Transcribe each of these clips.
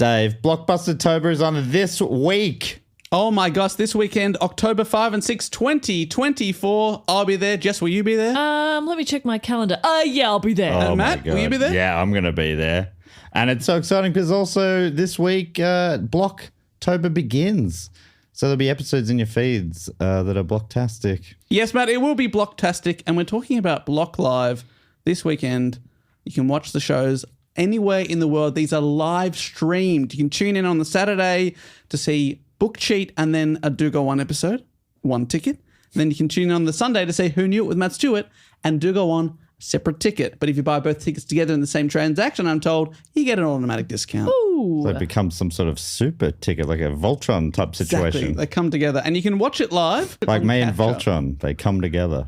Dave. Blockbuster Tober is on this week. Oh my gosh, this weekend, October 5 and 6, 2024. I'll be there. Jess, will you be there? Let me check my calendar. Yeah, I'll be there. Oh Matt, will you be there? Yeah, I'm going to be there. And it's so exciting because also this week, Blocktober begins. So there'll be episodes in your feeds that are Blocktastic. Yes, Matt, it will be Blocktastic. And we're talking about Block Live this weekend. You can watch the shows anywhere in the world. These are live streamed. You can tune in on the Saturday to see Book Cheat and then a Do Go On episode, one ticket. Then you can tune in on the Sunday to say Who Knew It with Matt Stewart and Do Go On, separate ticket. But if you buy both tickets together in the same transaction, I'm told, you get an automatic discount. Ooh. So it becomes some sort of super ticket, like a Voltron type situation. Exactly. They come together and you can watch it live. Like me and Voltron, they come together.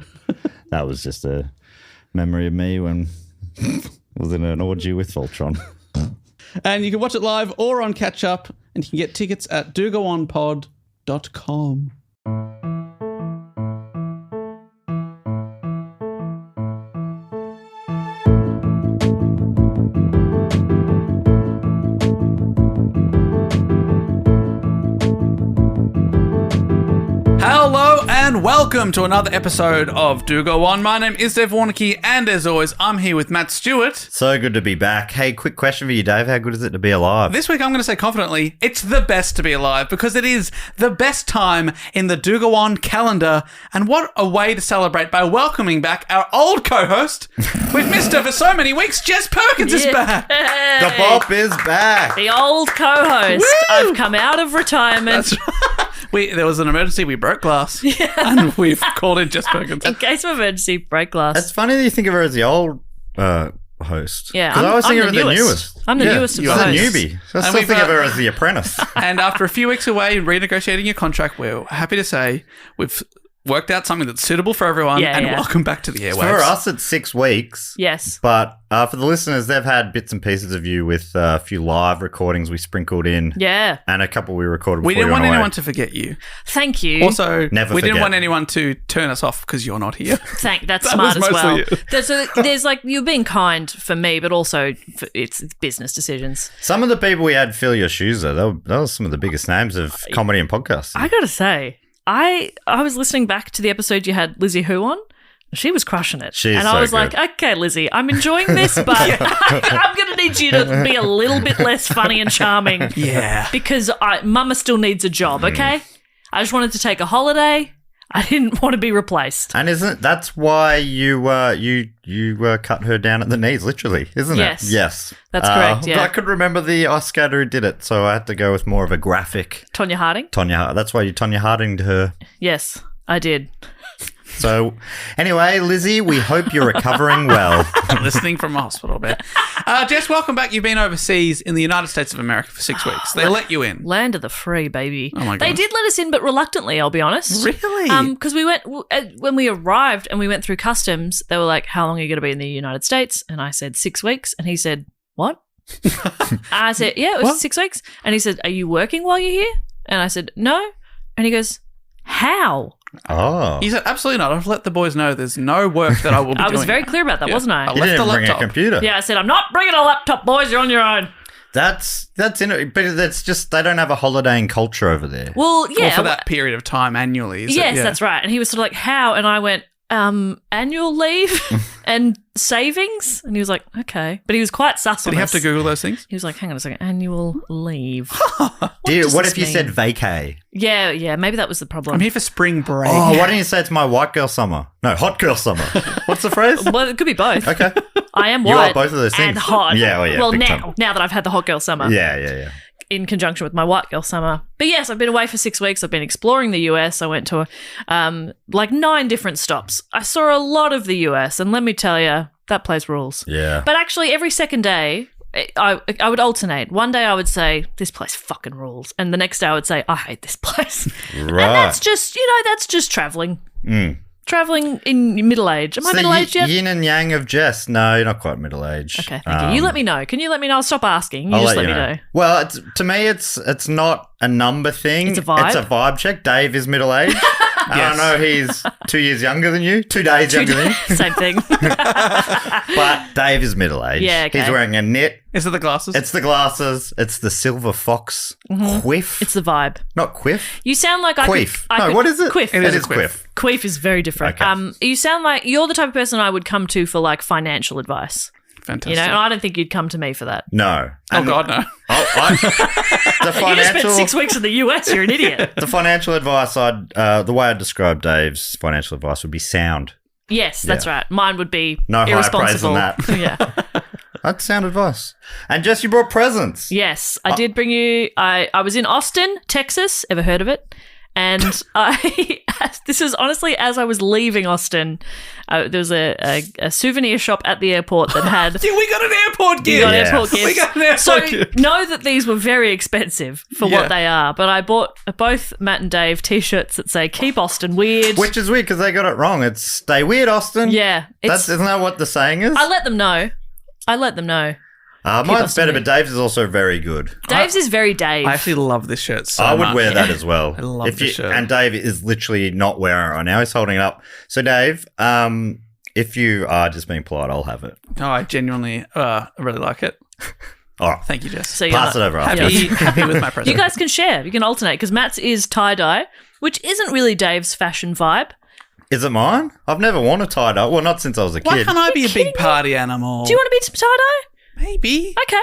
That was just a memory of me when I was in an orgy with Voltron. And you can watch it live or on catch up, and you can get tickets at dogoonpod.com. Hello and welcome to another episode of Do Go On. My name is Dave Warnicky, and as always, I'm here with Matt Stewart. So good to be back. Hey, quick question for you, Dave. How good is it to be alive? This week I'm going to say confidently, it's the best to be alive because it is the best time in the Do Go On calendar. And what a way to celebrate by welcoming back our old co-host. We've missed her for so many weeks. Jess Perkins is back. The Bop is back. The old co-host. I've come out of retirement. That's right. There was an emergency. We broke glass. Yeah. And we've called in Jess Perkins. In case of emergency, break glass. It's funny that you think of her as the old host. Yeah, because I always think of her as the newest. I'm the newest of the hosts. She's a newbie. I still think of her as the apprentice. And after a few weeks away renegotiating your contract, we're happy to say we've worked out something that's suitable for everyone, welcome back to the airwaves. For us, it's 6 weeks. Yes. But for the listeners, they've had bits and pieces of you with a few live recordings we sprinkled in. Yeah. And a couple we recorded before we didn't want away. anyone to forget you. Thank you. Also, Never we forget. didn't want anyone to turn us off because you're not here. That's That smart was as well. mostly There's like, you're being kind for me, but also it's business decisions. Some of the people we had fill your shoes, though, they were some of the biggest names of comedy and podcasting. I got to say, I was listening back to the episode you had Lizzie Who on. She was crushing it. She's and I so was good. like, okay, Lizzie, I'm enjoying this, but I'm going to need you to be a little bit less funny and charming. Yeah. Because Mama still needs a job, okay? I just wanted to take a holiday. I didn't want to be replaced. And that's why you cut her down at the knees, literally, isn't Yes. it? Yes. That's correct, yeah. I could remember the Oscar who did it, so I had to go with more of a graphic. Tonya Harding? That's why you Tonya Harding'd her. Yes, I did. So, anyway, Lizzie, we hope you're recovering well. Listening from a hospital bed. Jess, welcome back. You've been overseas in the United States of America for 6 weeks. They let you in. Land of the free, baby. Oh, my They goodness. did let us in, but reluctantly, I'll be honest. Really? Because we went, when we arrived and we went through customs, they were like, how long are you going to be in the United States? And I said, 6 weeks. And he said, what? I said, yeah, it was What? 6 weeks. And he said, are you working while you're here? And I said, no. And he goes, how? Oh. You said, absolutely not. I've let the boys know there's no work that I will be doing. I was very clear about that, wasn't I? You didn't bring a computer. Yeah, I said, I'm not bringing a laptop, boys. You're on your own. That's in it, but that's just they don't have a holidaying culture over there. Well, yeah. Or for that period of time annually. Is Yes, it? Yeah. that's right. And he was sort of like, how? And I went, annual leave and savings? And he was like, okay. But he was quite sus Did on you have us. to Google those things? He was like, hang on a second, annual leave. What does if you this said mean? vacay? Yeah, maybe that was the problem. I'm here for spring break. Oh, why don't you say it's my white girl summer? No, hot girl summer. What's the phrase? Well, it could be both. Okay. I am You white are both of those things. and hot. Yeah, well, yeah, Well, big now time. that I've had the hot girl summer. Yeah. In conjunction with my white girl summer. But yes, I've been away for 6 weeks. I've been exploring the US. I went to like 9 different stops. I saw a lot of the US, and let me tell you, that place rules. Yeah. But actually, every second day, I would alternate. One day I would say, this place fucking rules. And the next day I would say, I hate this place. Right. And that's just traveling. Traveling in middle age. Am I So middle aged yet? Yin and yang of Jess. No, you're not quite middle aged. Okay, thank you. You let me know. Can you let me know? I'll stop asking. You I'll just let let you me know. know. Well, to me, it's not a number thing. It's a vibe? It's a vibe check. Dave is middle aged. I don't know, he's 2 years younger than you, 2 days younger than you. Same thing. But Dave is middle-aged. Yeah, okay. He's wearing a knit. Is it the glasses? It's the glasses. It's the silver fox quiff. It's the vibe. Not quiff. You sound like Queef. I could... What is it? Quiff. It is quiff. Queef is very different. Okay. You sound like you're the type of person I would come to for like financial advice. Fantastic. You know, and I don't think you'd come to me for that. No. Oh, God, no. The You just spent financial 6 weeks in the US. You're an idiot. the financial advice the way I'd describe Dave's financial advice would be sound. Yes, that's right. Mine would be No higher praise than irresponsible. that. Yeah. That's sound advice. And Jess, you brought presents. Yes, I did bring you. I was in Austin, Texas. Ever heard of it? And this is honestly as I was leaving Austin, there was a souvenir shop at the airport that had. Yeah, we got an airport gift. You got Yes. airport gifts. We got an airport So gift. know that these were very expensive for what they are. But I bought both Matt and Dave T-shirts that say "Keep Austin Weird." Which is weird because they got it wrong. It's stay weird, Austin. Yeah, Isn't that what the saying is? I let them know. Mine's Austin better, weird. but Dave's is also very good. Dave's is very Dave. I actually love this shirt so I would much. wear that as well. I love the shirt. And Dave is literally not wearing it right now. He's holding it up. So, Dave, if you are just being polite, I'll have it. Oh, I genuinely really like it. All right. Thank you, Jess. So you're Pass not- it over after. Happy with my present. You guys can share. You can alternate because Matt's is tie-dye, which isn't really Dave's fashion vibe. Is it mine? I've never worn a tie-dye. Well, not since I was a Why kid. can't I be a kidding big party animal? Do you want to be some tie-dye? Maybe. Okay.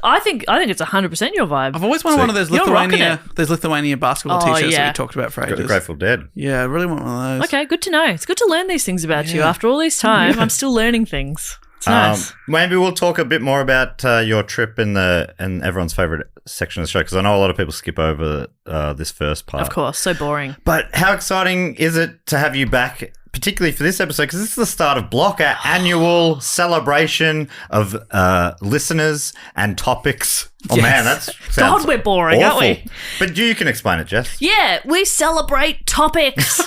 I think it's 100% your vibe. I've always wanted one of those You're rocking Lithuania basketball Oh, t-shirts yeah. that we talked about for ages. Grateful Dead. Yeah, I really want one of those. Okay, good to know. It's good to learn these things about you. After all this time, I'm still learning things. It's nice. Maybe we'll talk a bit more about your trip in everyone's favorite section of the show because I know a lot of people skip over this first part. Of course, so boring. But how exciting is it to have you back, particularly for this episode? Because this is the start of Block, our annual celebration of listeners and topics. Oh, Yes. man, that's God, we're boring, aren't we? But you can explain it, Jess. Yeah, we celebrate topics.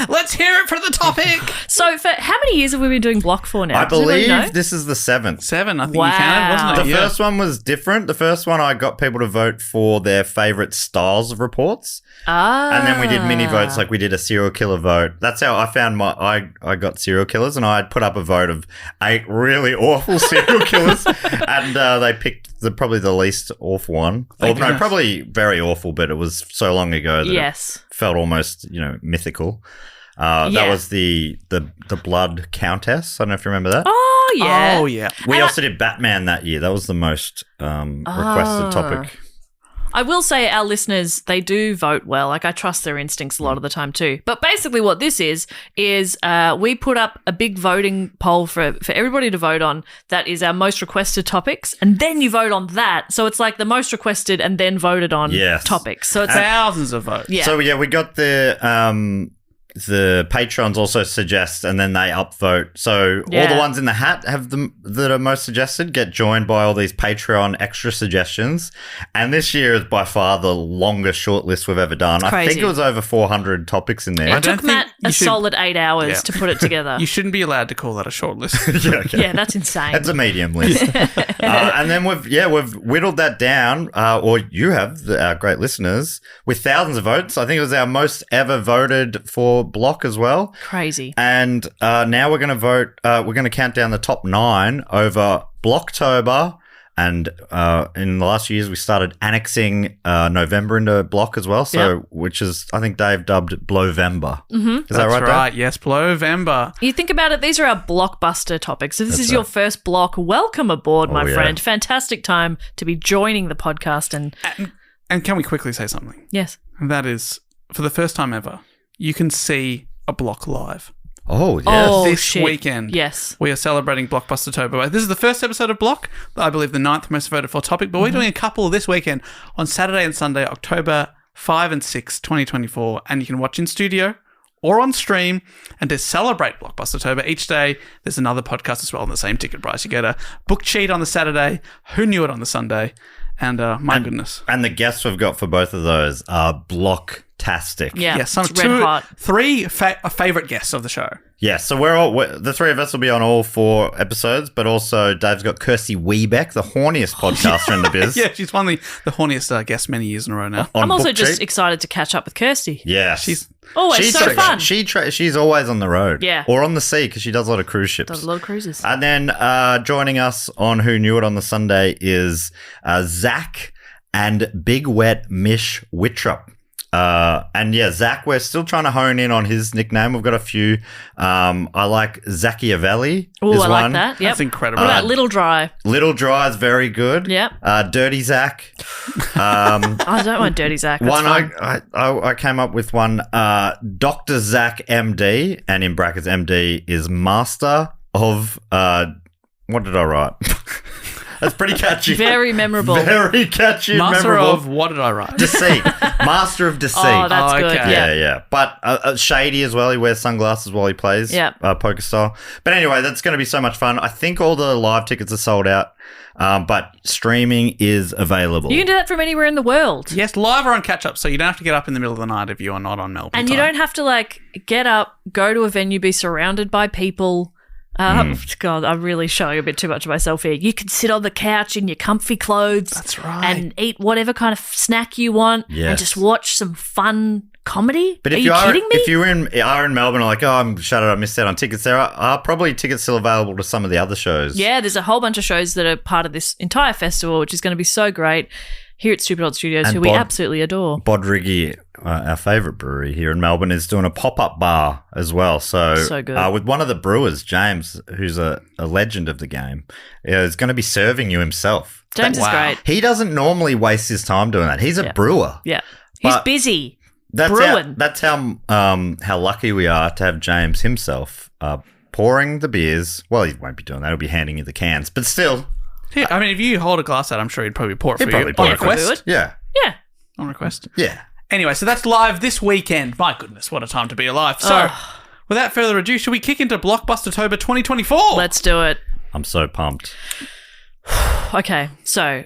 Let's hear it for the topic. So, for how many years have we been doing Block for now? I Does anybody know? believe this is the 7th. 7, I think Wow. you counted, wasn't it? The first one was different. The first one, I got people to vote for their favourite styles of reports. And then we did mini votes, like we did a serial killer vote. That's how I found I got serial killers, and I put up a vote of 8 really awful serial killers, and they picked probably the least awful one. Or, no, probably very awful, but it was so long ago that it felt almost, mythical. That was the Blood Countess. I don't know if you remember that. Oh, yeah. Oh, yeah. We also did Batman that year. That was the most requested topic. I will say our listeners, they do vote well. Like, I trust their instincts a lot of the time too. But basically what this is we put up a big voting poll for everybody to vote on that is our most requested topics, and then you vote on that. So it's like the most requested and then voted on topics. So it's Thousands of votes. yeah. So, yeah, we got the patrons also suggest, and then they upvote. So all the ones in the hat that are most suggested get joined by all these Patreon extra suggestions. And this year is by far the longest shortlist we've ever done. I think it was over 400 topics in there. It took Matt a solid 8 hours to put it together. You shouldn't be allowed to call that a short list. Yeah, that's insane. It's a medium list. And then we've whittled that down, or you have, our great listeners, with thousands of votes. I think it was our most ever voted for Block as well. Crazy. And now we're going to vote, we're going to count down the top 9 over Blocktober. And in the last few years, we started annexing November into Block as well. So, which is, I think Dave dubbed Blowvember. Mm-hmm. Is that right, Dave? Right. Yes, Blowvember. You think about it, these are our blockbuster topics. So this is your first block. Welcome aboard, my friend. Fantastic time to be joining the podcast. And can we quickly say something? Yes. And that is, for the first time ever, you can see a Block live. Oh, yes. Oh, this shit. weekend. Yes. We are celebrating Blockbuster-tober. This is the first episode of Block, I believe the 9th most voted for topic, but we're doing a couple this weekend on Saturday and Sunday, October 5 and 6, 2024, and you can watch in studio or on stream. And to celebrate Blockbuster-tober, each day there's another podcast as well on the same ticket price. You get a book cheat on the Saturday, Who Knew It on the Sunday, and my goodness. And the guests we've got for both of those are Blocktober fantastic. Yeah, Yeah, some it's red hot. three favourite guests of the show. Yeah, so the three of us will be on all 4 episodes, but also Dave's got Kirsty Wiebeck, the horniest podcaster in the biz. Yeah, she's one of the horniest guests many years in a row now. I'm also Book just Cheap. excited to catch up with Kirsty. Yeah, She's Always so fun. She's always on the road. Yeah. Or on the sea because she does a lot of cruise ships. Does a lot of cruises. And then joining us on Who Knew It on the Sunday is Zach and Big Wet Mish Wittrup. And yeah, Zach, we're still trying to hone in on his nickname. We've got a few. I like Zacchiavelli. Oh, I like one. that. Yep. That's incredible. What about Little Dry? Little Dry is very good. Yep. Dirty Zach. I don't want Dirty Zach. That's One fun. I came up with one. Dr. Zach MD, and in brackets MD is Master of what did I write? That's pretty catchy. Very memorable. Very catchy. Master memorable. of what did I write? Deceit. Master of Deceit. Oh, that's good. okay. Yeah. Yeah. But shady as well. He wears sunglasses while he plays poker style. But anyway, that's going to be so much fun. I think all the live tickets are sold out, but streaming is available. You can do that from anywhere in the world. Yes, live or on catch up, so you don't have to get up in the middle of the night if you are not on Melbourne And time. you don't have to get up, go to a venue, be surrounded by people. God, I'm really showing a bit too much of myself here. You can sit on the couch in your comfy clothes. That's right. And eat whatever kind of snack you want and Yes. just watch some fun comedy. But are if you kidding me? If you are in Melbourne, like, oh, I'm shut up, I missed out on tickets, there are probably tickets still available to some of the other shows. Yeah, there's a whole bunch of shows that are part of this entire festival, which is going to be so great here at Stupid Old Studios, And who we absolutely adore. Bodriggy, our favourite brewery here in Melbourne, is doing a pop-up bar as well. So good. With one of the brewers, James, who's a legend of the game, is going to be serving you himself. James is great. He doesn't normally waste his time doing that. He's a brewer. Yeah. He's But busy. That's brewing. how lucky we are to have James himself pouring the beers. Well, he won't be doing that. He'll be handing you the cans. But still, Yeah, I mean, if you hold a glass out, I'm sure he'd probably pour it for He'd you probably pour on it for you. request. yeah. Yeah. On request. Yeah. Anyway, so that's live this weekend. My goodness, what a time to be alive. So, without further ado, should we kick into Blockbuster-tober 2024? Let's do it. I'm so pumped. Okay, so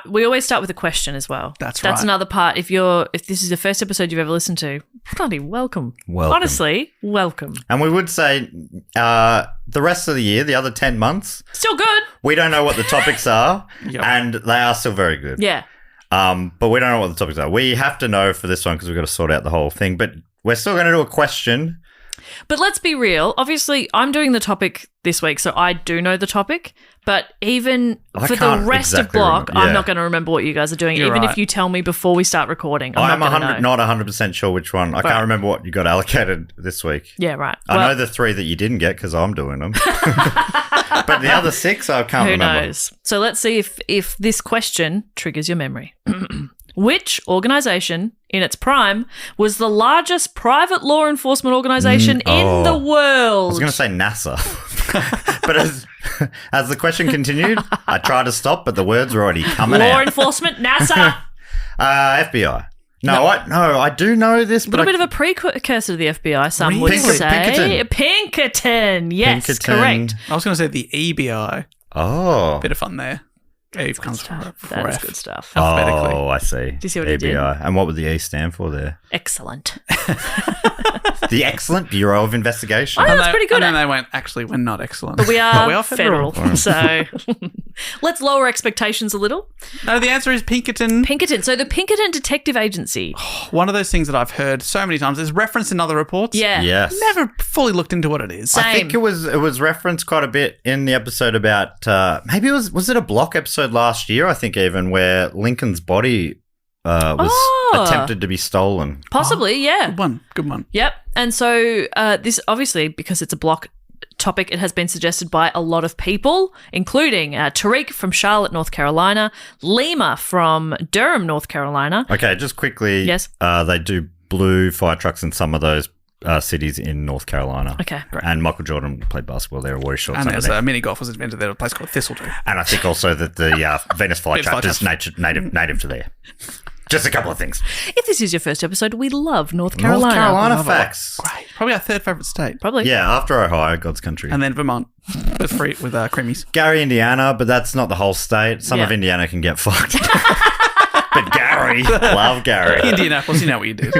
we always start with a question as well. That's That's right. another part. If this is the first episode you've ever listened to, bloody welcome. Welcome. Honestly, welcome. And we would say the rest of the year, the other 10 months, Still good. we don't know what the topics are, Yep. and they are still very good. Yeah. But we don't know what the topics are. We have to know for this one because we've got to sort out the whole thing. But we're still going to do a question. But let's be real. Obviously, I'm doing the topic this week, so I do know the topic. But even I for the can't rest exactly of Block, remember. I'm Yeah. not going to remember what you guys are doing, You're even right. if you tell me before we start recording. I'm not going to know. not 100% sure which one. I can't remember what you got allocated this week. Yeah, right. I know the 3 that you didn't get because I'm doing them. But the other 6, I can't Who remember. knows? So let's see if this question triggers your memory. Which organisation in its prime was the largest private law enforcement organisation in the world? I was going to say NASA. But as the question continued, I tried to stop, but the words were already coming Law out. enforcement, NASA. FBI. I do know this, A but little bit of a precursor to the FBI, some would Really? say. Pinkerton. Yes, Pinkerton. correct. I was going to say the EBI. Oh. Bit of fun there. Eve comes from That is F. good stuff. Alphabetically. Oh, I see. Do you see what he did? And what would the E stand for there? Excellent. The Excellent Bureau of Investigation. Oh, that's pretty good. And then they went, actually, we're not excellent. But we are, we are federal. So let's lower expectations a little. No, the answer is Pinkerton. Pinkerton. So the Pinkerton Detective Agency. One of those things that I've heard so many times is referenced in other reports. Yeah. Yes. Never fully looked into what it is. Same. I think it was referenced quite a bit in the episode about maybe it was it a Block episode last year, I think, even where Lincoln's body was attempted to be stolen. Possibly, yeah. Good one. Good one. Yep. And so this, obviously, because it's a Block topic, it has been suggested by a lot of people, including Tariq from Charlotte, North Carolina, Lima from Durham, North Carolina. Okay, just quickly. Yes. They do blue fire trucks in some of those cities in North Carolina. Okay, great. And Michael Jordan played basketball there, wore his shorts And underneath. there's mini golf was invented at a place called Thistleton. And I think also that the Venus flytrap Venus is native to there. Just a couple of things. If this is your first episode, we love North Carolina. North Carolina Love it. facts. Great. Probably our third favourite state. Probably. Yeah, after Ohio, God's country. And then Vermont with creamies. Gary, Indiana, but that's not the whole state. Some of Yeah. Indiana can get fucked. But Gary, love Gary. Indianapolis, you know what you did.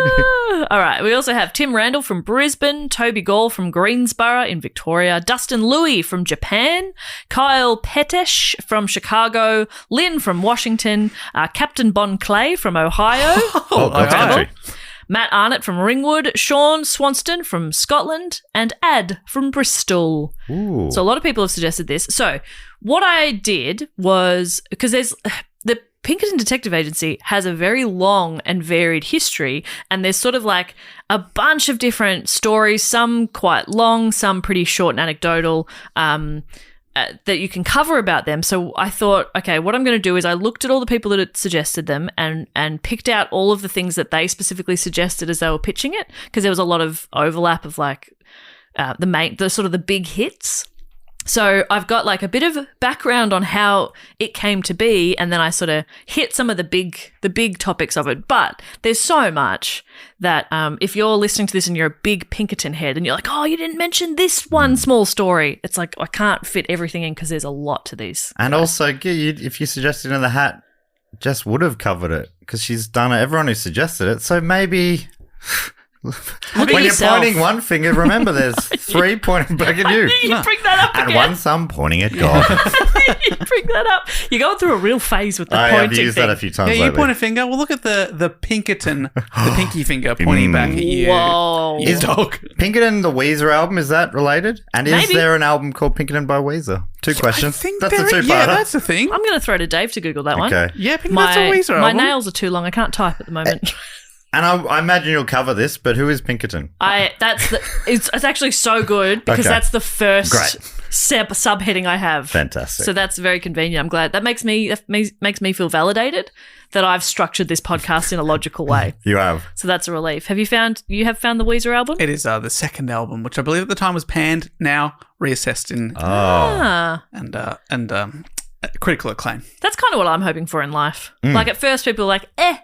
All right. We also have Tim Randall from Brisbane, Toby Gall from Greensboro in Victoria, Dustin Louis from Japan, Kyle Petesh from Chicago, Lynn from Washington, Captain Bon Clay from Ohio. Oh, God's country. Matt Arnott from Ringwood, Sean Swanston from Scotland, and Ad from Bristol. Ooh. So a lot of people have suggested this. So what I did was, because the Pinkerton Detective Agency has a very long and varied history, and there's sort of like a bunch of different stories, some quite long, some pretty short and anecdotal, that you can cover about them. So I thought, okay, what I'm going to do is I looked at all the people that had suggested them and picked out all of the things that they specifically suggested as they were pitching it, because there was a lot of overlap of like the sort of the big hits. So I've got like a bit of background on how it came to be, and then I sort of hit some of the big topics of it. But there's so much that if you're listening to this and you're a big Pinkerton head and you're like, oh, you didn't mention this one small story, it's like I can't fit everything in because there's a lot to these. And also, if you suggested in the hat, Jess would have covered it because she's done it. Everyone who suggested it. So maybe... Look when at you're yourself. pointing one finger, remember there's three pointing back at you. You bring that up And again. one thumb pointing at God. You bring that up. You're going through a real phase with the I pointing have used thing. that a few times Yeah, you lately. point a finger. Well, look at the Pinkerton, the pinky finger pointing back at you. Whoa. You dog. Pinkerton, the Weezer album, is that related? And is Maybe. there an album called Pinkerton by Weezer? Two questions. I think That's a there- two-parter. Yeah, that's the thing. I'm going to throw to Dave to Google that one. Okay. Yeah, that's a Weezer My album. nails are too long. I can't type at the moment. And I imagine you'll cover this, but who is Pinkerton? It's actually so good because Okay. that's the first Great. subheading I have. Fantastic. So that's very convenient. I'm glad that makes me feel validated that I've structured this podcast in a logical way. You have. So that's a relief. You have found the Weezer album? It is the second album, which I believe at the time was panned, now reassessed in Ah. and critical acclaim. That's kind of what I'm hoping for in life. Mm. Like at first people are like, eh.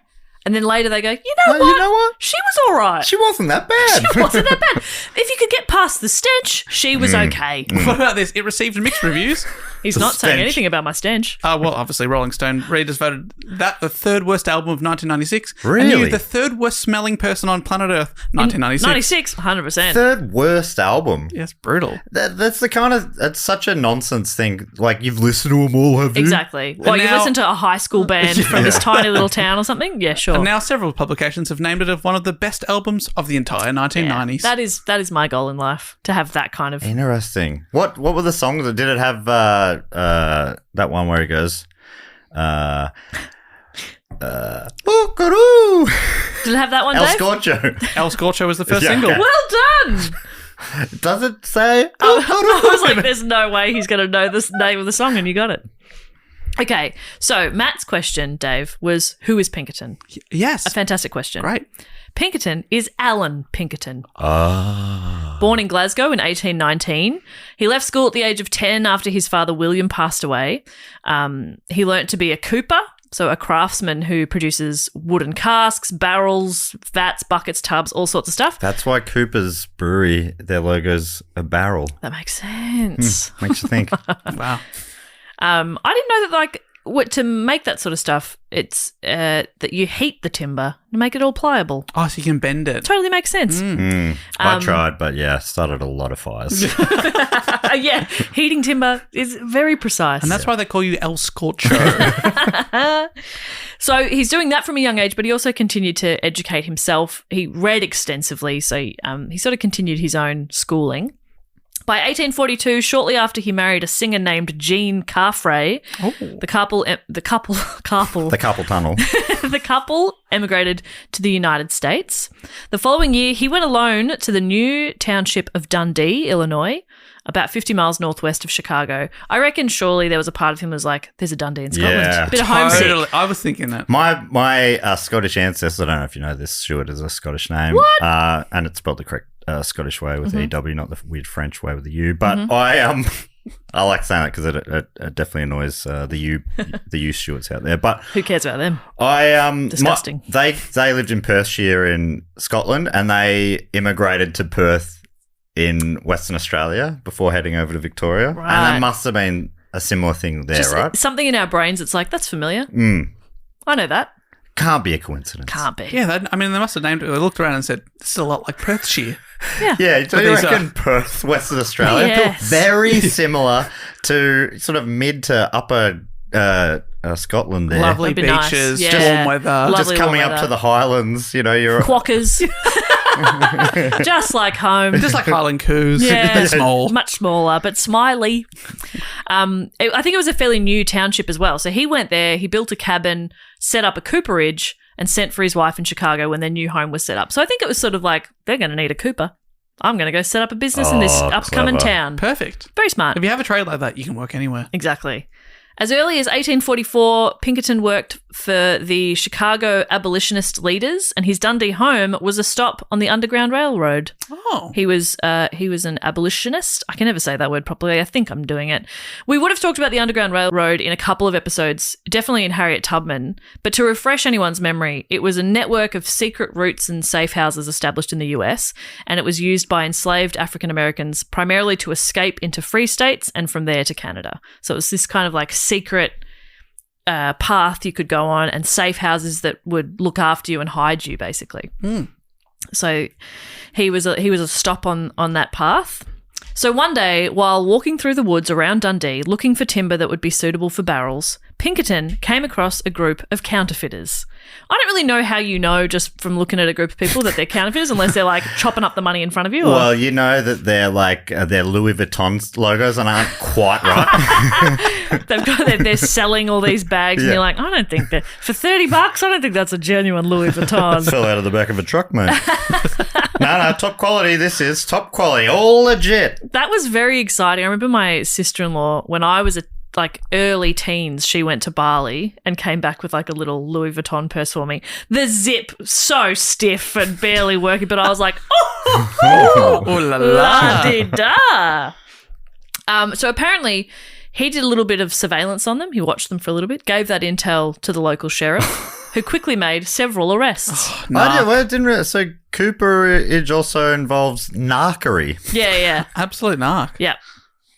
And then later they go, you know what? You know what? She was all right. She wasn't that bad. She wasn't that bad. If you could get past the stench, she was okay. What about this? It received mixed reviews. He's The not saying stench. anything about my stench. Well, obviously, Rolling Stone readers voted that the third worst album of 1996. Really? And you, the third worst smelling person on planet Earth, 1996. 96, 100%. Third worst album. Yes, brutal. That's the kind of, it's such a nonsense thing. Like, you've listened to them all, have you? Exactly. Well, you now- listen to a high school band from this tiny little town or something? Yeah, sure. And now several publications have named it as one of the best albums of the entire 1990s. Yeah, that is my goal in life, to have that kind of... Interesting. What were the songs? Did it have that one where he goes, "Ooh-ka-doo." Did it have that one, El Dave? Scorcho. El Scorcho was the first Yeah, single. okay. Well done! Does it say? I was like, there's no way he's going to know the name of the song, and you got it. Okay, so Matt's question, Dave, was who is Pinkerton? Yes. A fantastic question. Great. Pinkerton is Alan Pinkerton. Ah. Born in Glasgow in 1819. He left school at the age of 10 after his father William passed away. He learnt to be a cooper, so a craftsman who produces wooden casks, barrels, vats, buckets, tubs, all sorts of stuff. That's why Cooper's Brewery, their logo's a barrel. That makes sense. Makes you think. Wow. I didn't know that, like, to make that sort of stuff, it's that you heat the timber to make it all pliable. Oh, so you can bend it. Totally makes sense. I tried, but yeah, started a lot of fires. Yeah, heating timber is very precise. And that's why they call you El Scorcho. So he's doing that from a young age, but he also continued to educate himself. He read extensively, so he sort of continued his own schooling. By 1842, shortly after he married a singer named Jean Carfrae, the couple tunnel. the couple emigrated to the United States. The following year, he went alone to the new township of Dundee, Illinois, about 50 miles northwest of Chicago. I reckon surely there was a part of him that was like, there's a Dundee in Scotland. Yeah. A bit of homesick. Totally. I was thinking that. My Scottish ancestors, I don't know if you know this, Stuart is a Scottish name. What? And it's spelled the correct Scottish way with EW, not the weird French way with the U. But I like saying that because it definitely annoys the U Stuarts out there. But Who cares about them? Disgusting. They lived in Perthshire in Scotland, and they immigrated to Perth in Western Australia before heading over to Victoria. And Right. that must have been a similar thing there, Just right? something in our brains, it's like, that's familiar. I know that. Can't be a coincidence. Can't be. Yeah, they must have named it. They looked around and said, "This is a lot like Perthshire." Yeah, do you reckon Perth, Western Australia, Yes. very similar to sort of mid to upper Scotland there. Lovely That'd be nice. beaches, Yeah. warm weather. Lovely Just coming warm up to weather. the Highlands, you're Quackers. Just like home. Just like Highland Coos, Yeah. but small. Much smaller, but smiley. I think it was a fairly new township as well. So he went there, he built a cabin, set up a cooperage, and sent for his wife in Chicago when their new home was set up. So I think it was sort of like, they're going to need a cooper. I'm going to go set up a business in this upcoming clever. town. Perfect. Very smart. If you have a trade like that, you can work anywhere. Exactly. As early as 1844, Pinkerton worked for the Chicago abolitionist leaders, and his Dundee home was a stop on the Underground Railroad. Oh. He was an abolitionist. I can never say that word properly. I think I'm doing it. We would have talked about the Underground Railroad in a couple of episodes, definitely in Harriet Tubman. But to refresh anyone's memory, it was a network of secret routes and safe houses established in the US, and it was used by enslaved African Americans primarily to escape into free states and from there to Canada. So it was this kind of like secret path you could go on, and safe houses that would look after you and hide you, basically. So he was a stop on that path. So one day, while walking through the woods around Dundee looking for timber that would be suitable for barrels, Pinkerton came across a group of counterfeiters. I don't really know how you know just from looking at a group of people that they're counterfeiters, unless they're like chopping up the money in front of you. Or... Well, you know that they're like they're Louis Vuitton logos and aren't quite right. they're selling all these bags, and Yeah. you're like, I don't think that for $30, I don't think that's a genuine Louis Vuitton. Fell out of the back of a truck, mate. No, top quality. This is top quality, all legit. That was very exciting. I remember my sister-in-law, when I was early teens, she went to Bali and came back with like a little Louis Vuitton purse for me. The zip so stiff and barely working, but I was like, oh la la-di-da. So apparently he did a little bit of surveillance on them. He watched them for a little bit, gave that intel to the local sheriff, who quickly made several arrests. I didn't realize. So cooperage also involves narkery. Yeah. Absolute narc. Yeah.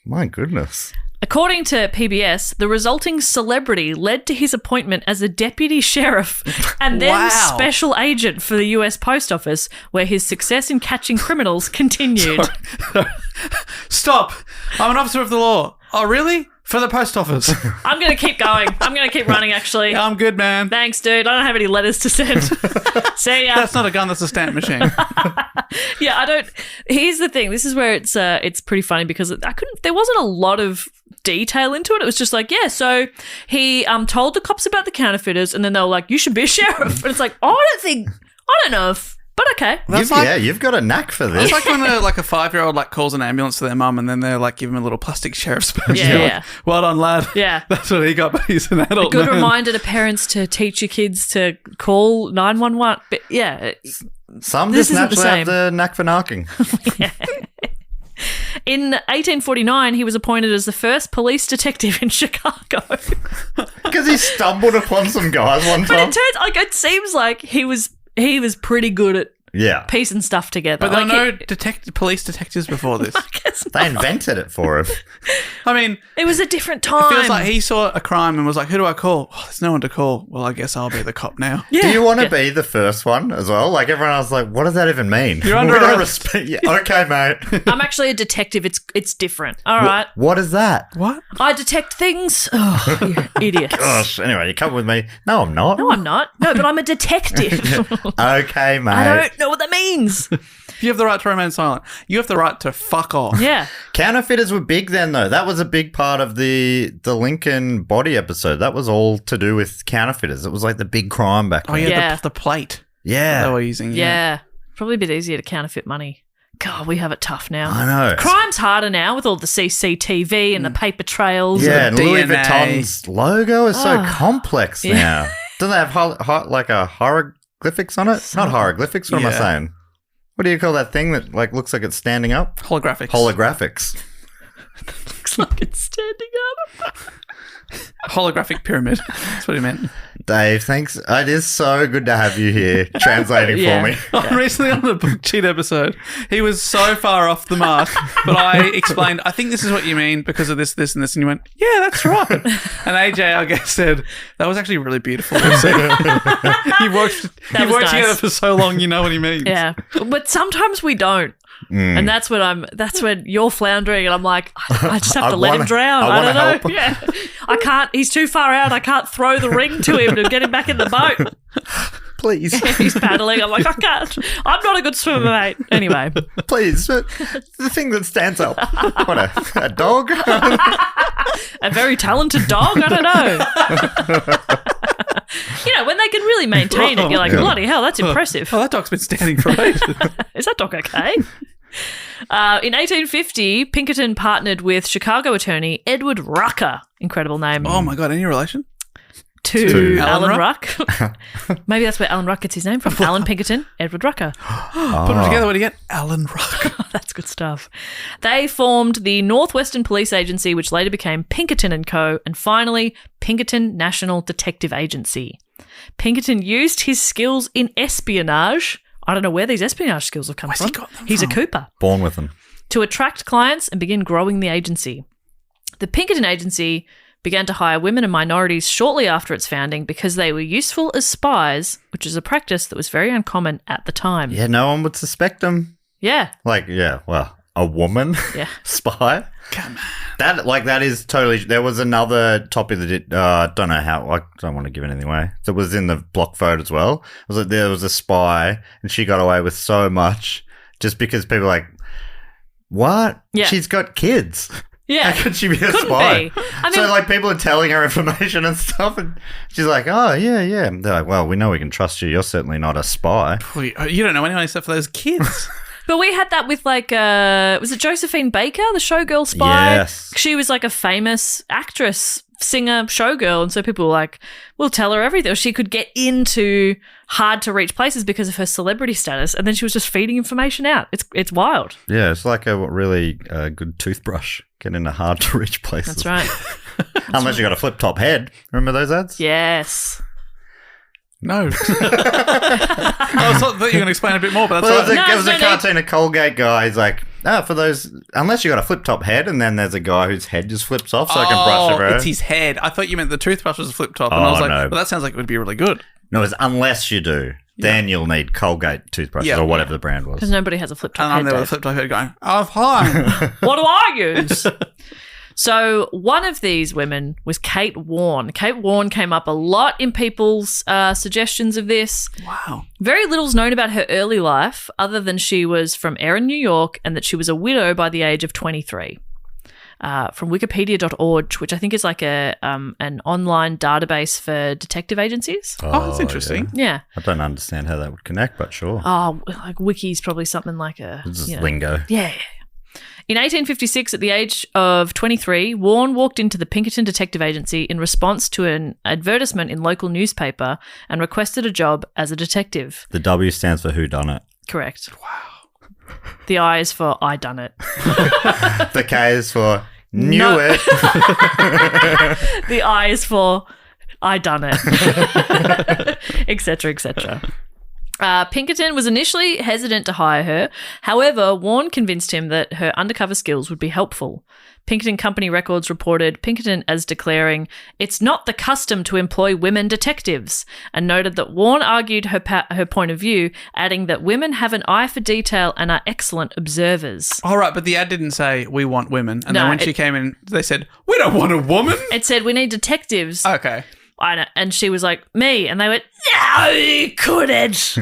My goodness. According to PBS, the resulting celebrity led to his appointment as a deputy sheriff and then Wow. special agent for the US Post Office, where his success in catching criminals continued. Stop. I'm an officer of the law. Oh, really? For the post office. I'm going to keep going. I'm going to keep running, actually. I'm good, man. Thanks, dude. I don't have any letters to send. See ya. That's not a gun, that's a stamp machine. Yeah, I don't. Here's the thing. This is where it's pretty funny because there wasn't a lot of detail into it. It was just like, yeah, so he told the cops about the counterfeiters, and then they were like, you should be a sheriff. And it's like, I don't know if, but okay. You've got a knack for this. It's like when a 5-year-old calls an ambulance to their mum and then they're like, give him a little plastic sheriff's badge. Yeah, You're yeah. like, well done, lad. Yeah. That's what he got, but he's an adult Good man. reminder to parents to teach your kids to call 911. But yeah, Some This just isn't the naturally same. have the knack for narking. in 1849, he was appointed as the first police detective in Chicago. Because he stumbled upon some guys one But time. it seems like he was pretty good at Yeah. piecing stuff together. But there were Like, no police detectives before this. They invented it for him. I mean, it was a different time. it feels like he saw a crime and was like, who do I call? Oh, there's no one to call. Well, I guess I'll be the cop now. Yeah. Do you want to be the first one as well? Like everyone else, like, what does that even mean? You're under We don't arrest. Yeah, okay, mate. I'm actually a detective. It's different. All right. What is that? What? I detect things. Oh, you idiots. Gosh. Anyway, you come with me. No, I'm not. No, I'm not. No, but I'm a detective. Okay, mate. I don't know what that means. You have the right to remain silent. You have the right to fuck off. Yeah. Counterfeiters were big then, though. That was a big part of the Lincoln Body episode. That was all to do with counterfeiters. It was like the big crime back Oh, then. yeah, Yeah. The plate Yeah. they were using. Yeah. Probably a bit easier to counterfeit money. God, we have it tough now. I know. Crime's harder now with all the CCTV and the paper trails. Yeah, and and Louis DNA. Vuitton's logo is so Oh. complex Yeah. now. Doesn't it have like a hieroglyphics on it? Not hieroglyphics. What am I Yeah. saying? What do you call that thing that looks like it's standing up? Holographics. Holographics. looks like it's standing up. Holographic pyramid. That's what he meant. Dave, thanks. It is so good to have you here translating for me. Recently on the book cheat episode, he was so far off the mark, but I explained, I think this is what you mean because of this, this, and this. And he went, yeah, that's right. And AJ, I guess, said, that was actually really beautiful. You've worked together for so long, you know what he means. Yeah. But sometimes we don't. And that's when you're floundering and I'm like, I just have to let him drown. I don't know. Help. Yeah. I can't, he's too far out. I can't throw the ring to him to get him back in the boat. Please. He's paddling. I'm like, I can't. I'm not a good swimmer, mate. Anyway. Please. The thing that stands up. What, a dog? A very talented dog? I don't know. You know, when they can really maintain it, you're like, bloody hell, that's impressive. Oh, that dog's been standing for ages. Is that dog okay? In 1850, Pinkerton partnered with Chicago attorney Edward Rucker. Incredible name. Oh, my God. Any relation? To Alan Ruck. Maybe that's where Alan Ruck gets his name from. Alan Pinkerton, Edward Rucker. Put them together, what do you get? Alan Ruck. That's good stuff. They formed the Northwestern Police Agency, which later became Pinkerton & Co., and finally, Pinkerton National Detective Agency. Pinkerton used his skills in espionage. I don't know where these espionage skills have come from. He's a Cooper. Born with them. To attract clients and begin growing the agency. The Pinkerton Agency began to hire women and minorities shortly after its founding because they were useful as spies, which is a practice that was very uncommon at the time. Yeah, no one would suspect them. Yeah. A woman spy? Come on. That is totally... There was another topic that don't know how... I don't want to give anything away. That was in the block vote as well. It was like there was a spy and she got away with so much just because people were like, what? Yeah. She's got kids. Yeah. How could she be a spy? So, people are telling her information and stuff, and she's like, oh, yeah. They're like, well, we know we can trust you. You're certainly not a spy. You don't know anyone except for those kids. But we had that with, was it Josephine Baker, the showgirl spy? Yes. She was, a famous actress, singer, showgirl, and so people were like, we'll tell her everything. She could get into hard-to-reach places because of her celebrity status, and then she was just feeding information out. It's wild. Yeah, it's like a really good toothbrush. Get into hard-to-reach places. That's right. Unless you got a flip-top head. Remember those ads? Yes. No. I thought you were going to explain a bit more, but that's right. There was a cartoon, a Colgate guy. He's like, for those, unless you got a flip-top head, and then there's a guy whose head just flips off so I can brush over. It's his head. I thought you meant the toothbrush was a flip-top, and I was like, well, that sounds like it would be really good. No, it's unless you do. Then you'll need Colgate toothbrushes or whatever the brand was. Because nobody has a flip-top head. And there was a flip-top head going, oh, fine. What do I use? So one of these women was Kate Warne. Kate Warne came up a lot in people's suggestions of this. Wow. Very little's known about her early life other than she was from Erin, New York, and that she was a widow by the age of 23. From wikipedia.org, which I think is like an online database for detective agencies. Oh, that's interesting. Yeah. I don't understand how that would connect, but sure. Oh, like Wiki's probably something like It's just lingo. Yeah. In 1856, at the age of 23, Warne walked into the Pinkerton Detective Agency in response to an advertisement in local newspaper and requested a job as a detective. The W stands for who done it. Correct. Wow. The I is for I done it. The K is for knew it. The I is for I done it. Etc., etc. Pinkerton was initially hesitant to hire her. However, Warne convinced him that her undercover skills would be helpful. Pinkerton Company records reported Pinkerton as declaring, "It's not the custom to employ women detectives," and noted that Warne argued her point of view, adding that women have an eye for detail and are excellent observers. All right, but the ad didn't say, we want women. And then when she came in, they said, we don't want a woman. It said, we need detectives. Okay. And she was like, me. And they went, no, you couldn't.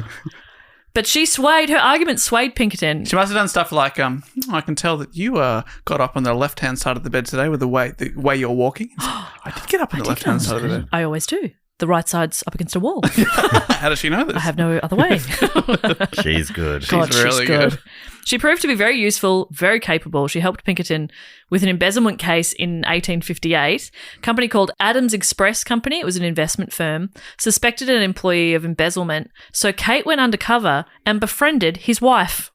But her argument swayed Pinkerton. She must have done stuff like, I can tell that you got up on the left-hand side of the bed today with the way you're walking. I did get up on the left-hand side of the bed. I always do. The right side's up against a wall. How does she know this? I have no other way. She's good. God, she's really good. She proved to be very useful, very capable. She helped Pinkerton with an embezzlement case in 1858. A company called Adams Express Company, it was an investment firm, suspected an employee of embezzlement. So Kate went undercover and befriended his wife.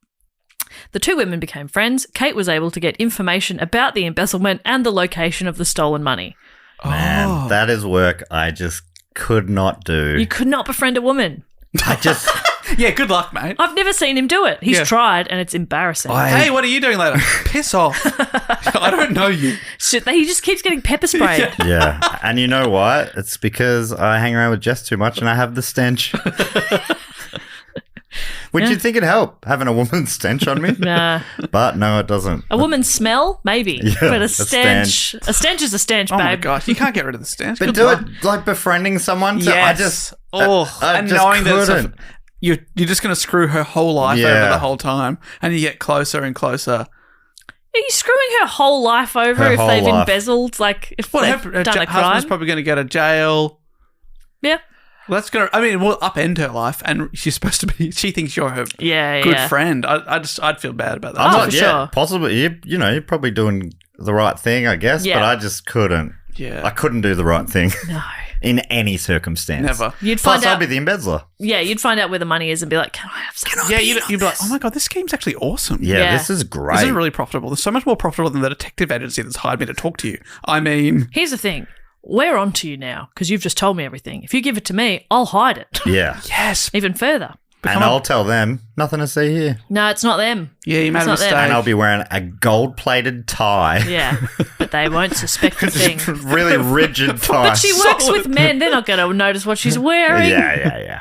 The two women became friends. Kate was able to get information about the embezzlement and the location of the stolen money. Man, that is work I just could not do. You could not befriend a woman. I just... Yeah, good luck, mate. I've never seen him do it. He's tried, and it's embarrassing. Hey, what are you doing later? Piss off. I don't know you. Shit, he just keeps getting pepper sprayed. Yeah. And you know what? It's because I hang around with Jess too much and I have the stench. Would you think it'd help, having a woman's stench on me? Nah. But no, it doesn't. A woman's smell? Maybe. Yeah, but a stench is a stench, Oh, babe. my gosh. You can't get rid of the stench. But Good do luck. it like befriending someone. So Yes. I and just knowing that couldn't. you're just going to screw her whole life over Yeah. the whole time, and you get closer and closer. Are you screwing her whole life over Her if whole they've life. embezzled? Like, if Well, they've her done a husband's crime? probably going to go to jail. Yeah. Well, that's going to, I mean, it will upend her life, and she's supposed to be, she thinks you're her Yeah, good yeah. friend. I'd feel bad about that. Oh, not for yet. sure. Possibly. You're probably doing the right thing, I guess. Yeah. But I just couldn't. Yeah. I couldn't do the right thing. No. In any circumstance. Never. You'd Plus, find I'd out. be the embezzler. Yeah, you'd find out where the money is and be like, "Can I have some?" Yeah, you'd be like, oh my God, this scheme's actually awesome. Yeah, Yeah. this is great. This is really profitable. There's so much more profitable than the detective agency that's hired me to talk to you. I mean, Here's the thing. We're on to you now because you've just told me everything. If you give it to me, I'll hide it Yeah. yes. even further. And I'll tell them, nothing to see here. No, it's not them. Yeah, you made It's a not them. mistake. And I'll be wearing a gold-plated tie. Yeah, but they won't suspect a thing. Really rigid tie. But she works with men. They're not going to notice what she's wearing. Yeah.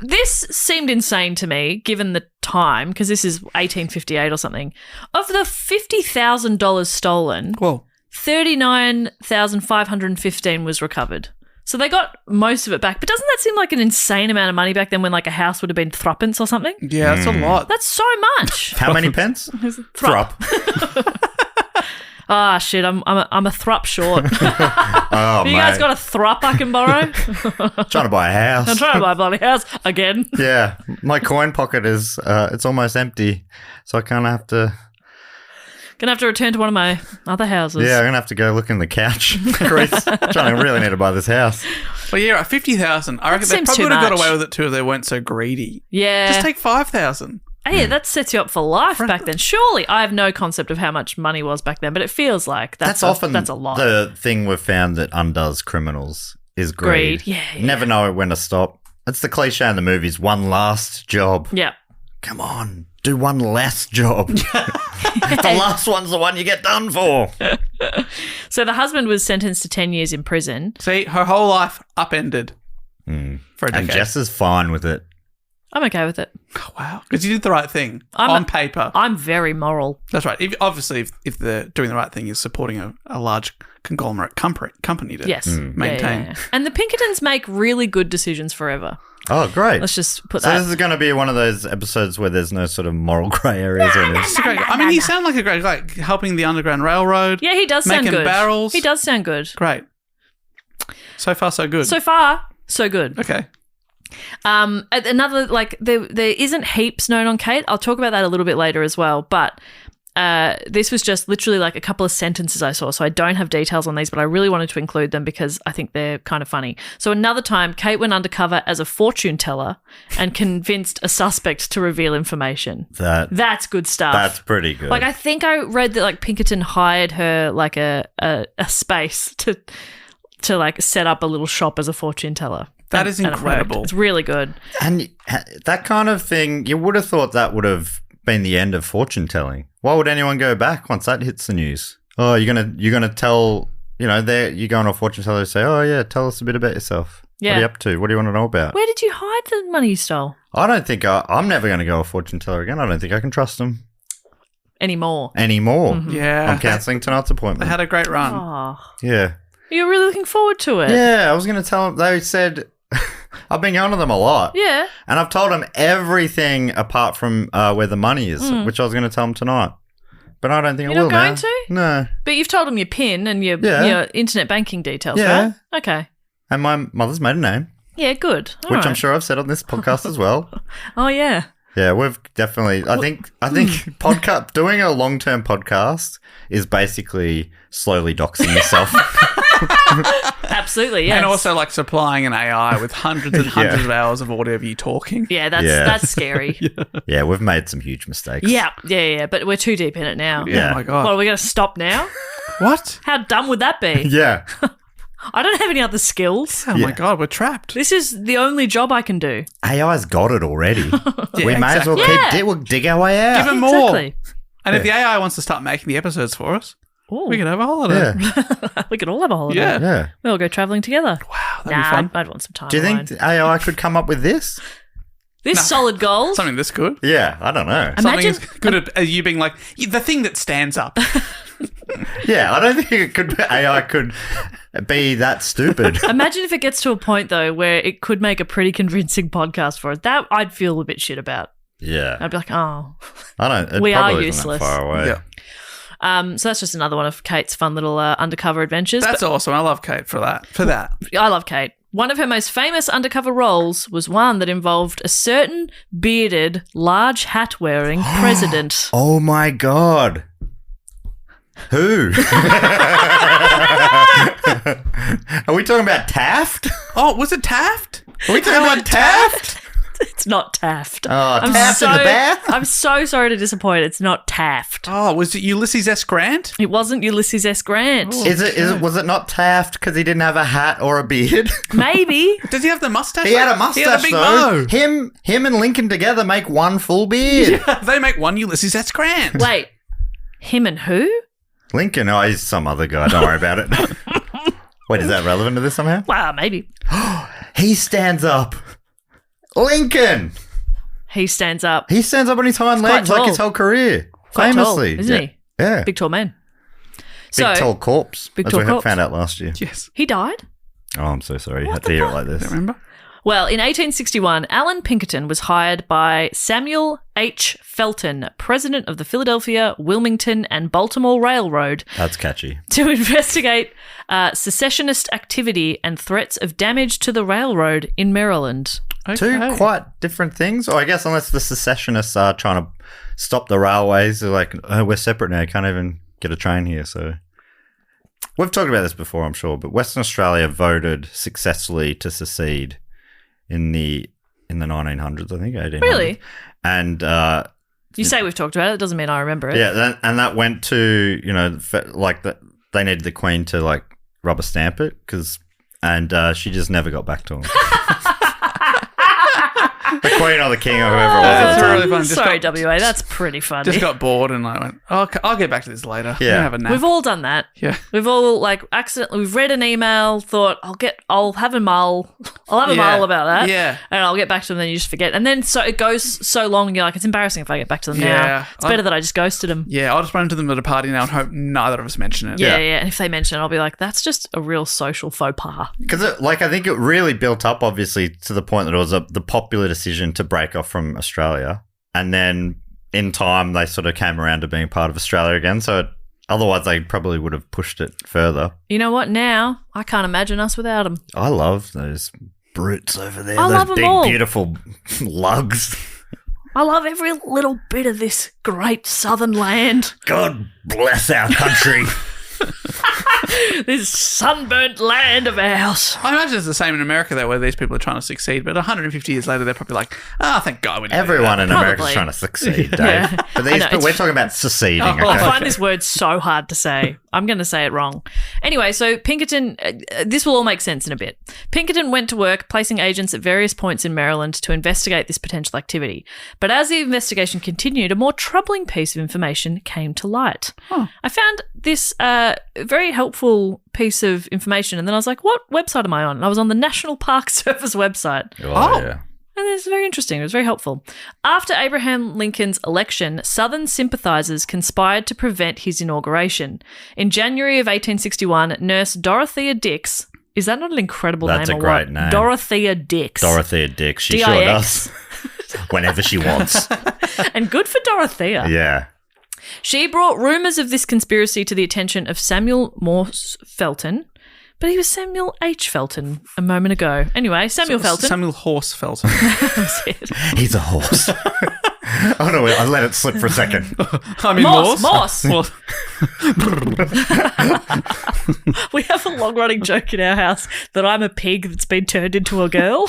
This seemed insane to me, given the time, because this is 1858 or something. Of the $50,000 stolen, Whoa. 39,515 was recovered. So they got most of it back. But doesn't that seem like an insane amount of money back then when like a house would have been threepence or something? Yeah, that's a lot. That's so much. How many pence? Thrup. Ah, shit, I'm a thrup short. Oh, You mate. guys got a thrup I can borrow? Trying to buy a house. I'm trying to buy a bloody house again. Yeah. My coin pocket is, it's almost empty. So I kind of have to, Gonna have to return to one of my other houses. I'm going to have to go look in the couch. Chris, trying to really need to buy this house. Well, yeah, 50,000. I reckon they seems probably too would have got much. away with it too if they weren't so greedy. Yeah. Just take 5,000. Hey, that sets you up for life back then. Surely, I have no concept of how much money was back then, but it feels like that's often that's a lot. the thing we've found that undoes criminals is greed. Yeah. Never know when to stop. It's the cliche in the movies, one last job. Yeah. Come on, do one less job. The last one's the one you get done for. So the husband was sentenced to 10 years in prison. See, her whole life upended for a And decade. Jess is fine with it. I'm okay with it. Oh, wow. Because you did the right thing I'm on a- paper. I'm very moral. That's right. If they're doing the right thing is supporting a large conglomerate company to Yes. maintain. Yeah. And the Pinkertons make really good decisions forever. Oh, great. Let's just put So that. this is going to be one of those episodes where there's no sort of moral grey areas or anything. It's a great guy. I mean, he sounds like a great guy, helping the Underground Railroad. Yeah, he does sound making good. barrels. He does sound good. Great. So far, so good. So far, so good. okay. Another, like, there isn't heaps known on Kate. I'll talk about that a little bit later as well. But this was just literally like a couple of sentences I saw. So I don't have details on these, but I really wanted to include them because I think they're kind of funny. So another time, Kate went undercover as a fortune teller and convinced a suspect to reveal information. That's good stuff. That's pretty good. Like, I think I read that like Pinkerton hired her like a space to like set up a little shop as a fortune teller. That is And it worked. incredible. It's really good. And that kind of thing, you would have thought that would have been the end of fortune telling. Why would anyone go back once that hits the news? Oh, you're gonna tell, you go on a fortune teller and say, oh yeah, tell us a bit about yourself. Yeah. What are you up to? What do you want to know about? Where did you hide the money you stole? I don't think I'm never going to go a fortune teller again. I don't think I can trust them Anymore. anymore. Yeah. I'm cancelling tonight's They appointment. had a great run. Oh, Yeah. you're really looking forward to it. Yeah, I was going to tell them. They said, I've been going to them a lot. Yeah. And I've told them everything apart from where the money is, which I was going to tell them tonight. But I don't think I You're will not going now. to? No. But you've told them your PIN and your internet banking details, Yeah. right? Okay. And my mother's maiden name, Yeah, good. All which I'm right. sure I've said on this podcast as well. Oh, yeah. Yeah, we've definitely. I think podcast doing a long-term podcast is basically slowly doxing yourself. Absolutely, yes. And also like supplying an AI with hundreds and hundreds of hours of audio of you talking. Yeah, that's scary. Yeah, we've made some huge mistakes. Yeah. But we're too deep in it now. Yeah. Oh my God. Well, are we going to stop now? What? How dumb would that be? Yeah. I don't have any other skills. Oh my God, we're trapped. This is the only job I can do. AI's got it already. Yeah, we may as well we'll dig our way out. Give him more. Exactly. And if the AI wants to start making the episodes for us, Ooh. we can have a holiday. Yeah. We could all have a holiday. Yeah. Yeah. We'll go travelling together. Wow, that'd be fun. I'd want some time. Do you think alone. AI could come up with this? This solid gold? Something this good? Yeah, I don't know. Imagine Something as good as you being like, the thing that stands up. Yeah, I don't think AI could be that stupid. Imagine if it gets to a point though where it could make a pretty convincing podcast for us. That I'd feel a bit shit about. Yeah. I'd be like, oh, I don't. It We are probably isn't that useless. far away. Yeah. So that's just another one of Kate's fun little undercover adventures. That's awesome. I love Kate for that. I love Kate. One of her most famous undercover roles was one that involved a certain bearded, large hat-wearing president. Oh my God. Who? Are we talking about Taft? Oh, was it Taft? Are we talking about Taft? It's not Taft. Oh, Taft in the bath? I'm so sorry to disappoint. It's not Taft. Oh, was it Ulysses S. Grant? It wasn't Ulysses S. Grant. Was it not Taft because he didn't have a hat or a beard? Maybe. Does he have the mustache? He had a mustache, He had a big though. mo. Him and Lincoln together make one full beard. They make one Ulysses S. Grant. Wait. Him and who? Lincoln, oh, he's some other guy. Don't worry about it. Wait, is that relevant to this somehow? Wow, maybe. He stands up. Lincoln. He stands up. He stands up on his hind quite legs like his tall. whole career. Quite tall, Famously. isn't he? Yeah. Big tall man. Big tall corpse. Big as tall we corpse. found out last year. Yes. He died? Oh, I'm so sorry. You had to hear it like this. Remember? Well, in 1861, Alan Pinkerton was hired by Samuel H. Felton, president of the Philadelphia, Wilmington, and Baltimore Railroad, That's catchy. to investigate secessionist activity and threats of damage to the railroad in Maryland. Two quite different things. Or I guess unless the secessionists are trying to stop the railways. They're like, oh, we're separate now. You can't even get a train here. So we've talked about this before, I'm sure. But Western Australia voted successfully to secede in the 1900s, I think, 1800s. Really? And You say we've talked about it. It doesn't mean I remember it. yeah, and that went to, they needed the Queen to like rubber stamp it and she just never got back to him. The Queen or the King or whoever it was. That's really fun. Sorry, WA. That's pretty funny. Just got bored and I went, I'll get back to this later. Yeah. I'm gonna have a nap. We've all done that. Yeah. We've all we've read an email, thought I'll have a mull about that. Yeah. And I'll get back to them, then you just forget. And then so it goes so long and you're like, it's embarrassing if I get back to them Yeah. now. It's better that I just ghosted them. Yeah, I'll just run into them at a party now and hope neither of us mention it. Yeah. And if they mention it, I'll be like, that's just a real social faux pas. Because I think it really built up, obviously, to the point that it was the popular decision to break off from Australia. And then in time, they sort of came around to being part of Australia again. So otherwise, they probably would have pushed it further. You know what? Now, I can't imagine us without them. I love those brutes over there. I those love 'em big, all. beautiful lugs. I love every little bit of this great southern land. God bless our country. This sunburnt land of ours. I imagine it's the same in America, though, where these people are trying to succeed. But 150 years later, they're probably like, thank God we didn't do Everyone in Probably. America's trying to succeed, Dave. Yeah. But I know, we're talking about seceding. I Okay? find this word so hard to say. I'm going to say it wrong. Anyway, so Pinkerton, this will all make sense in a bit. Pinkerton went to work placing agents at various points in Maryland to investigate this potential activity. But as the investigation continued, a more troubling piece of information came to light. I found this very helpful piece of information, and then I was like, what website am I on? And I was on the National Park Service website. Oh, yeah. And it's very interesting. It was very helpful. After Abraham Lincoln's election, Southern sympathizers conspired to prevent his inauguration. In January of 1861, nurse Dorothea Dix, is that not an incredible That's name? a or great what? name. Dorothea Dix. Dorothea Dix. She D-I-X. sure does. Whenever she wants. And good for Dorothea. Yeah. She brought rumours of this conspiracy to the attention of Samuel Morse Felton, but he was Samuel H. Felton a moment ago. Anyway, Samuel Felton. Samuel Horse Felton. That's it. He's a horse. Oh, no, I let it slip for a second. I mean, Moss. Well, We have a long-running joke in our house that I'm a pig that's been turned into a girl.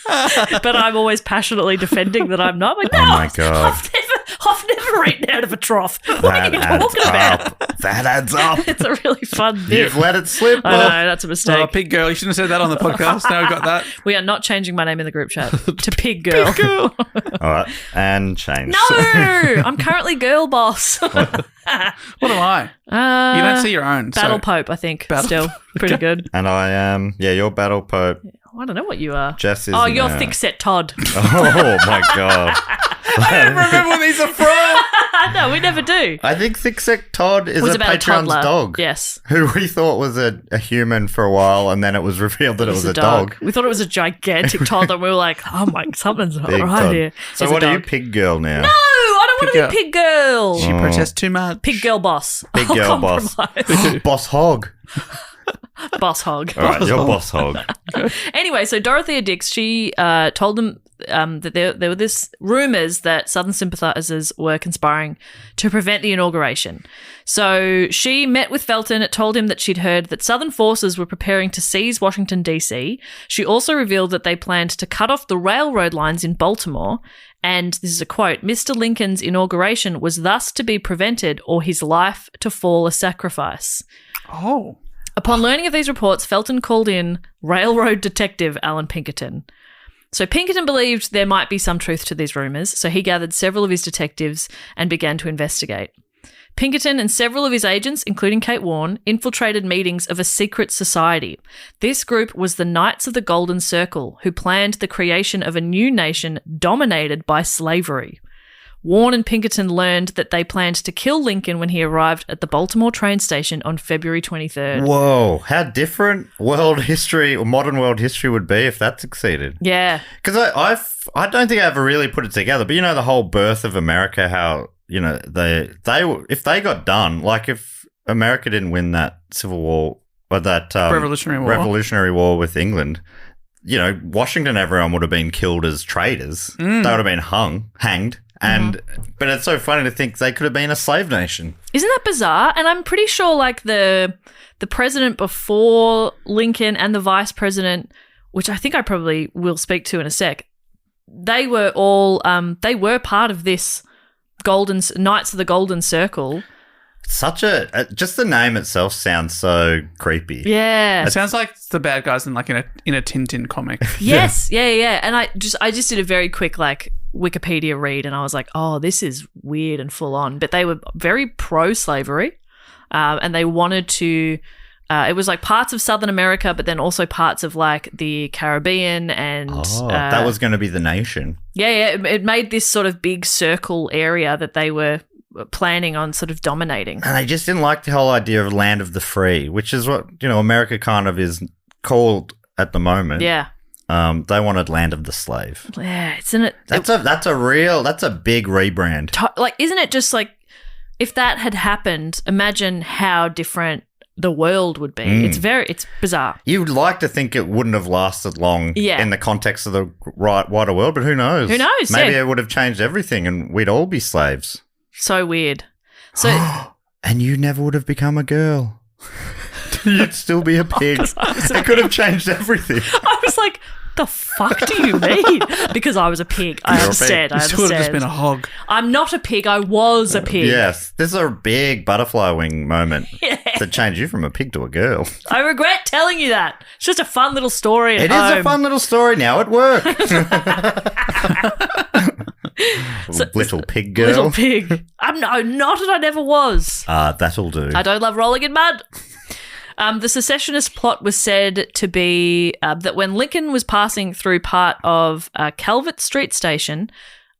But I'm always passionately defending that I'm not. I'm like, no, Oh, my God. I've never eaten out of a trough. What are you adds talking about? up. That adds up. It's a really fun bit. You've let it slip. I know, that's a mistake. oh, pig girl. You shouldn't have said that on the podcast. Now I've got that. We are not changing my name in the group chat to Pig Girl. All right, and change. No, I'm currently Girl Boss. What am I? You don't see your own. Battle so. Pope, I think. Battle- Still pretty good. And I am, you're Battle Pope. I don't know what you are. Jess is. Oh, you're Thick-Set Todd. Oh, my God. I don't remember where these are from. No, we never do. I think Thick Todd is It was a about a Patreon's toddler. dog. Yes. Who we thought was a human for a while, and then it was revealed that it was a dog. We thought it was a gigantic toddler, and we were like, oh my, something's not Big right Todd. here. So It's a what are you, dog. Pig Girl now? No, I don't want to be Pig Girl. She protests too much. Pig Girl Boss. Pig I'll Girl Boss. compromise. Boss Hog. Boss Hog. All right, you're Boss Hog. Anyway, so Dorothea Dix, she told them that there were this rumours that Southern sympathisers were conspiring to prevent the inauguration. So she met with Felton, told him that she'd heard that Southern forces were preparing to seize Washington, D.C. She also revealed that they planned to cut off the railroad lines in Baltimore. And this is a quote, Mr. Lincoln's inauguration was thus to be prevented or his life to fall a sacrifice. Oh. Upon learning of these reports, Felton called in railroad detective Alan Pinkerton. So Pinkerton believed there might be some truth to these rumours, so he gathered several of his detectives and began to investigate. Pinkerton and several of his agents, including Kate Warne, infiltrated meetings of a secret society. This group was the Knights of the Golden Circle, who planned the creation of a new nation dominated by slavery. Warne and Pinkerton learned that they planned to kill Lincoln when he arrived at the Baltimore train station on February 23rd. Whoa, how different world history or modern world history would be if that succeeded. Yeah. Because I don't think I ever really put it together, but you know the whole birth of America, how, you know, they if they got done, like if America didn't win that Civil War or that Revolutionary War with England, you know, Washington, everyone would have been killed as traitors. They would have been hanged. And but it's so funny to think they could have been a slave nation. Isn't that bizarre? And I'm pretty sure like the president before Lincoln and the vice president, which I think I probably will speak to in a sec, they were all they were part of this Knights of the Golden Circle. Such just the name itself sounds so creepy. Yeah. It sounds like the bad guys in a Tintin comic. Yes. Yeah. And I just did a very quick like Wikipedia read, and I was like, oh, this is weird and full on. But they were very pro-slavery, and they wanted to. It was like parts of Southern America, but then also parts of like the Caribbean and. That was going to be the nation. Yeah. It made this sort of big circle area that they were planning on sort of dominating. And they just didn't like the whole idea of land of the free, which is what, you know, America kind of is called at the moment. Yeah. They wanted land of the slave. Yeah, isn't it? That's a big rebrand. Like, isn't it just like if that had happened? Imagine how different the world would be. It's bizarre. You'd like to think it wouldn't have lasted long in the context of the wider world, but who knows? Who knows? Maybe it would have changed everything, and we'd all be slaves. So weird. So, and you never would have become a girl. You'd still be a pig. It could have changed everything. I was like, the fuck do you mean? Because I was a pig. I understand. You would have just been a hog. I'm not a pig. I was a pig. Yes. This is a big butterfly wing moment to change you from a pig to a girl. I regret telling you that. It's just a fun little story at It home. is a fun little story now at work. Little pig girl. Little pig. I'm not that I never was. That'll do. I don't love rolling in mud. The secessionist plot was said to be that when Lincoln was passing through part of Calvert Street Station,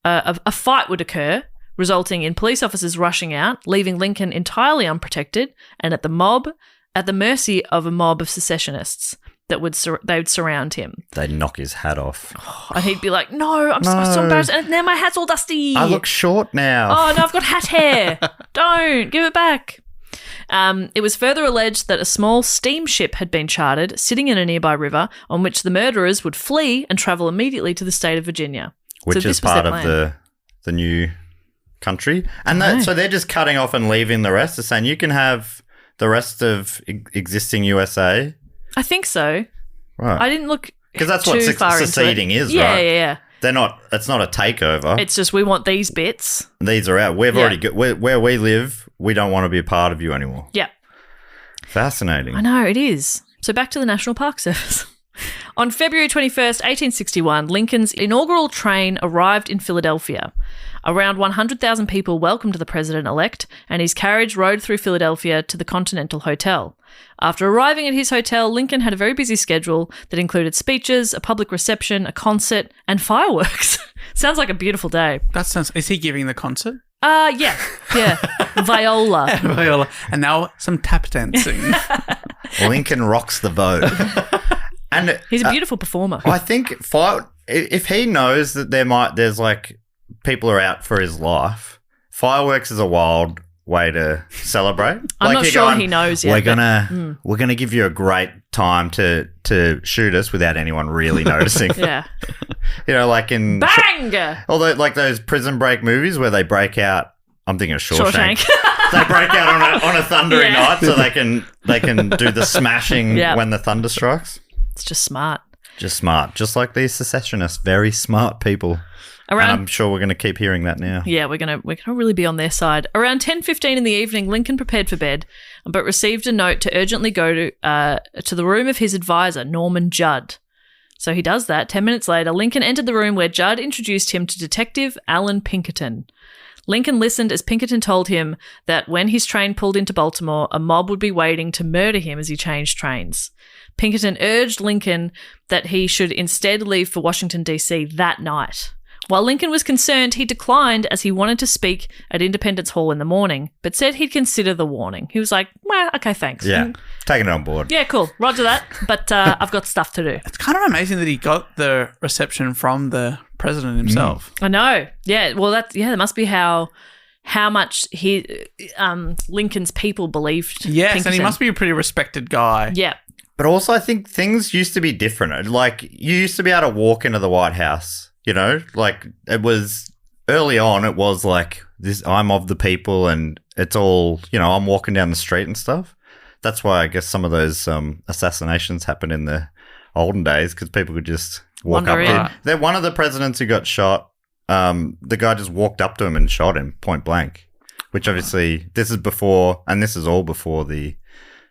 a fight would occur, resulting in police officers rushing out, leaving Lincoln entirely unprotected and at the mercy of a mob of secessionists that they would surround him. They'd knock his hat off. And he'd be like, no, I'm so embarrassed. And now my hat's all dusty. I look short now. Oh, no, I've got hat hair. Don't. Give it back. It was further alleged that a small steamship had been chartered, sitting in a nearby river, on which the murderers would flee and travel immediately to the state of Virginia. Which is part of the new country. And so they're just cutting off and leaving the rest. They're saying you can have the rest of existing USA. I think so. Right. I didn't look because that's what seceding is, right? Yeah. They're not. It's not a takeover. It's just we want these bits. These are out. We've already got where we live. We don't want to be a part of you anymore. Yeah. Fascinating. I know it is. So back to the National Park Service. On February 21st, 1861, Lincoln's inaugural train arrived in Philadelphia. Around 100,000 people welcomed the president-elect, and his carriage rode through Philadelphia to the Continental Hotel. After arriving at his hotel, Lincoln had a very busy schedule that included speeches, a public reception, a concert, and fireworks. Sounds like a beautiful day. That sounds... Is he giving the concert? Yeah. Viola. Viola. And now some tap dancing. Lincoln rocks the vote. And he's a beautiful performer. I think if he knows that there's like people are out for his life, fireworks is a wild way to celebrate. I'm not sure he knows yet. We're gonna give you a great time to shoot us without anyone really noticing. Yeah. Like in Bang! Although like those Prison Break movies where they break out. I'm thinking of Shawshank. They break out on a thundery night so they can do the smashing when the thunder strikes. It's just smart. Just smart. Just like these secessionists. Very smart people. And I'm sure we're going to keep hearing that now. Yeah, we're gonna really be on their side. Around 10:15 in the evening, Lincoln prepared for bed, but received a note to urgently go to the room of his advisor, Norman Judd. So he does that. 10 minutes later, Lincoln entered the room where Judd introduced him to Detective Alan Pinkerton. Lincoln listened as Pinkerton told him that when his train pulled into Baltimore, a mob would be waiting to murder him as he changed trains. Pinkerton urged Lincoln that he should instead leave for Washington, D.C. that night. While Lincoln was concerned, he declined as he wanted to speak at Independence Hall in the morning, but said he'd consider the warning. He was like, well, okay, thanks. Yeah, taking it on board. Yeah, cool. Roger that, but I've got stuff to do. It's kind of amazing that he got the reception from the president himself. I know. Yeah, well, that must be how much Lincoln's people believed Yes, Pinkerton. And he must be a pretty respected guy. Yeah. But also I think things used to be different. Like you used to be able to walk into the White House, like it was early on, it was like this, I'm of the people and it's all, I'm walking down the street and stuff. That's why I guess some of those assassinations happened in the olden days because people could just walk up to him. They're one of the presidents who got shot. The guy just walked up to him and shot him point blank, which obviously this is all before the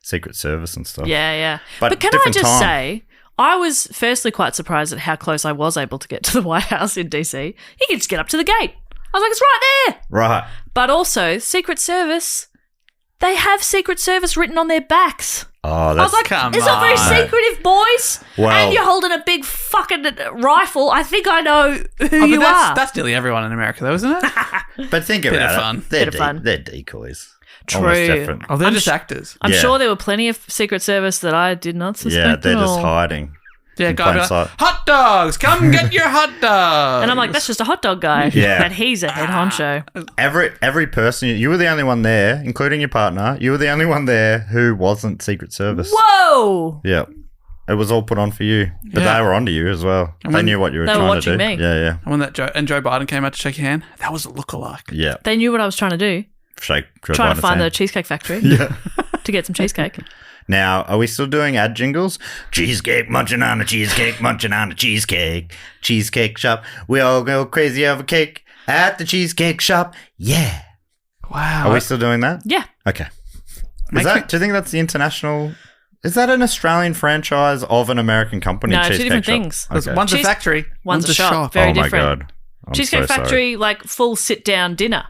Secret Service and stuff. Yeah. But can I just say, I was firstly quite surprised at how close I was able to get to the White House in DC. You could just get up to the gate. I was like, it's right there. Right. But also, Secret Service, they have Secret Service written on their backs. Oh, that's... I was like, it's not very secretive, boys. Well, and you're holding a big fucking rifle. I think I know who you are. That's nearly everyone in America, though, isn't it? But think about it. Bit of fun. They're decoys. True. Oh, they're just actors. I'm sure there were plenty of Secret Service that I did not suspect. Yeah, they're just hiding. Yeah, guys, like, hot dogs! Come get your hot dogs! And I'm like, that's just a hot dog guy. Yeah. But he's a head honcho. Every person, you were the only one there, including your partner, you were the only one there who wasn't Secret Service. Whoa! Yeah. It was all put on for you. But they were onto you as well. They knew what you were trying to do. Me. Yeah. And when Joe Biden came out to shake your hand, that was a lookalike. Yeah. They knew what I was trying to do. Trying to find the Cheesecake Factory. Yeah. To get some cheesecake. Now, are we still doing ad jingles? Cheesecake, munching on a cheesecake, munching on a cheesecake. Cheesecake shop. We all go crazy over cake at the cheesecake shop. Yeah. Wow. Are we still doing that? Yeah. Okay. Do you think that's the international... Is that an Australian franchise of an American company? No, Cheesecake two different shop? things. Okay. One's a factory. One's a shop. Very different. My God. I'm Cheesecake so Factory, sorry. like full sit-down dinner.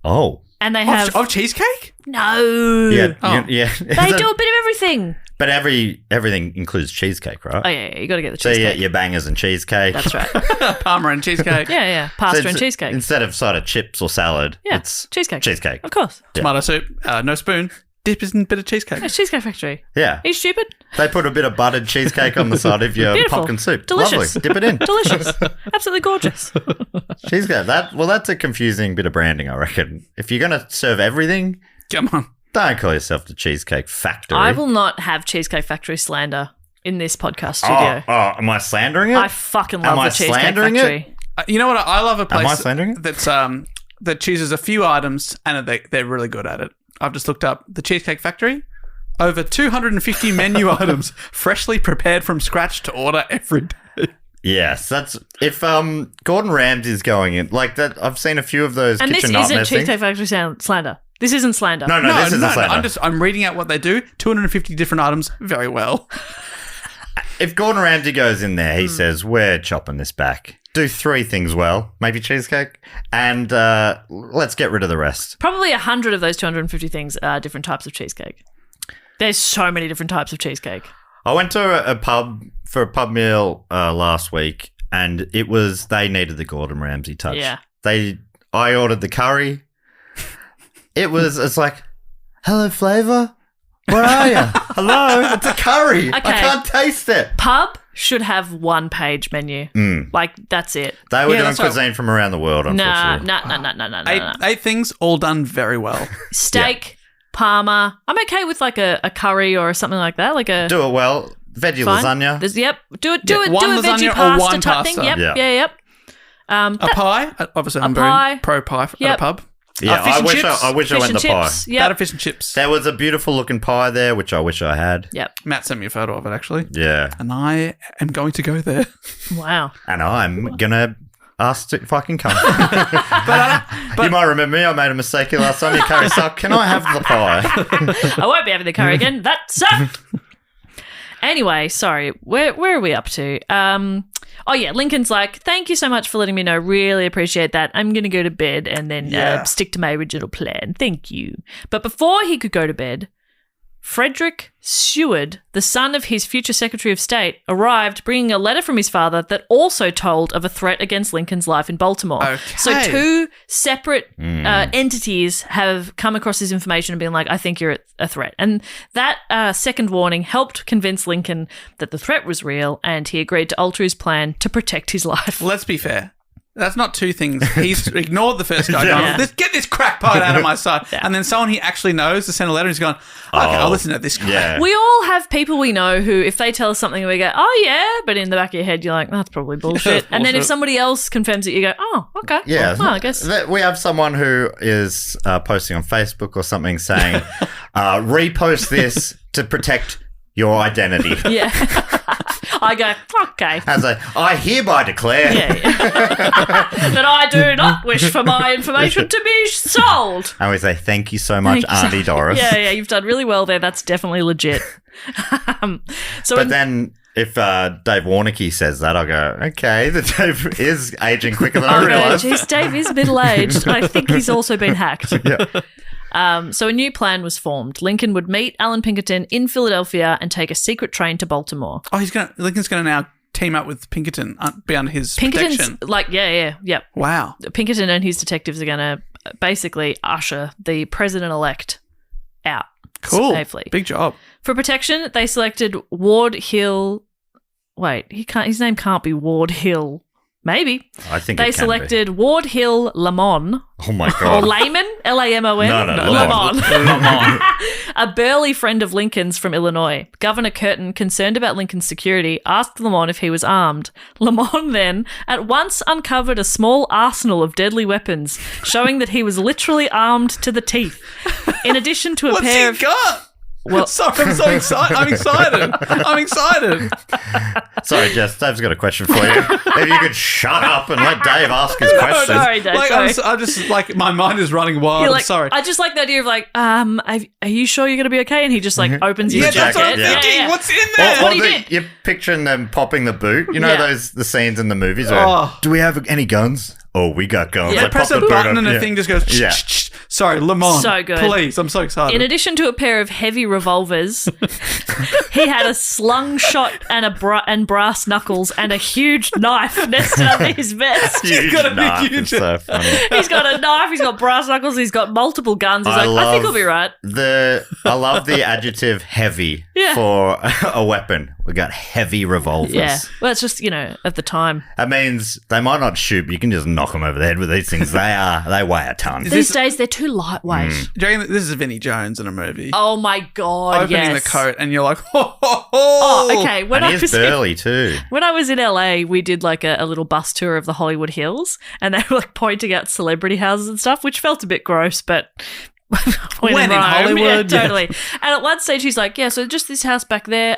Oh. And they have... Of cheesecake? No. Yeah. Oh. Yeah. They do a bit of everything. But everything includes cheesecake, right? Oh, yeah. You got to get the So cheesecake. your bangers and cheesecake. That's right. Parma and cheesecake. Yeah. Pasta and cheesecake. Instead of sort of chips or salad, it's cheesecake. Cheesecake. Of course. Tomato soup, no spoon. Dip is in a bit of cheesecake. It's Cheesecake Factory. Yeah. Are you stupid? They put a bit of buttered cheesecake on the side of your Beautiful. pumpkin soup. Delicious. Lovely. Dip it in. Delicious. Absolutely gorgeous. Cheesecake. That's a confusing bit of branding, I reckon. If you're going to serve everything, Come on. don't call yourself the Cheesecake Factory. I will not have Cheesecake Factory slander in this podcast studio. Oh, am I slandering it? I fucking love Am I the Cheesecake slandering Factory. it? You know what? I love a Am I place slandering it? that's that chooses a few items and they're really good at it. I've just looked up the Cheesecake Factory. Over 250 menu items, freshly prepared from scratch to order every day. Yes, that's if Gordon Ramsay's going in like that. I've seen a few of those And kitchen this isn't nightmare things. Cheesecake Factory slander. This isn't slander. No, this isn't slander. I'm reading out what they do. 250 different items, very well. If Gordon Ramsay goes in there, he says, "We're chopping this back. Do 3 things well, maybe cheesecake, and let's get rid of the rest." Probably 100 of those 250 things are different types of cheesecake. There's so many different types of cheesecake. I went to a pub for a pub meal last week, and they needed the Gordon Ramsay touch. Yeah. I ordered the curry. It's like, hello, flavour. Where are you? Hello, it's a curry. Okay. I can't taste it. Pub should have 1-page menu. Like, that's it. They were doing that's cuisine from around the world, unfortunately. Nah. Eight things, all done very well. Steak, parma. I'm okay with like a curry or something like that. Like a Do it well. Veggie fine. lasagna. Do a One veggie lasagna or pasta one type pasta. thing. Yep. A pie. Obviously, I'm pie. very pro pie at a pub. Yeah, fish I and wish chips. I wish I Fish went and the pie. chips. Batter Yep. fish and chips. There was a beautiful looking pie there, which I wish I had. Yep. Matt sent me a photo of it, actually. Yeah. And I am going to go there. Wow. And I'm going to ask if I can come. But You might remember me. I made a mistake here last time. You curry suck. Can I have the pie? I won't be having the curry again. That sucked. Anyway, sorry. Where are we up to? Oh, yeah. Lincoln's like, thank you so much for letting me know. Really appreciate that. I'm going to go to bed and then stick to my original plan. Thank you. But before he could go to bed, Frederick Seward, the son of his future Secretary of State, arrived bringing a letter from his father that also told of a threat against Lincoln's life in Baltimore. Okay. So 2 separate entities have come across this information and been like, I think you're a threat. And that second warning helped convince Lincoln that the threat was real, and he agreed to alter his plan to protect his life. let's be fair. That's not 2 things. He's ignored the first guy. Yeah. Going, let's get this crackpot out of my sight. Yeah. And then someone he actually knows to send a letter. He's gone, okay, I'll listen to this guy. Yeah. We all have people we know who, if they tell us something, we go, oh, yeah. But in the back of your head, you're like, that's probably bullshit. And then if somebody else confirms it, you go, oh, okay. Yeah. Well, I guess. We have someone who is posting on Facebook or something saying, repost this to protect your identity. Yeah. I go, okay. As I hereby declare. That I do not wish for my information to be sold. And we say, thank you so much, Auntie Doris. Yeah, you've done really well there. That's definitely legit. Then if Dave Warnocky says that, I'll go, okay, the Dave is aging quicker than I realised. Geez, Dave is middle-aged. I think he's also been hacked. Yeah. So a new plan was formed. Lincoln would meet Alan Pinkerton in Philadelphia and take a secret train to Baltimore. Oh, Lincoln's going to now team up with Pinkerton, be under his Pinkerton's protection. like, yeah. Wow. Pinkerton and his detectives are going to basically usher the president-elect out Cool. safely. Big job. For protection, they selected Ward Hill. Wait, his name can't be Ward Hill. Maybe. I think they selected Ward Hill Lamon. Oh my Or God. Lamon? Lamon? No, Lamon. A burly friend of Lincoln's from Illinois. Governor Curtin, concerned about Lincoln's security, asked Lamon if he was armed. Lamon then at once uncovered a small arsenal of deadly weapons, showing that he was literally armed to the teeth. In addition to a What's pair he got? Well, Sorry, I'm so excited. I'm excited. Sorry, Jess, Dave's got a question for you. If you could shut up and let Dave ask his questions. sorry, Dave. Like, sorry. I'm just like, my mind is running wild. You're I'm like, sorry. I just like the idea of like, are you sure you're going to be okay? And he just like opens his Yeah, that's what I'm jacket. thinking. Yeah. What's in there? What he did. You're picturing them popping the boot. You know Yeah. the scenes in the movies where, Oh. do we have any guns? Oh, we got guns. Yeah, Like, press pop a the boot button up. and the Yeah. thing just goes, Yeah. Sorry, Lamont. So good. Please, I'm so excited. In addition to a pair of heavy revolvers, he had a slung shot and brass knuckles and a huge knife nested under his vest. Huge got a big knife. huge- It's so funny. He's got a knife, he's got brass knuckles, he's got multiple guns. He's like, I think he'll be right. I love the adjective heavy Yeah. for a weapon. We got heavy revolvers. Yeah. Well, it's just, at the time. That means they might not shoot, but you can just knock them over the head with these things. They weigh a ton. These days, they're too lightweight. Do you reckon this is Vinnie Jones in a movie? Oh, my God, Opening yes. the coat and you're like, ho, ho, ho. Oh, okay. And he is burly too. When I was in LA, we did like a little bus tour of the Hollywood Hills, and they were like pointing out celebrity houses and stuff, which felt a bit gross, but when in Hollywood. Yeah, totally. And at one stage, he's like, so just this house back there,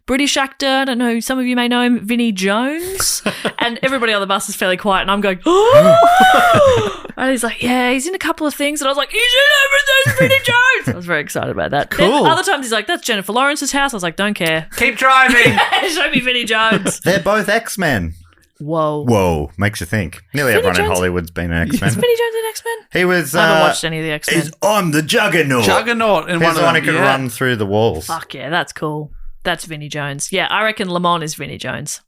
British actor, I don't know, some of you may know him, Vinnie Jones. And everybody on the bus is fairly quiet, and I'm going, oh! And he's like, yeah, he's in a couple of things. And I was like, he's in everything, Vinnie Jones. I was very excited about that. Cool. Then other times he's like, that's Jennifer Lawrence's house. I was like, don't care. Keep driving. Show me Vinnie Jones. They're both X-Men. Whoa. Makes you think. Nearly Vinnie everyone in Jones- Hollywood's been an X-Men. Is Vinnie Jones in X-Men? He was. I haven't watched any of the X-Men. I'm the Juggernaut. Juggernaut in He's one the of one them. who could run through the walls. Fuck yeah, that's cool. That's Vinnie Jones. Yeah, I reckon Lamont is Vinnie Jones.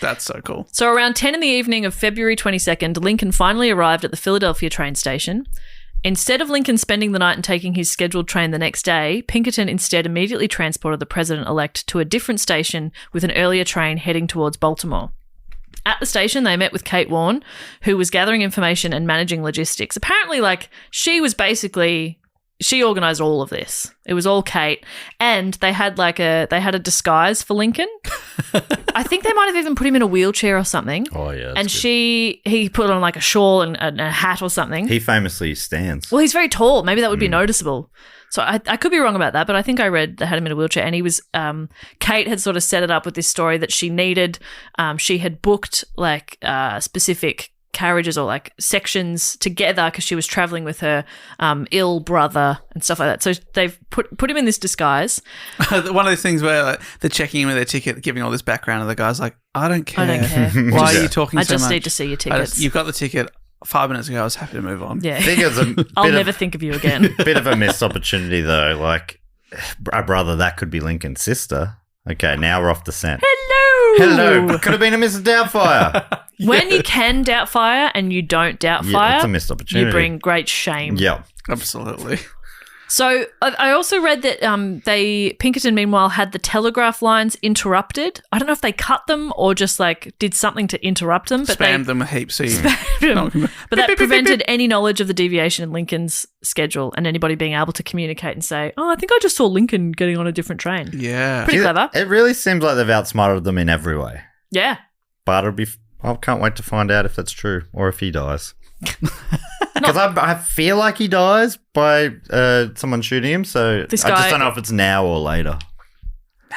That's so cool. So around 10 in the evening of February 22nd, Lincoln finally arrived at the Philadelphia train station. Instead of Lincoln spending the night and taking his scheduled train the next day, Pinkerton instead immediately transported the president-elect to a different station with an earlier train heading towards Baltimore. At the station, they met with Kate Warren, who was gathering information and managing logistics. Apparently, she organised all of this. It was all Kate, and they had a disguise for Lincoln. I think they might have even put him in a wheelchair or something. Oh yeah, And he put on like a shawl and a hat or something. he famously stands. Well, he's very tall. Maybe that would be noticeable. So I could be wrong about that, but I think I read they had him in a wheelchair, and he was. Kate had sort of set it up with this story that she needed. She had booked like specific carriages or like sections together because she was traveling with her ill brother and stuff like that. So they've put him in this disguise. One of those things where like, they're checking in with their ticket, giving all this background, and the guy's like, I don't care. I don't care. Why are you talking I so much? just need to see your tickets. You've got the ticket. 5 minutes ago, I was happy to move on. Yeah. I think it was a I'll never think of you again. bit of a missed opportunity though. Like a brother, that could be Lincoln's sister. Okay, now we're off the scent. Hello. Could have been a Mrs. Doubtfire. When you can doubtfire and you don't doubtfire, Yeah, it's a missed opportunity. you bring great shame. Yeah. Absolutely. So I also read that Pinkerton, meanwhile, had the telegraph lines interrupted. I don't know if they cut them or just like did something to interrupt them. But Spammed them a heap, so you... But that prevented any knowledge of the deviation in Lincoln's schedule and anybody being able to communicate and say, oh, I think I just saw Lincoln getting on a different train. Yeah. Pretty clever. It really seems like they've outsmarted them in every way. Yeah. But I can't wait to find out if that's true or if he dies. Because I feel like he dies by someone shooting him, so I just don't know if it's now or later. Nah.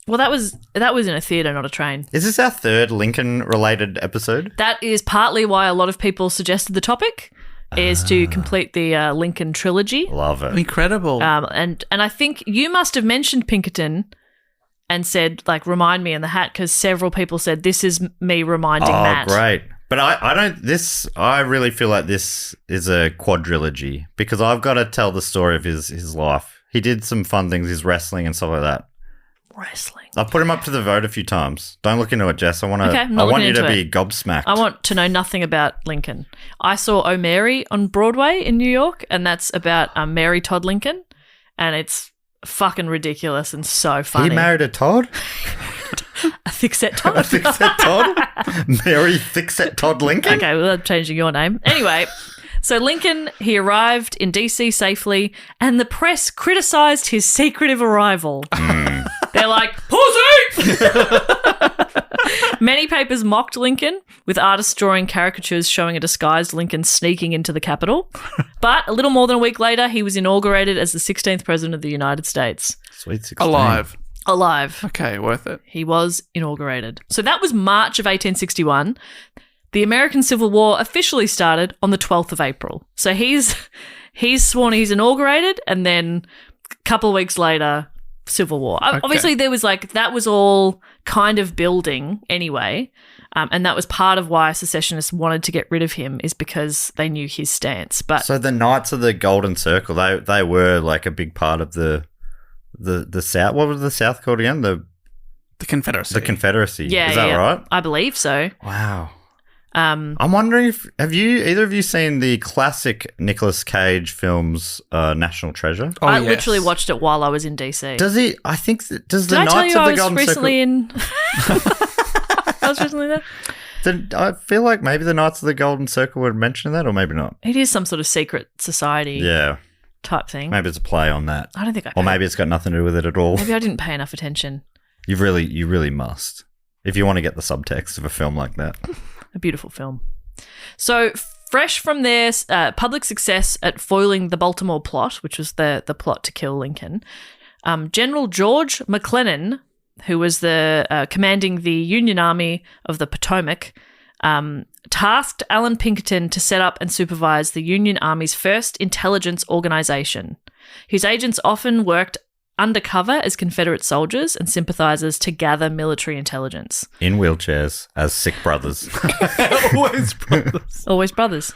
Well, that was in a theatre, not a train. Is this our third Lincoln-related episode? That is partly why a lot of people suggested the topic, is to complete the Lincoln trilogy. Love it. Incredible. And I think you must have mentioned Pinkerton and said, like, remind me in the hat, because several people said, this is me reminding Matt. Oh, great. But I really feel like this is a quadrilogy because I've got to tell the story of his life. He did some fun things, his wrestling and stuff like that. Wrestling. I've put him up to the vote a few times. Don't look into it, Jess. I want you to be gobsmacked. I want to know nothing about Lincoln. I saw O'Mary on Broadway in New York, and that's about Mary Todd Lincoln, and it's fucking ridiculous and so funny. He married a Todd? A thick-set Todd. A thick-set Todd? Mary Thick-set Todd Lincoln? Okay, well, I'm changing your name. Anyway, so Lincoln, he arrived in D.C. safely, and the press criticised his secretive arrival. They're like, pussy! Many papers mocked Lincoln, with artists drawing caricatures showing a disguised Lincoln sneaking into the Capitol. But a little more than a week later, he was inaugurated as the 16th President of the United States. Sweet 16. Alive. Okay, worth it. He was inaugurated. So that was March of 1861. The American Civil War officially started on the 12th of April. So he's sworn he's inaugurated, and then a couple of weeks later, Civil War. Okay. Obviously, there was that was all kind of building anyway, and that was part of why secessionists wanted to get rid of him, is because they knew his stance. But so the Knights of the Golden Circle, they were like a big part of the South. What was the South called again? The Confederacy. The Confederacy. Yeah, is that right? I believe so. Wow. I'm wondering if either of you seen the classic Nicolas Cage films, National Treasure? Oh, I yes. literally watched it while I was in DC. Does he? I think does Did the I tell Knights you of I the was Golden recently Circle? in? I was recently there. I feel like maybe the Knights of the Golden Circle would mention that, or maybe not. It is some sort of secret society Yeah, type thing. maybe it's a play on that, I don't think I. or maybe it's got nothing to do with it at all. Maybe I didn't pay enough attention. You really must if you want to get the subtext of a film like that. A beautiful film. So, fresh from their public success at foiling the Baltimore plot, which was the plot to kill Lincoln, General George McClellan, who was the commanding the Union Army of the Potomac, tasked Alan Pinkerton to set up and supervise the Union Army's first intelligence organization. His agents often worked undercover as Confederate soldiers and sympathizers to gather military intelligence. In wheelchairs as sick brothers. Always brothers. Always brothers.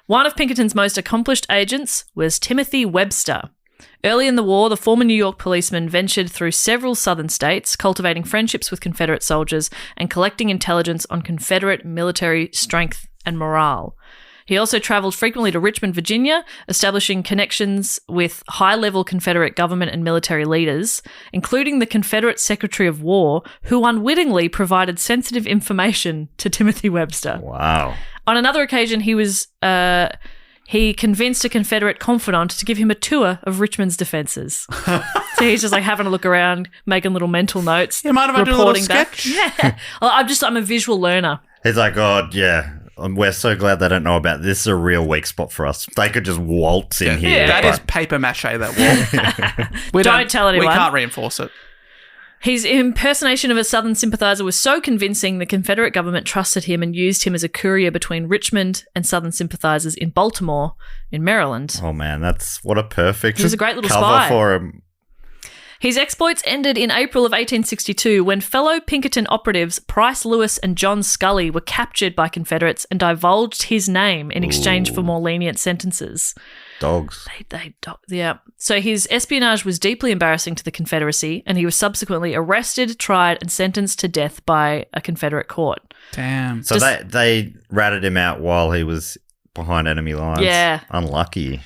One of Pinkerton's most accomplished agents was Timothy Webster. Early in the war, the former New York policeman ventured through several southern states, cultivating friendships with Confederate soldiers and collecting intelligence on Confederate military strength and morale. He also traveled frequently to Richmond, Virginia, establishing connections with high-level Confederate government and military leaders, including the Confederate Secretary of War, who unwittingly provided sensitive information to Timothy Webster. Wow. On another occasion, he convinced a Confederate confidant to give him a tour of Richmond's defences. So he's just like having a look around, making little mental notes. Yeah, mind if I do a little reporting back. sketch? Yeah. I'm a visual learner. He's like, oh, yeah, we're so glad they don't know about this. This is a real weak spot for us. They could just waltz in here. Yeah. That is paper mache, that wall. Don't tell anyone. We can't reinforce it. His impersonation of a Southern sympathizer was so convincing the Confederate government trusted him and used him as a courier between Richmond and Southern sympathizers in Baltimore, in Maryland. Oh, man, what a perfect He was a great little cover spy. for him. His exploits ended in April of 1862 when fellow Pinkerton operatives Price Lewis and John Scully were captured by Confederates and divulged his name in exchange for more lenient sentences. Dogs. Yeah. So his espionage was deeply embarrassing to the Confederacy, and he was subsequently arrested, tried, and sentenced to death by a Confederate court. Damn. So they ratted him out while he was behind enemy lines. Yeah. Unlucky.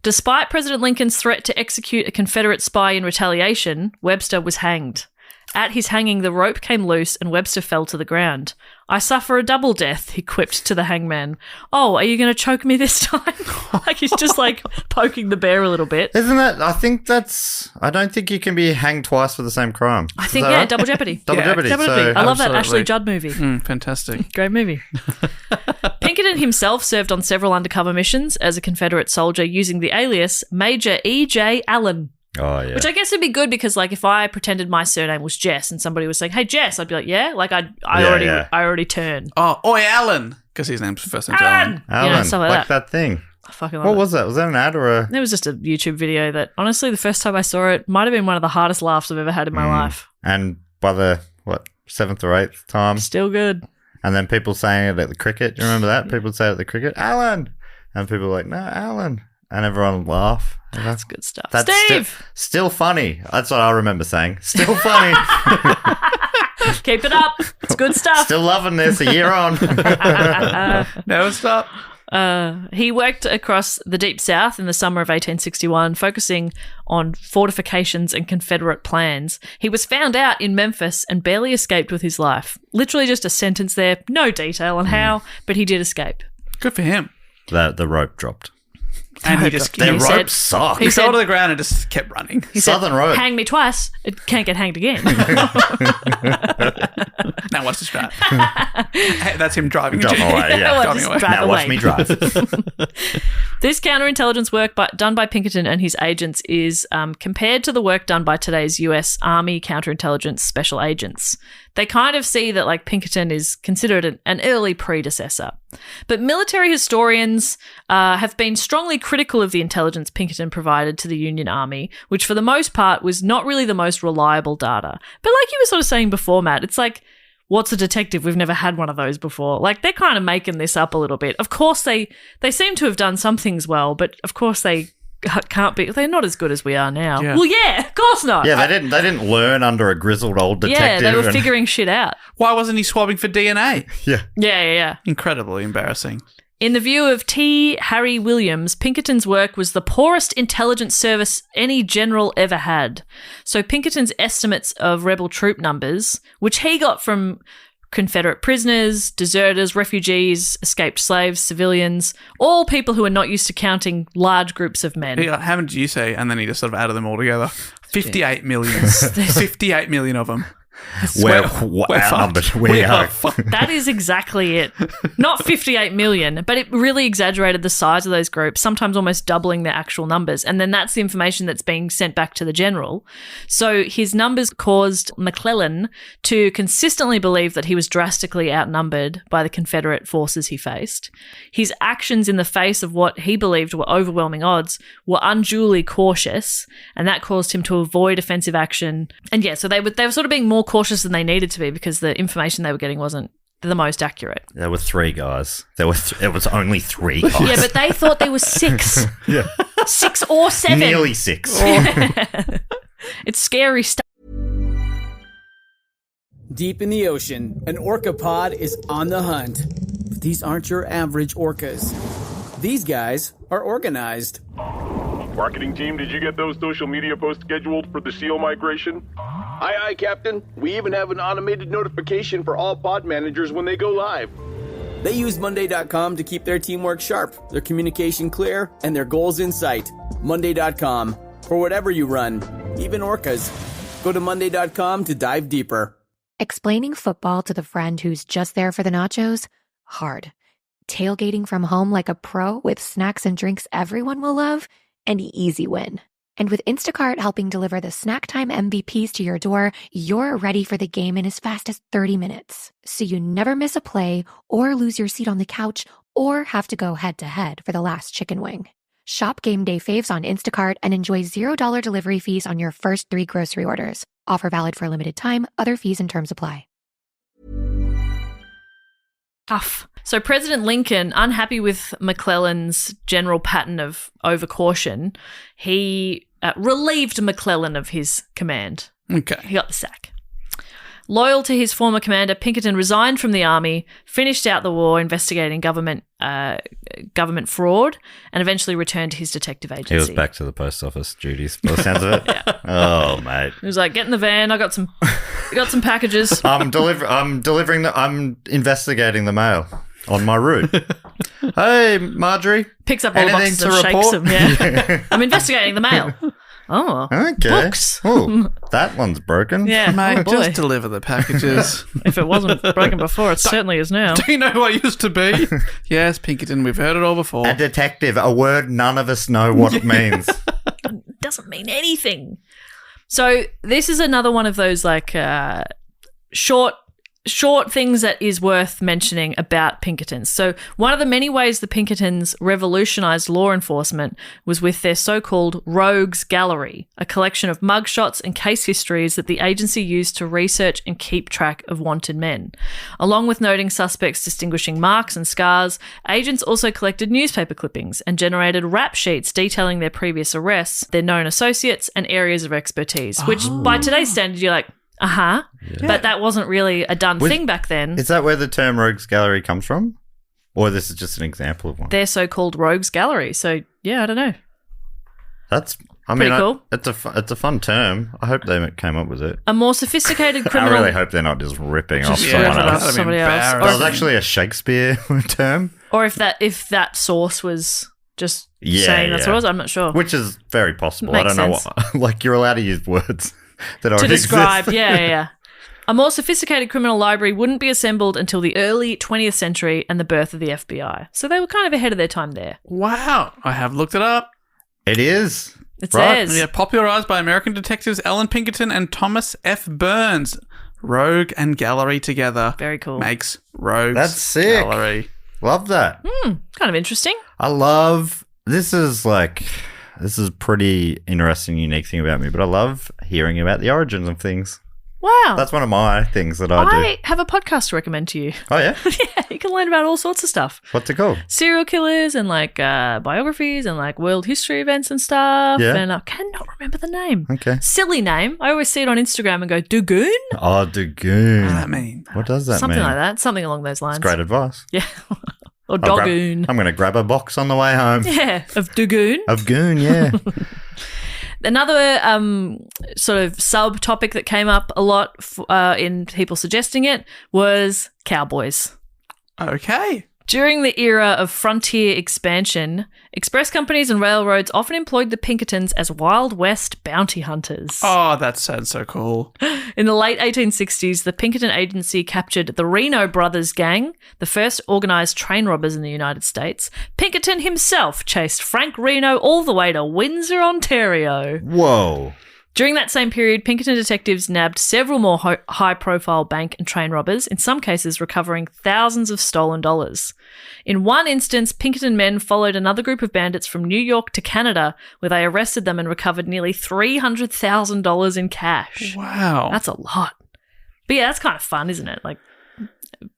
Despite President Lincoln's threat to execute a Confederate spy in retaliation, Webster was hanged. At his hanging, the rope came loose and Webster fell to the ground. "I suffer a double death," he quipped to the hangman. "Oh, are you going to choke me this time?" Like he's just like poking the bear a little bit. Isn't that? I don't think you can be hanged twice for the same crime. I think, Is that right? Double Jeopardy. Double Jeopardy. Double Jeopardy. I love that Absolutely. Ashley Judd movie. Fantastic. Great movie. Pinkerton himself served on several undercover missions as a Confederate soldier using the alias Major E.J. Allen. Oh, yeah. Which I guess would be good because, like, if I pretended my surname was Jess and somebody was saying, "Hey, Jess," I'd be like, "Yeah," like I already turn. Oh, Oi, Alan. Because his first name's Alan. Alan, you know, stuff like that thing. I fucking love What it. was that? Was that an ad or a... It was just a YouTube video that, honestly, the first time I saw it might have been one of the hardest laughs I've ever had in my life. And by the, 7th or 8th time? Still good. And then people saying it at the cricket. Do you remember that? People would say it at the cricket, "Alan!" And people were like, "No, Alan." And everyone would laugh. That's good stuff. That's Steve! still funny. That's what I remember saying. Still funny. Keep it up. It's good stuff. Still loving this a year on. Never stop. He worked across the Deep South in the summer of 1861, focusing on fortifications and Confederate plans. He was found out in Memphis and barely escaped with his life. Literally just a sentence there, no detail on how, but he did escape. Good for him. The rope dropped. And he just The He rope said- sucked. he said- fell to the ground and just kept running. He said, Southern rope. "Hang me twice, it can't get hanged again." Now watch this drive. Hey, that's him driving. Drop away, yeah. Well, Driving just away. drive Now away. watch me drive. This counterintelligence work done by Pinkerton and his agents is compared to the work done by today's US Army counterintelligence special agents. They kind of see that like Pinkerton is considered an early predecessor. But military historians have been strongly critical of the intelligence Pinkerton provided to the Union Army, which for the most part was not really the most reliable data. But like you were sort of saying before, Matt, it's like, what's a detective? We've never had one of those before. Like, they're kind of making this up a little bit. Of course, they seem to have done some things well, but of course they can't be. They're not as good as we are now. Yeah. Well, yeah, of course not. Yeah, they didn't learn under a grizzled old detective. Yeah, they were figuring shit out. Why wasn't he swabbing for DNA? Yeah. Yeah. Incredibly embarrassing. In the view of T. Harry Williams, Pinkerton's work was the poorest intelligence service any general ever had. So Pinkerton's estimates of rebel troop numbers, which he got from Confederate prisoners, deserters, refugees, escaped slaves, civilians, all people who are not used to counting large groups of men. How many did you say? And then he just sort of added them all together. 58 million. 58 million of them. We're outnumbered. We are. That is exactly it. Not 58 million, but it really exaggerated the size of those groups, sometimes almost doubling their actual numbers. And then that's the information that's being sent back to the general. So his numbers caused McClellan to consistently believe that he was drastically outnumbered by the Confederate forces he faced. His actions in the face of what he believed were overwhelming odds were unduly cautious, and that caused him to avoid offensive action. And yeah, so they were sort of being more cautious than they needed to be because the information they were getting wasn't the most accurate. There were 3 guys. It was only 3 guys. Yeah, but they thought there were 6. Yeah. 6 or 7. Nearly 6. It's scary stuff. Deep in the ocean, an orca pod is on the hunt. But these aren't your average orcas. These guys are organized. Marketing team, did you get those social media posts scheduled for the SEAL migration? Aye, Captain. We even have an automated notification for all pod managers when they go live. They use Monday.com to keep their teamwork sharp, their communication clear, and their goals in sight. Monday.com. For whatever you run, even orcas. Go to Monday.com to dive deeper. Explaining football to the friend who's just there for the nachos? Hard. Tailgating from home like a pro with snacks and drinks everyone will love? An easy win. And with Instacart helping deliver the snack time MVPs to your door, you're ready for the game in as fast as 30 minutes. So you never miss a play or lose your seat on the couch or have to go head-to-head for the last chicken wing. Shop Game Day faves on Instacart and enjoy $0 delivery fees on your first 3 grocery orders. Offer valid for a limited time. Other fees and terms apply. Tough. So President Lincoln, unhappy with McClellan's general pattern of overcaution, he relieved McClellan of his command. Okay. He got the sack. Loyal to his former commander, Pinkerton resigned from the army, finished out the war investigating government fraud, and eventually returned to his detective agency. He was back to the post office duties, by the sounds of it. Yeah. Oh, mate. He was like, get in the van. I got some packages. I'm investigating the mail on my route. Hey, Marjorie. Picks up all the boxes and shakes them. Yeah. I'm investigating the mail. Oh, okay. Books. Oh, that one's broken. Yeah, Mate, oh boy. just deliver the packages. If it wasn't broken before, it certainly is now. Do you know who I used to be? Yes, Pinkerton, we've heard it all before. A detective, a word none of us know what it means. It doesn't mean anything. So this is another one of those like short things that is worth mentioning about Pinkertons. So one of the many ways the Pinkertons revolutionized law enforcement was with their so-called Rogues Gallery, a collection of mugshots and case histories that the agency used to research and keep track of wanted men. Along with noting suspects' distinguishing marks and scars, agents also collected newspaper clippings and generated rap sheets detailing their previous arrests, their known associates, and areas of expertise, which by today's standard, you're like, yeah. But that wasn't really a done thing back then. Is that where the term Rogues Gallery comes from? Or this is just an example of one? Their so-called Rogues Gallery. So, yeah, I don't know. Pretty cool. It's a fun term. I hope they came up with it. A more sophisticated criminal... I really hope they're not just ripping off someone ripping off else. somebody else. That was actually a Shakespeare term. Or if that source was just saying that's what it was, I'm not sure. Which is very possible. Makes I don't sense. know what... Like, you're allowed to use words that already to describe, exist. yeah. A more sophisticated criminal library wouldn't be assembled until the early 20th century and the birth of the FBI. So they were kind of ahead of their time there. Wow. I have looked it up. It is. It Right. says. Yeah, popularized by American detectives Ellen Pinkerton and Thomas F. Burns. Rogue and Gallery together. Very cool. Makes Rogues That's sick. Gallery. Love that. Kind of interesting. I love... This is a pretty interesting, unique thing about me, but I love hearing about the origins of things. Wow. That's one of my things that I do. I have a podcast to recommend to you. Oh, yeah? Yeah, you can learn about all sorts of stuff. What's it called? Serial killers and like biographies and like world history events and stuff. Yeah. And I cannot remember the name. Okay. Silly name. I always see it on Instagram and go, Dugoon? Oh, Dagoon. What does that mean? What does that Something mean? like that. Something along those lines. It's great advice. Yeah. Or I'm Dogoon. going to grab a box on the way home. Yeah, of Dugoon. Of goon, yeah. Another sort of subtopic that came up a lot in people suggesting it was cowboys. Okay. During the era of frontier expansion, express companies and railroads often employed the Pinkertons as Wild West bounty hunters. Oh, that sounds so cool. In the late 1860s, the Pinkerton Agency captured the Reno Brothers gang, the first organised train robbers in the United States. Pinkerton himself chased Frank Reno all the way to Windsor, Ontario. Whoa. During that same period, Pinkerton detectives nabbed several more high-profile bank and train robbers, in some cases recovering thousands of stolen dollars. In one instance, Pinkerton men followed another group of bandits from New York to Canada, where they arrested them and recovered nearly $300,000 in cash. Wow. That's a lot. But yeah, that's kind of fun, isn't it? Like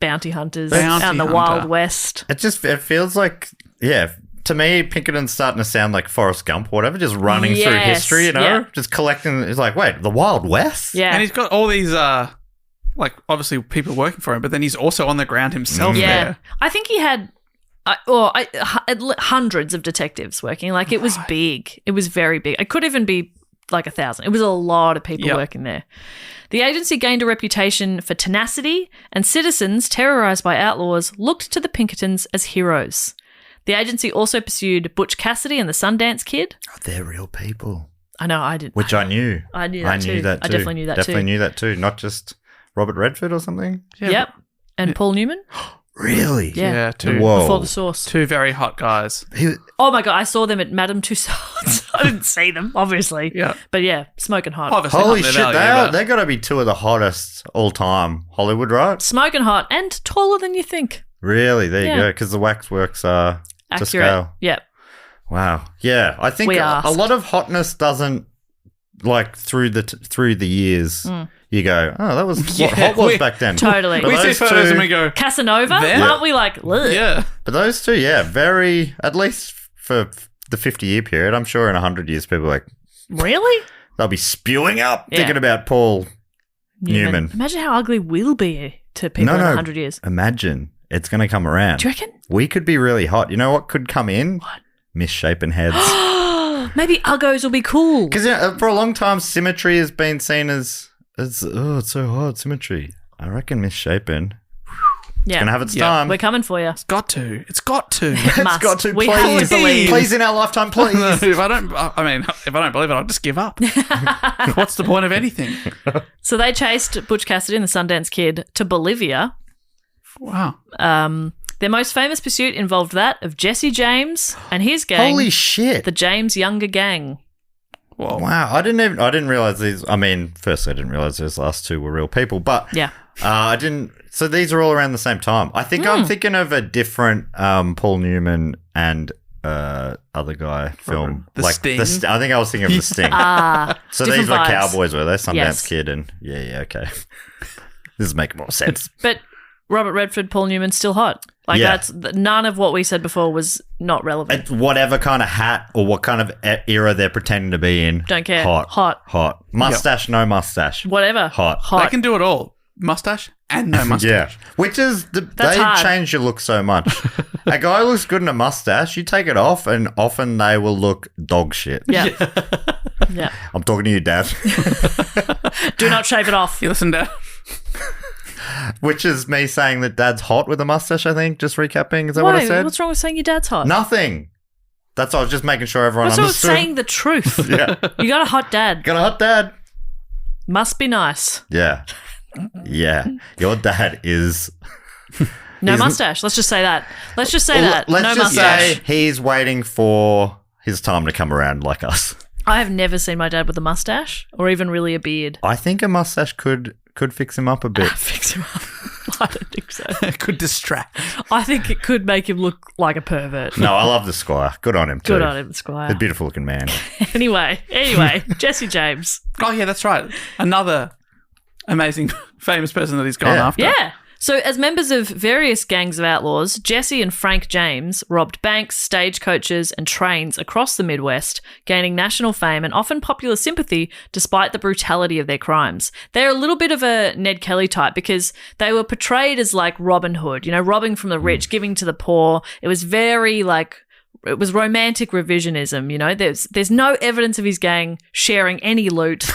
bounty hunters Bounty out in the hunter. Wild West. It feels like, yeah, to me, Pinkerton's starting to sound like Forrest Gump or whatever, just running through Yes, history, you know? yeah. Just collecting. It's like, wait, the Wild West? Yeah. And he's got all these, like, obviously people working for him, but then he's also on the ground himself Yeah. there. I think he had hundreds of detectives working. Like, it was big. It was very big. It could even be like 1,000. It was a lot of people working there. The agency gained a reputation for tenacity, and citizens terrorized by outlaws looked to the Pinkertons as heroes. The agency also pursued Butch Cassidy and the Sundance Kid. Oh, they're real people. I know, I did. Which I knew. I knew that too. that I too. definitely knew that too. Definitely knew that too. Not just Robert Redford or something. Yeah, Yep. And Paul Newman. Really? Yeah. Yeah, two Whoa. Before the Source. two very hot guys. Oh my God, I saw them at Madame Tussauds. I didn't see them, obviously. Yeah. but yeah, smoking hot. Obviously, Holy not their shit, value, they got to be two of the hottest all time Hollywood, right? Smoking hot and taller than you think. Really? There you Yeah. go. Because the waxworks are to Accurate. scale. Yep. Wow. Yeah, I think We a asked. lot of hotness doesn't like through the years. You go, oh, that was what Yeah, hot was we- back then. Totally. But We see those photos two- and we go, Casanova? Them? Aren't we like, ugh? yeah. But those two, yeah, very, at least for the 50-year period, I'm sure in 100 years, people are like, Really? they'll be spewing up Yeah. thinking about Paul Newman. Imagine how ugly we'll be to people in 100 years. Imagine. It's going to come around. Do you reckon? We could be really hot. You know what could come in? What? Misshapen heads. Maybe uggos will be cool. Because for a long time, symmetry has been seen as oh, it's so hard, symmetry. I reckon misshapen. Yeah. Gonna have its Yeah. time. We're coming for you. It's got to. It's got to. It's got to, We have to please. believe. Please in our lifetime, please. if I don't believe it, I'll just give up. What's the point of anything? So they chased Butch Cassidy and the Sundance Kid to Bolivia. Wow. Their most famous pursuit involved that of Jesse James and his gang, Holy shit. the James Younger Gang. Whoa. Wow, I didn't realize these. I mean, firstly, I didn't realize those last two were real people, but Yeah. I didn't. So these are all around the same time. I think I'm thinking of a different Paul Newman and other guy film, The Sting? I think I was thinking of the Sting. So different these were vibes. cowboys, were they? Sundance Yes. Kid, and yeah, okay. This is making more sense. But Robert Redford, Paul Newman, still hot. Like Yeah. that's none of what we said before was not relevant. It's whatever kind of hat or what kind of era they're pretending to be in. Don't care. Hot. Mustache, no mustache. Whatever. Hot. They can do it all. Mustache and no mustache. Yeah, which is they hard. change your look so much. A guy looks good in a mustache. You take it off, and often they will look dog shit. Yeah. Yeah. I'm talking to you, Dad. Do not shave it off. You listen to Which is me saying that Dad's hot with a mustache. I think. Just recapping. Is that what I Why? said? What's wrong with saying your dad's hot? Nothing. That's all. I was just making sure everyone What's wrong with understood. saying the truth? Yeah. You got a hot dad. Got a hot dad. Must be nice. Yeah. Yeah. Your dad is. No He's- mustache. Let's just say that. Let's just say that. Let's no just mustache. say he's waiting for his time to come around, like us. I have never seen my dad with a mustache or even really a beard. I think a mustache could fix him up a bit. Fix him up. I don't think so. could distract. I think it could make him look like a pervert. No, I love the Squire. Good on him, too. Good on him, Squire. A beautiful looking man. Anyway, Jesse James. Oh yeah, that's right. Another amazing famous person that he's gone after. Yeah. So as members of various gangs of outlaws, Jesse and Frank James robbed banks, stagecoaches, and trains across the Midwest, gaining national fame and often popular sympathy despite the brutality of their crimes. They're a little bit of a Ned Kelly type because they were portrayed as like Robin Hood, robbing from the rich, giving to the poor. It was very it was romantic revisionism, There's no evidence of his gang sharing any loot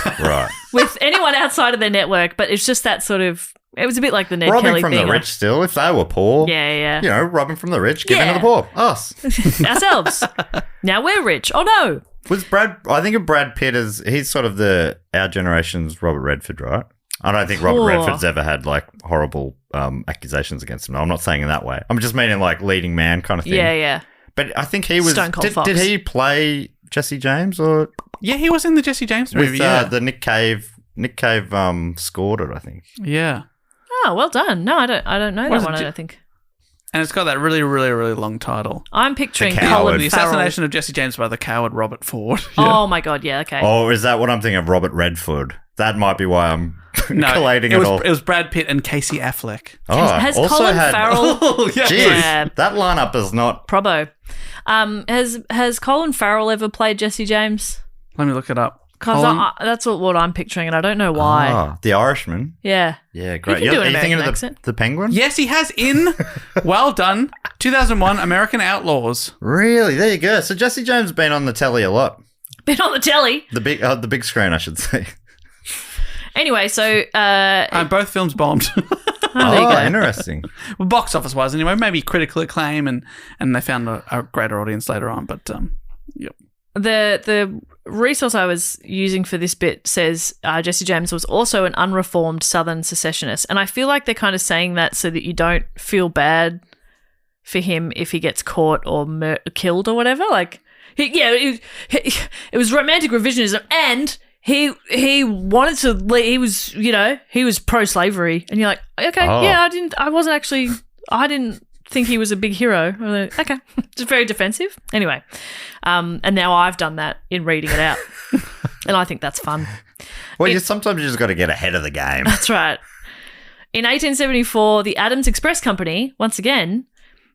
with anyone outside of their network, but it's just that sort of... It was a bit like the Ned robbing Kelly from thing. the rich still, if they were poor. Yeah. Robbing from the rich, giving to the poor. Us. Ourselves. Now we're rich. Oh, no. I think of Brad Pitt as, he's sort of our generation's Robert Redford, right? I don't think Robert Redford's ever had, like, horrible accusations against him. No, I'm not saying in that way. I'm just meaning, like, leading man kind of thing. Yeah. But I think he was... Stone Cold Fox. Did he play Jesse James or... Yeah, he was in the Jesse James movie, with the Nick Cave scored it, I think. Yeah. Oh, well done. No, I don't know that one, I don't think. And it's got that really, really, really long title. I'm picturing The Colin Coward. The Farrell. Assassination of Jesse James by the Coward Robert Ford. Oh, my God. Yeah, okay. Oh, is that what I'm thinking of? Robert Redford. That might be why I'm collating it all. It was Brad Pitt and Casey Affleck. Has also Colin had... Farrell... Jeez, Yeah. that lineup is not... Probo. Has Colin Farrell ever played Jesse James? Let me look it up. Because that's what I'm picturing, and I don't know why. Ah, The Irishman. Yeah. Yeah, great. He can do an Are you thinking American of accent. the Penguin? Yes, he has in, well done, 2001 American Outlaws. Really? There you go. So Jesse James has been on the telly a lot. Been on the telly. The big screen, I should say. Anyway, so... Both films bombed. there you go. Interesting. Well, box office wise, anyway, maybe critical acclaim, and they found a greater audience later on. But yep. The resource I was using for this bit says Jesse James was also an unreformed Southern secessionist, and I feel like they're kind of saying that so that you don't feel bad for him if he gets caught or killed or whatever. Like, it was romantic revisionism, and he wanted to leave. He was, he was pro-slavery, and you're like, okay, I didn't think he was a big hero. Like, okay, just very defensive. Anyway, and now I've done that in reading it out, and I think that's fun. Well, sometimes you just got to get ahead of the game. That's right. In 1874, the Adams Express Company, once again,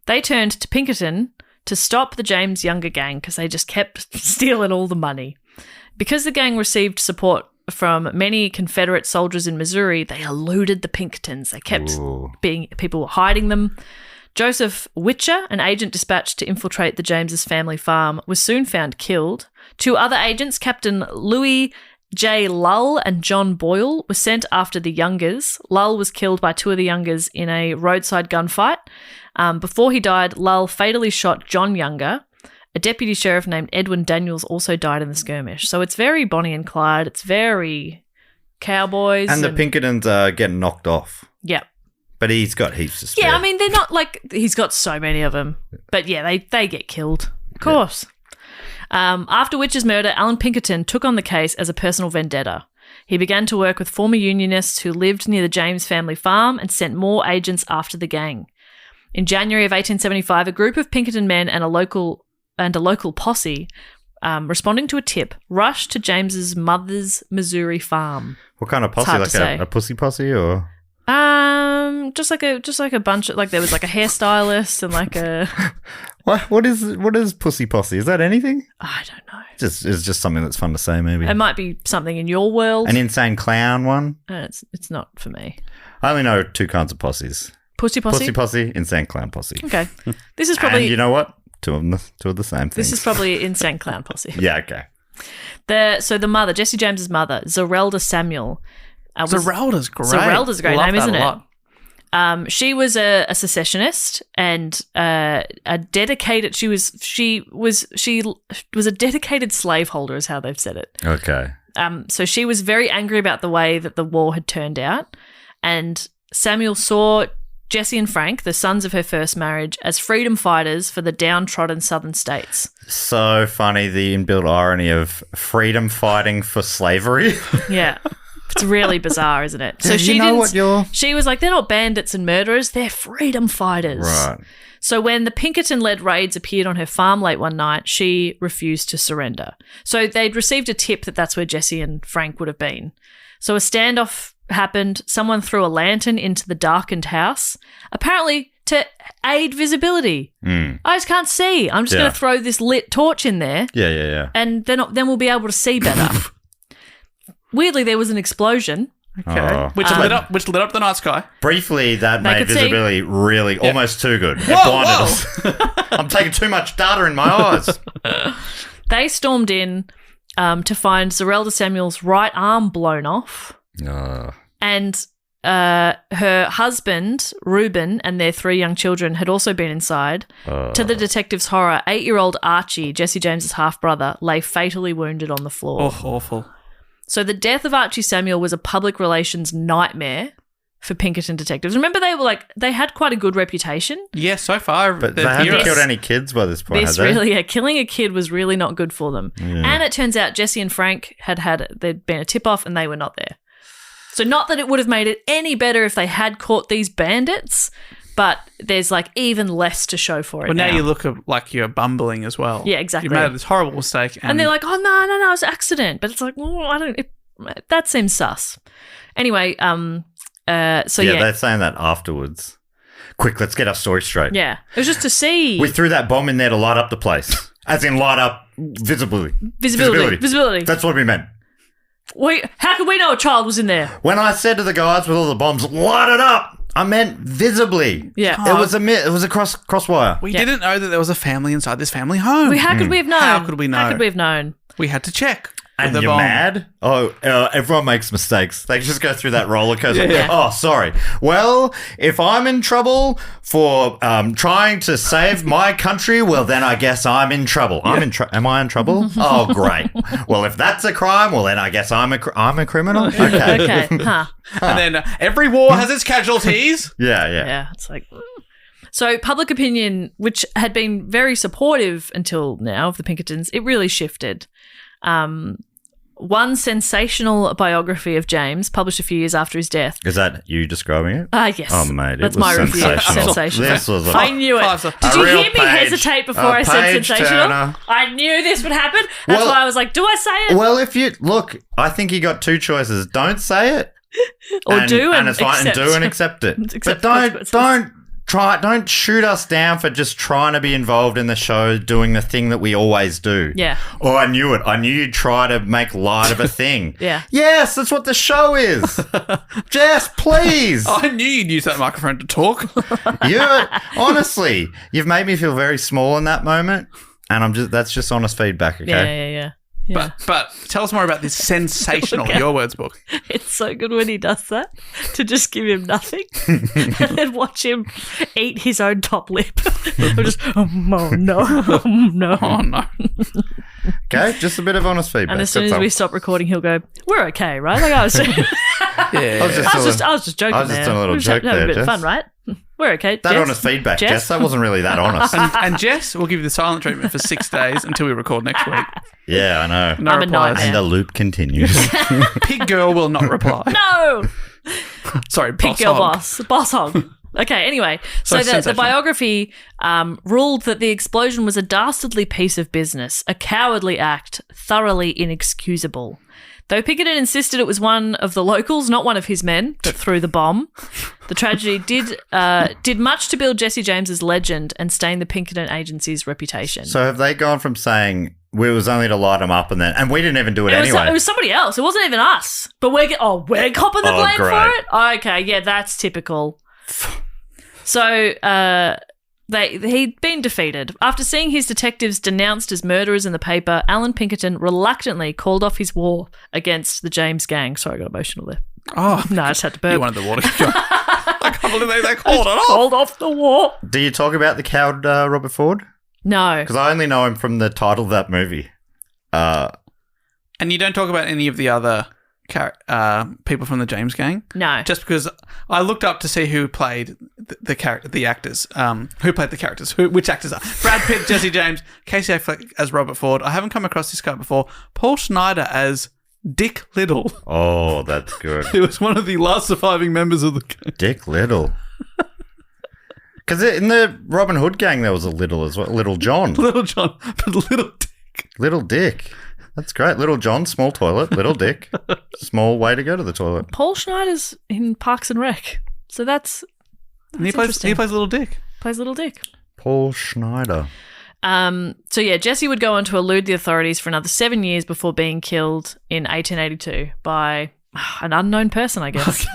they turned to Pinkerton to stop the James Younger gang because they just kept stealing all the money. Because the gang received support from many Confederate soldiers in Missouri, they eluded the Pinkertons. They kept people were hiding them. Joseph Witcher, an agent dispatched to infiltrate the James's family farm, was soon found killed. Two other agents, Captain Louis J. Lull and John Boyle, were sent after the Youngers. Lull was killed by two of the Youngers in a roadside gunfight. Before he died, Lull fatally shot John Younger. A deputy sheriff named Edwin Daniels also died in the skirmish. So it's very Bonnie and Clyde. It's very cowboys. And the Pinkertons are getting knocked off. Yeah. But he's got heaps of spare. Yeah, I mean, they're not like... He's got so many of them. But yeah, they get killed. Of course. Yeah. After Witcher's murder, Alan Pinkerton took on the case as a personal vendetta. He began to work with former Unionists who lived near the James family farm and sent more agents after the gang. In January of 1875, a group of Pinkerton men and a local posse, responding to a tip, rushed to James's mother's Missouri farm. What kind of posse? Like a pussy posse or? Just like a bunch of, like, there was like a hairstylist and like a... What is pussy posse? Is that anything? I don't know. It's just something that's fun to say, maybe. It might be something in your world. An insane clown one? It's not for me. I only know two kinds of posses. Pussy posse? Pussy posse, insane clown posse. Okay. This is probably... And you know what? Two of the same things. This is probably insane clown posse. Yeah, okay. So the mother, Jesse James's mother, Zerelda Samuel... Zerelda's great. Zerelda's a great name, isn't it? She was a secessionist and a dedicated. She was a dedicated slaveholder, is how they've said it. Okay. So she was very angry about the way that the war had turned out, and Samuel saw Jesse and Frank, the sons of her first marriage, as freedom fighters for the downtrodden southern states. So funny, the inbuilt irony of freedom fighting for slavery. Yeah. It's really bizarre, isn't it? So she was like, they're not bandits and murderers, they're freedom fighters. Right. So when the Pinkerton-led raids appeared on her farm late one night, she refused to surrender. So they'd received a tip that that's where Jesse and Frank would have been. So a standoff happened, someone threw a lantern into the darkened house, apparently to aid visibility. I just can't see. I'm just going to throw this lit torch in there. Yeah. And then we'll be able to see better. Weirdly, there was an explosion. Okay. Which lit up the night sky. Briefly, that made visibility really almost too good. It blinded us. I'm taking too much data in my eyes. They stormed in to find Zerelda Samuel's right arm blown off. And her husband, Reuben, and their 3 young children had also been inside. To the detective's horror, 8-year-old Archie, Jesse James's half-brother, lay fatally wounded on the floor. Oh, awful. So the death of Archie Samuel was a public relations nightmare for Pinkerton detectives. Remember, they had quite a good reputation. Yeah, so far. But they haven't killed any kids by this point, have they? Killing a kid was really not good for them. Yeah. And it turns out Jesse and Frank there'd been a tip-off and they were not there. So not that it would have made it any better if they had caught these bandits, but there's even less to show for it. Well, now you look like you're bumbling as well. Yeah, exactly. You made this horrible mistake. And they're like, oh, no, it was an accident. But it's like, that seems sus. Anyway, they're saying that afterwards. Quick, let's get our story straight. Yeah. It was just to see. We threw that bomb in there to light up the place. As in light up visibility. Visibility. That's what we meant. How could we know a child was in there? When I said to the guys with all the bombs, light it up, I meant visibly. Yeah. It was a crosswire. We didn't know that there was a family inside this family home. How could we have known? How could we know? How could we have known? We had to check. And you're mad? Oh, everyone makes mistakes. They just go through that roller coaster. Yeah. Oh, sorry. Well, if I'm in trouble for trying to save my country, well, then I guess I'm in trouble. Am I in trouble? Oh, great. Well, if that's a crime, well, then I guess I'm a criminal. Okay. Huh. And then every war has its casualties. Yeah. Yeah, it's like... So public opinion, which had been very supportive until now of the Pinkertons, it really shifted. One sensational biography of James, published a few years after his death. Is that you describing it? Yes. Oh, mate, that's it was my review. sensational. This was I knew it. Did you hear me hesitate before I said sensational? Turner. I knew this would happen. That's why I was like, do I say it? Well, if you look, I think you got 2 choices. Don't say it, or do and it's fine, and do and accept it. But don't shoot us down for just trying to be involved in the show, doing the thing that we always do. Yeah. Oh, I knew it. I knew you'd try to make light of a thing. Yeah. Yes, that's what the show is. Jess, please. I knew you'd use that microphone to talk. Honestly, you've made me feel very small in that moment, and that's just honest feedback, okay? Yeah. But tell us more about this sensational Your Words book. It's so good when he does that, to just give him nothing and then watch him eat his own top lip. Just, oh no. Okay, just a bit of honest feedback. And as soon as we stop recording, he'll go, we're okay, right? Like I was saying. I was just joking. I was just doing a little joke there, having a bit Jess. of fun, right? We're okay. That Jess? honest feedback, Jess. That wasn't really that honest. And Jess will give you the silent treatment for 6 days until we record next week. Yeah, I know. No I'm a replies. nightmare. And the loop continues. Pig girl will not reply. No! Sorry, Pig boss girl hog. boss hog. Okay, anyway. So the biography ruled that the explosion was a dastardly piece of business, a cowardly act, thoroughly inexcusable. Though Pinkerton insisted it was one of the locals, not one of his men, that threw the bomb, the tragedy did much to build Jesse James's legend and stain the Pinkerton Agency's reputation. So have they gone from saying it was only to light them up and we didn't even do it anyway? It was somebody else. It wasn't even us. But we're copping the blame for it? Okay, yeah, that's typical. So he'd been defeated. After seeing his detectives denounced as murderers in the paper, Alan Pinkerton reluctantly called off his war against the James gang. Sorry, I got emotional there. Oh, no, I just had to burp. You wanted the water. I can't believe they called it off. Called off the war. Do you talk about the coward Robert Ford? No. Because I only know him from the title of that movie. And you don't talk about any of the other people from the James gang? No. Just because I looked up to see who played the actors. Who played the characters? Which actors are? Brad Pitt, Jesse James, Casey Affleck as Robert Ford. I haven't come across this guy before. Paul Schneider as Dick Little. Oh, that's good. He was one of the last surviving members of the gang. Dick Little. Because in the Robin Hood gang, there was a Little as well. Little John. Little John, but Little Dick. Little Dick. That's great. Little John, small toilet. Little Dick, small way to go to the toilet. Paul Schneider's in Parks and Rec, so that's And he plays Little Dick. Plays Little Dick. Paul Schneider. So yeah, Jesse would go on to elude the authorities for another 7 years before being killed in 1882 by an unknown person, I guess.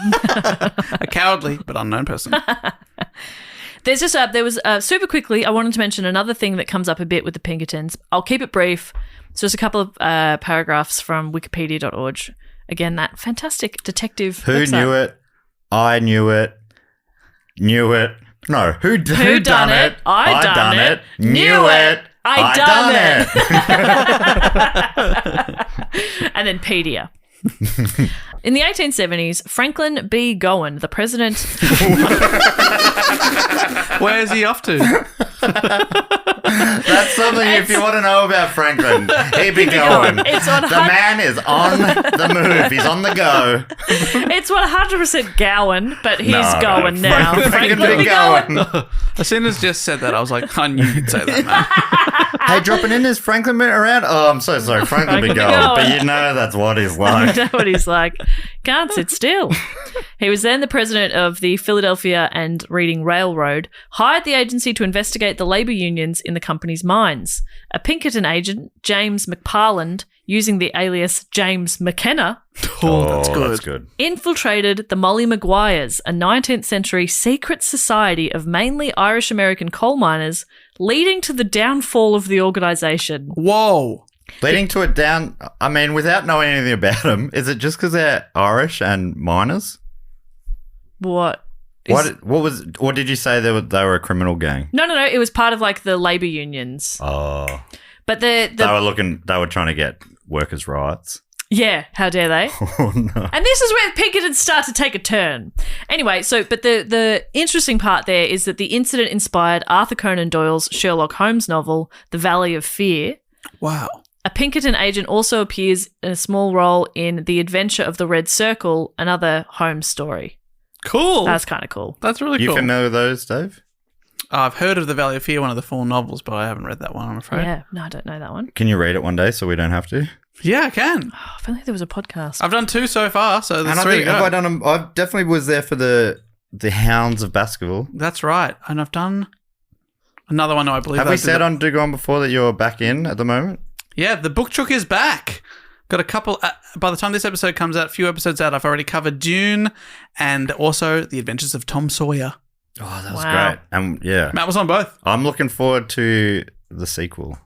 A cowardly but unknown person. There was super quickly, I wanted to mention another thing that comes up a bit with the Pinkertons. I'll keep it brief. It's just a couple of paragraphs from wikipedia.org. Again, that fantastic detective Who website. knew it? I knew it. Knew it. No, who done it? I done it. Knew it. I done it. And then pedia. In the 1870s, Franklin B. Gowan, the president... Where is he off to? That's something if you want to know about Franklin. He be going. The man is on the move. He's on the go. It's 100% Gowan, but he's going now. Franklin B. Gowan. As soon as Jess said that, I was like, I knew you'd say that, man. Hey, dropping in, is Franklin been around? Oh, I'm so sorry. Franklin be going. But you know that's what he's like. You know what he's like. Can't sit still. He was then the president of the Philadelphia and Reading Railroad, hired the agency to investigate the labor unions in the company's mines. A Pinkerton agent, James McParland, using the alias James McKenna, That's good. infiltrated the Molly Maguires, a 19th century secret society of mainly Irish-American coal miners, leading to the downfall of the organisation. Whoa. Leading to it down, I mean, without knowing anything about them, is it just because they're Irish and miners? What did you say they were a criminal gang? No. It was part of like the labour unions. Oh. But they were trying to get workers' rights. Yeah, how dare they? Oh, no. And this is where Pinkerton start to take a turn. Anyway, but the interesting part there is that the incident inspired Arthur Conan Doyle's Sherlock Holmes novel, The Valley of Fear. Wow. A Pinkerton agent also appears in a small role in The Adventure of the Red Circle, another Holmes story. Cool. That's kind of cool. That's really cool. You familiar with those, Dave? I've heard of The Valley of Fear, one of the 4 novels, but I haven't read that one, I'm afraid. Yeah, no, I don't know that one. Can you read it one day so we don't have to? Yeah, I can. Oh, if only there was a podcast. I've done 2 so far, so there's 3 to go. I definitely was there for the Hounds of Baskerville. That's right. And I've done another one, I believe. Have we said on Do Go On before that you're back in at the moment? Yeah, the book chook is back. Got a couple, by the time this episode comes out, a few episodes out, I've already covered Dune and also The Adventures of Tom Sawyer. Oh, that was great. Yeah. Matt was on both. I'm looking forward to the sequel,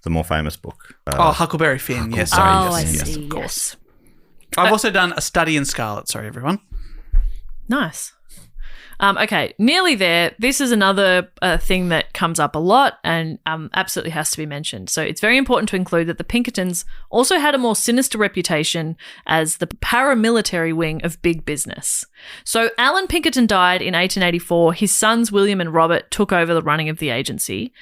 the more famous book. Huckleberry Finn. Yes, sorry. I Yes, see. of course. Yes. I've also done A Study in Scarlet. Sorry, everyone. Nice. Okay, nearly there. This is another thing that comes up a lot and absolutely has to be mentioned. So it's very important to include that the Pinkertons also had a more sinister reputation as the paramilitary wing of big business. So Alan Pinkerton died in 1884. His sons William and Robert took over the running of the agency.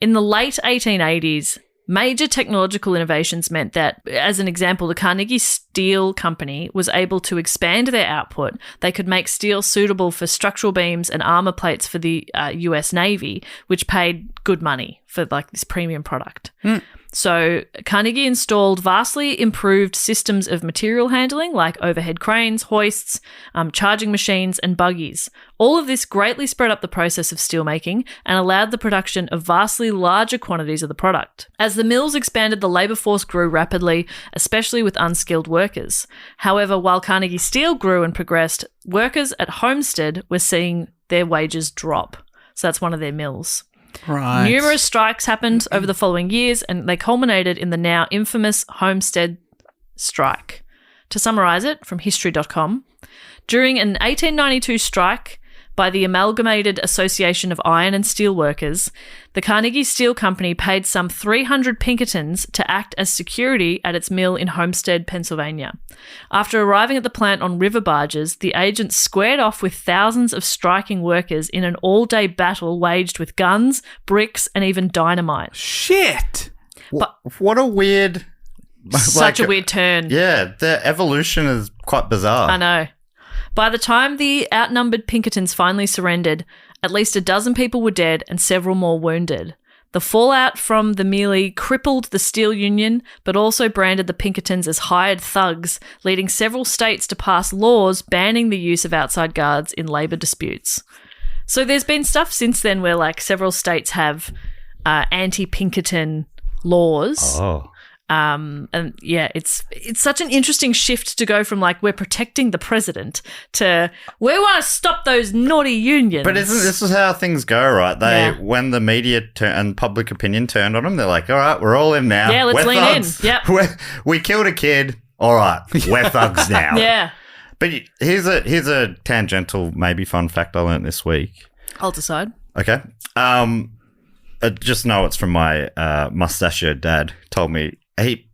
In the late 1880s, major technological innovations meant that, as an example, the Carnegie Steel Company was able to expand their output. They could make steel suitable for structural beams and armor plates for the US Navy, which paid good money for like this premium product. So Carnegie installed vastly improved systems of material handling like overhead cranes, hoists, charging machines and buggies. All of this greatly sped up the process of steelmaking and allowed the production of vastly larger quantities of the product. As the mills expanded, the labour force grew rapidly, especially with unskilled workers. However, while Carnegie Steel grew and progressed, workers at Homestead were seeing their wages drop. So that's one of their mills. Right. Numerous strikes happened over the following years, and they culminated in the now infamous Homestead strike. To summarise it from history.com, during an 1892 strike by the Amalgamated Association of Iron and Steel Workers, the Carnegie Steel Company paid some 300 Pinkertons to act as security at its mill in Homestead, Pennsylvania. After arriving at the plant on river barges, the agents squared off with thousands of striking workers in an all-day battle waged with guns, bricks, and even dynamite. Shit! What a weird... Such a weird turn. Yeah, the evolution is quite bizarre. I know. By the time the outnumbered Pinkertons finally surrendered, at least a dozen people were dead and several more wounded. The fallout from the melee crippled the steel union, but also branded the Pinkertons as hired thugs, leading several states to pass laws banning the use of outside guards in labour disputes. So there's been stuff since then where like several states have anti-Pinkerton laws. Oh. And yeah, it's such an interesting shift to go from like we're protecting the president to we want to stop those naughty unions. But this is how things go, right? When the media and public opinion turned on them, they're like, all right, we're all in now. Yeah, let's we're lean thugs. in. Yep. We killed a kid. All right, we're thugs now. Yeah. But here's a tangential, maybe fun fact I learned this week. I'll decide. Okay. I just know it's from my mustachioed dad. Told me.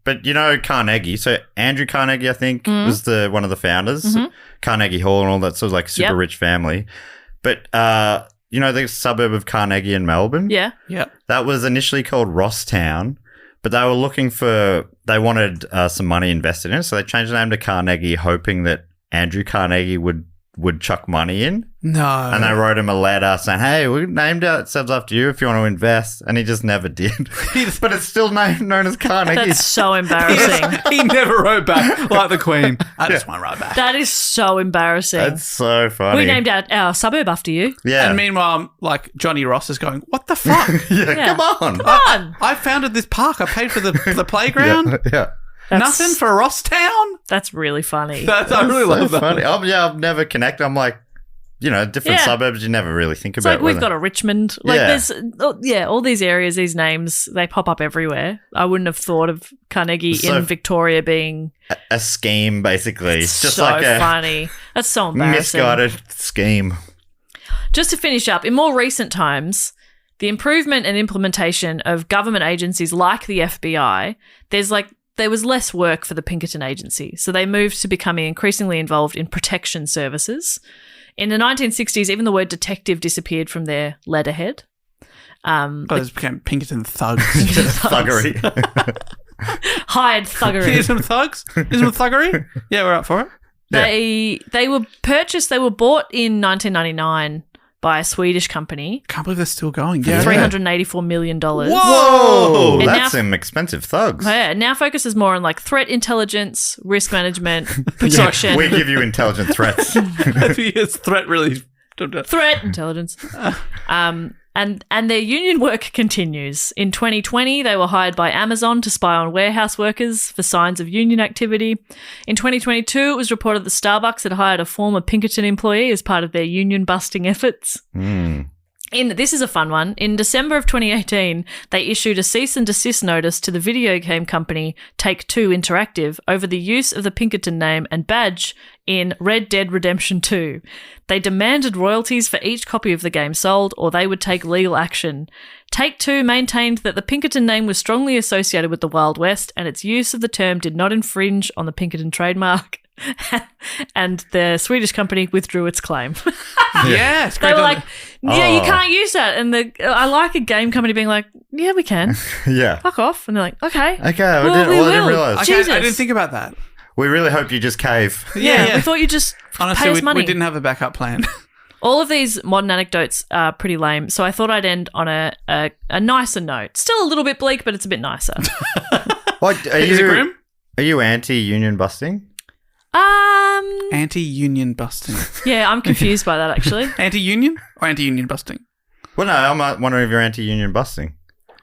But you know Carnegie. So Andrew Carnegie, I think, was one of the founders. Carnegie Hall and all that sort of like super rich family. But you know the suburb of Carnegie in Melbourne. Yeah. That was initially called Rosstown, but they were they wanted some money invested in it, so they changed the name to Carnegie, hoping that Andrew Carnegie would chuck money in. No. And they wrote him a letter saying, hey, we named ourselves after you if you want to invest. And he just never did. But it's still known as Carnegie. That's so embarrassing. He never wrote back like the Queen. I just want to write back. That is so embarrassing. That's so funny. We named our suburb after you. Yeah. And meanwhile, like Johnny Ross is going, what the fuck? Yeah. Come on. Come on. I founded this park. I paid for the playground. Yeah. Nothing for Rosstown? That's really funny. I really love that. Funny. I've never connected. I'm like, you know, different suburbs you never really think It's about. like we've got a Richmond. Like Yeah. there's, all these areas, these names, they pop up everywhere. I wouldn't have thought of Carnegie in Victoria being a scheme, basically. it's Just so like a funny. That's so embarrassing. misguided scheme. Just to finish up, in more recent times, the improvement and implementation of government agencies like the FBI, there was less work for the Pinkerton Agency, so they moved to becoming increasingly involved in protection services. In the 1960s, even the word detective disappeared from their letterhead. Those became Pinkerton thugs. Thuggery. Hired thuggery. Here's some thugs. Here's some thuggery. Yeah, we're up for it. They were bought in 1999 by a Swedish company. Can't believe they're still going. For Yeah. $384 million. Whoa! And That's now- some expensive thugs. Yeah, it now focuses more on like threat intelligence, risk management, protection. We give you intelligent threats. It's threat really. Threat intelligence. And their union work continues. In 2020, they were hired by Amazon to spy on warehouse workers for signs of union activity. In 2022, it was reported that Starbucks had hired a former Pinkerton employee as part of their union busting efforts. This is a fun one. In December of 2018, they issued a cease and desist notice to the video game company Take-Two Interactive over the use of the Pinkerton name and badge in Red Dead Redemption 2. They demanded royalties for each copy of the game sold, or they would take legal action. Take-Two maintained that the Pinkerton name was strongly associated with the Wild West, and its use of the term did not infringe on the Pinkerton trademark. And the Swedish company withdrew its claim. Yeah, it's They great. were like, yeah, you can't use that. And I like a game company being like, yeah, we can. Yeah. Fuck off. And they're like, okay. Okay, I Well, didn't we will. realise. Okay, Jesus. I didn't think about that. We really hope you just cave. Yeah, we thought you'd just Honestly, pay us money. we didn't have a backup plan. All of these modern anecdotes are pretty lame, so I thought I'd end on a nicer note. Still a little bit bleak, but it's a bit nicer. What, Is it grim? Are you anti-union busting? Anti-union busting. Yeah, I'm confused by that, actually. Anti-union or anti-union busting? Well, no, I'm wondering if you're anti-union busting.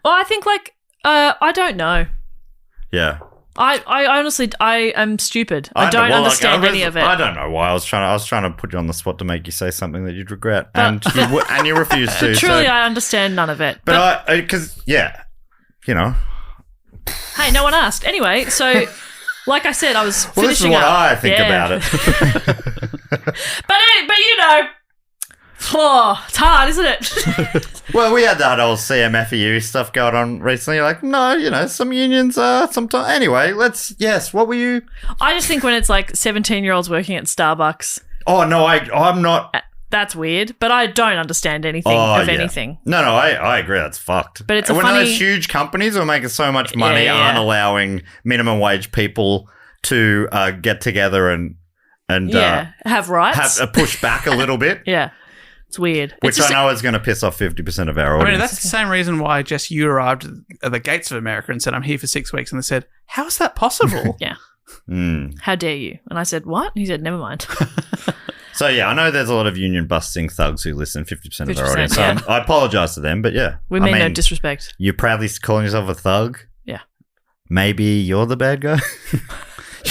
Well, I think, I don't know. Yeah. I honestly, I am stupid. I don't understand any of it. I don't know why. I was trying to put you on the spot to make you say something that you'd regret, and you refused to. Truly, so. I understand none of it. But because you know. Hey, no one asked. Anyway, so like I said, I was Well, this is finishing what up. I think about it. But you know, it's hard, isn't it? Well, we had that old CMFEU stuff going on recently. Like, no, you know, some unions are sometimes. Anyway, what were you? I just think when it's like 17-year-olds working at Starbucks, Oh, no, I'm not. that's weird. But I don't understand anything of anything. No, I agree. That's fucked. But it's a when funny- those huge companies who are making so much money Yeah. aren't allowing minimum wage people to get together and Have rights. push back a little bit. Yeah. It's weird. Which I know is going to piss off 50% of our audience. I mean, that's the same reason why, Jess, you arrived at the gates of America and said, I'm here for 6 weeks. And they said, how is that possible? Yeah. How dare you? And I said, what? And he said, never mind. So, yeah, I know there's a lot of union-busting thugs who listen, 50% of our 50%, audience. So yeah. I apologise to them, but yeah. We mean no disrespect. You're proudly calling yourself a thug? Yeah. Maybe you're the bad guy?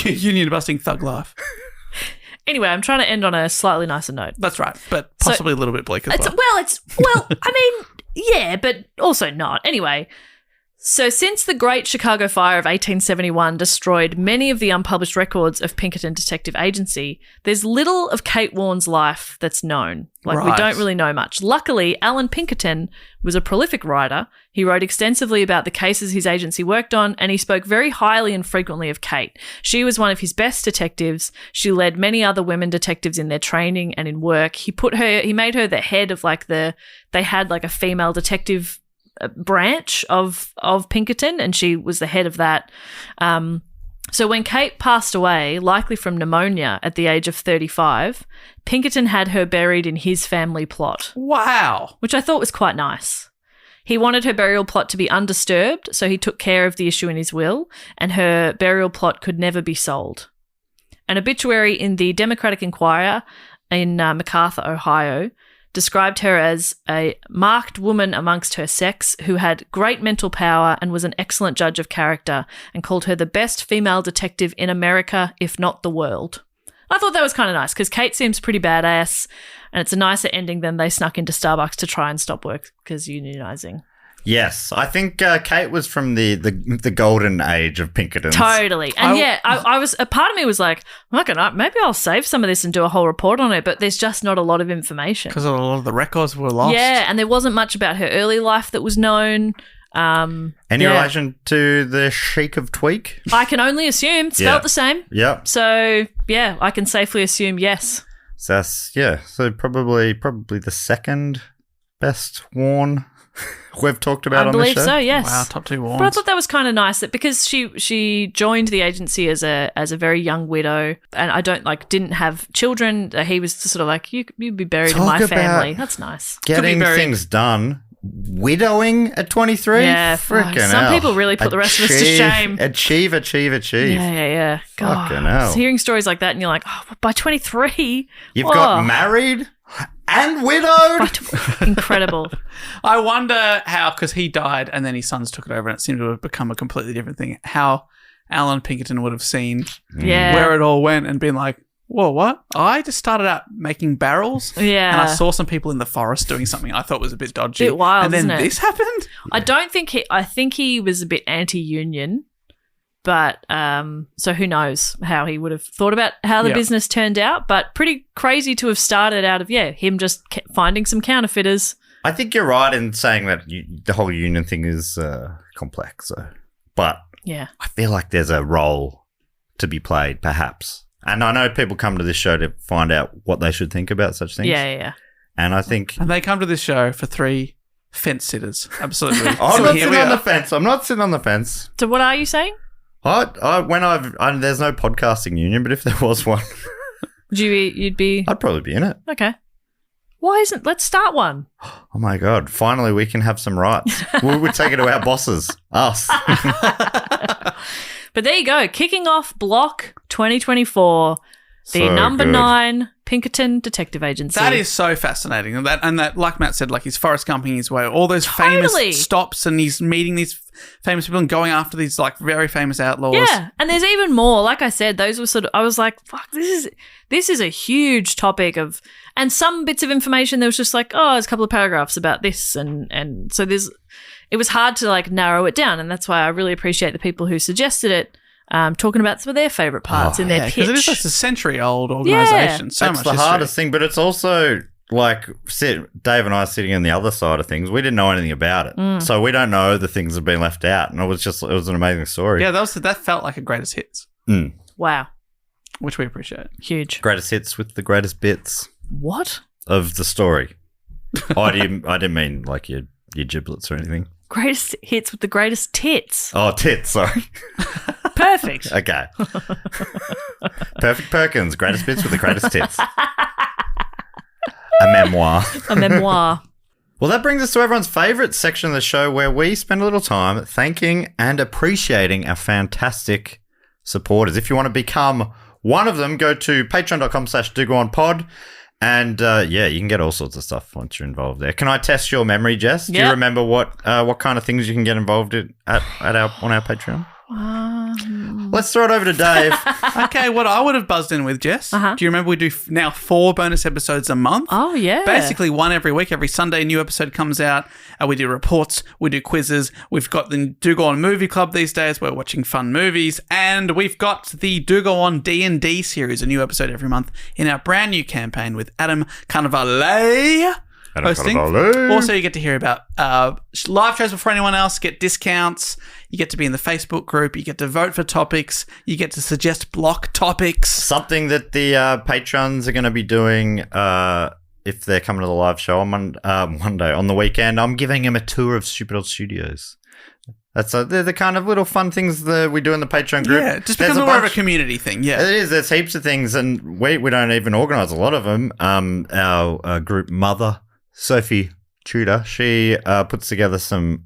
Union busting thug life. Anyway, I'm trying to end on a slightly nicer note. That's right, but possibly a little bit bleak as well. Well, I mean, yeah, but also not. Anyway, so since the Great Chicago Fire of 1871 destroyed many of the unpublished records of Pinkerton Detective Agency, there's little of Kate Warren's life that's known. We don't really know much. Luckily, Alan Pinkerton was a prolific writer. He wrote extensively about the cases his agency worked on, and he spoke very highly and frequently of Kate. She was one of his best detectives. She led many other women detectives in their training and in work. He made her the head of they had a female detective branch of Pinkerton, and she was the head of that. So when Kate passed away, likely from pneumonia at the age of 35, Pinkerton had her buried in his family plot. Wow. Which I thought was quite nice. He wanted her burial plot to be undisturbed, so he took care of the issue in his will, and her burial plot could never be sold. An obituary in the Democratic Inquirer in MacArthur, Ohio, described her as a marked woman amongst her sex who had great mental power and was an excellent judge of character, and called her the best female detective in America, if not the world. I thought that was kind of nice because Kate seems pretty badass, and it's a nicer ending than they snuck into Starbucks to try and stop work because unionising. Yes, I think Kate was from the golden age of Pinkertons. Totally. And I was, a part of me was like, maybe I'll save some of this and do a whole report on it, but there's just not a lot of information. Because a lot of the records were lost. Yeah, and there wasn't much about her early life that was known. Any relation to the Sheik of Tweak? I can only assume. Spelled the same. Yep. So, yeah, I can safely assume yes. So probably the second best Warren we've talked about on the show. I believe so, yes. Wow, top 2 Warrens. But I thought that was kind of nice that because she joined the agency as a very young widow, and didn't have children. He was sort of like, you'd be buried in my family. That's nice. Getting things done. Widowing at 23? Yeah, freaking hell. Some people really put the rest of us to shame. Achieve. Yeah. God. Fucking hell. Hearing stories like that and you're like, by 23? You've got married and widowed? Incredible. I wonder how, because he died and then his sons took it over and it seemed to have become a completely different thing, how Alan Pinkerton would have seen where it all went and been like, whoa, what? I just started out making barrels and I saw some people in the forest doing something I thought was a bit dodgy. Bit wild, and then isn't it? this happened? I think he was a bit anti-union, but so who knows how he would have thought about how the business turned out, but pretty crazy to have started out of, him just finding some counterfeiters. I think you're right in saying that the whole union thing is complex, but I feel like there's a role to be played, perhaps. And I know people come to this show to find out what they should think about such things. Yeah. And I think... And they come to this show for 3 fence sitters. Absolutely. I'm not sitting on the fence. I'm not sitting on the fence. So what are you saying? There's no podcasting union, but if there was one... You'd be... I'd probably be in it. Okay. Let's start one. Oh my God. Finally, we can have some rights. We would take it to our bosses. Us. But there you go. Kicking off Block 2024, the number 9 Pinkerton Detective Agency. That is so fascinating. And that, like Matt said, he's Forrest Gumping his way. All those famous stops and he's meeting these famous people and going after these very famous outlaws. Yeah, and there's even more. Like I said, those were I was like, fuck, this is a huge topic of, and some bits of information there was just like, there's a couple of paragraphs about this, and so it was hard to narrow it down, and that's why I really appreciate the people who suggested it, talking about some of their favourite parts in their pitch. Because it is just a century-old organisation. So that's much the history. hardest thing, but it's also Dave and I sitting on the other side of things. We didn't know anything about it, so we don't know the things that have been left out, and it was an amazing story. Yeah, that felt like a greatest hits. Wow, which we appreciate. Huge greatest hits with the greatest bits. What of the story? I didn't mean your giblets or anything. Greatest hits with the greatest tits. Oh, tits, sorry. Perfect. Okay. Perfect Perkins, greatest bits with the greatest tits. A memoir. A memoir. Well, that brings us to everyone's favourite section of the show where we spend a little time thanking and appreciating our fantastic supporters. If you want to become one of them, go to patreon.com/dogoonpod. And you can get all sorts of stuff once you're involved there. Can I test your memory, Jess? Do you remember what kind of things you can get involved in on our Patreon? Let's throw it over to Dave. Okay, what I would have buzzed in with, Jess. Do you remember we do now 4 bonus episodes a month? Oh, yeah. Basically, one every week. Every Sunday, a new episode comes out. We do reports. We do quizzes. We've got the Do Go On Movie Club these days. We're watching fun movies. And we've got the Do Go On D&D series, a new episode every month in our brand new campaign with Adam Carnevale hosting. Also, you get to hear about live shows before anyone else, get discounts, you get to be in the Facebook group, you get to vote for topics, you get to suggest block topics. Something that the patrons are going to be doing if they're coming to the live show on Monday, on the weekend, I'm giving them a tour of Stupid Old Studios. They're the kind of little fun things that we do in the Patreon group. Yeah, just becomes more of a community thing, yeah. It is. There's heaps of things, and we don't even organise a lot of them. Our group mother, Sophie Tudor, she puts together some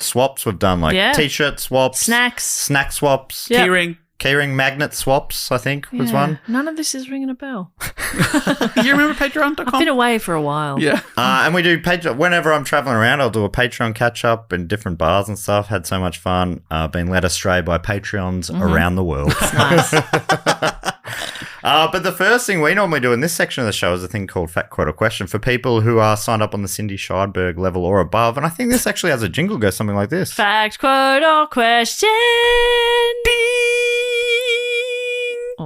swaps. We've done T-shirt swaps, snack swaps, keyring magnet swaps, I think was one. None of this is ringing a bell. You remember Patreon.com? I've been away for a while. Yeah. And we do Patreon. Whenever I'm traveling around, I'll do a Patreon catch-up in different bars and stuff. Had so much fun. Been led astray by Patreons around the world. That's nice. But the first thing we normally do in this section of the show is a thing called Fact, Quote, or Question for people who are signed up on the Cindy Scheidberg level or above. And I think this actually has a jingle go something like this. Fact, quote, or question.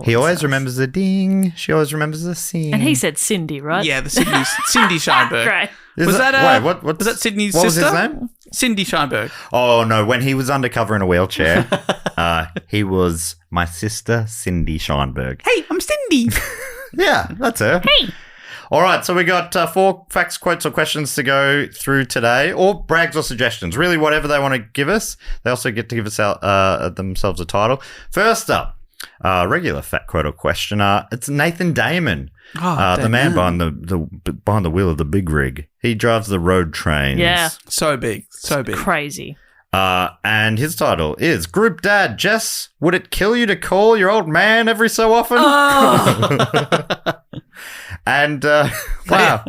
He always remembers the ding. She always remembers the sing. And he said Cindy, right? Yeah, the Cindy Scheidberg. Great. Was that was that Sydney's what sister? Was his name? Cindy Scheidberg. Oh, no. When he was undercover in a wheelchair, he was my sister, Cindy Scheidberg. Hey, I'm Cindy. Yeah, that's her. Hey. All right, so we got 4 facts, quotes, or questions to go through today, or brags or suggestions, really whatever they want to give us. They also get to give us themselves a title. First up, regular fact, quote, or question. It's Nathan Damon, the man behind the wheel of the big rig. He drives the road trains. Yeah. So big. Crazy. And his title is Group Dad. Jess, would it kill you to call your old man every so often? Oh. And, wow.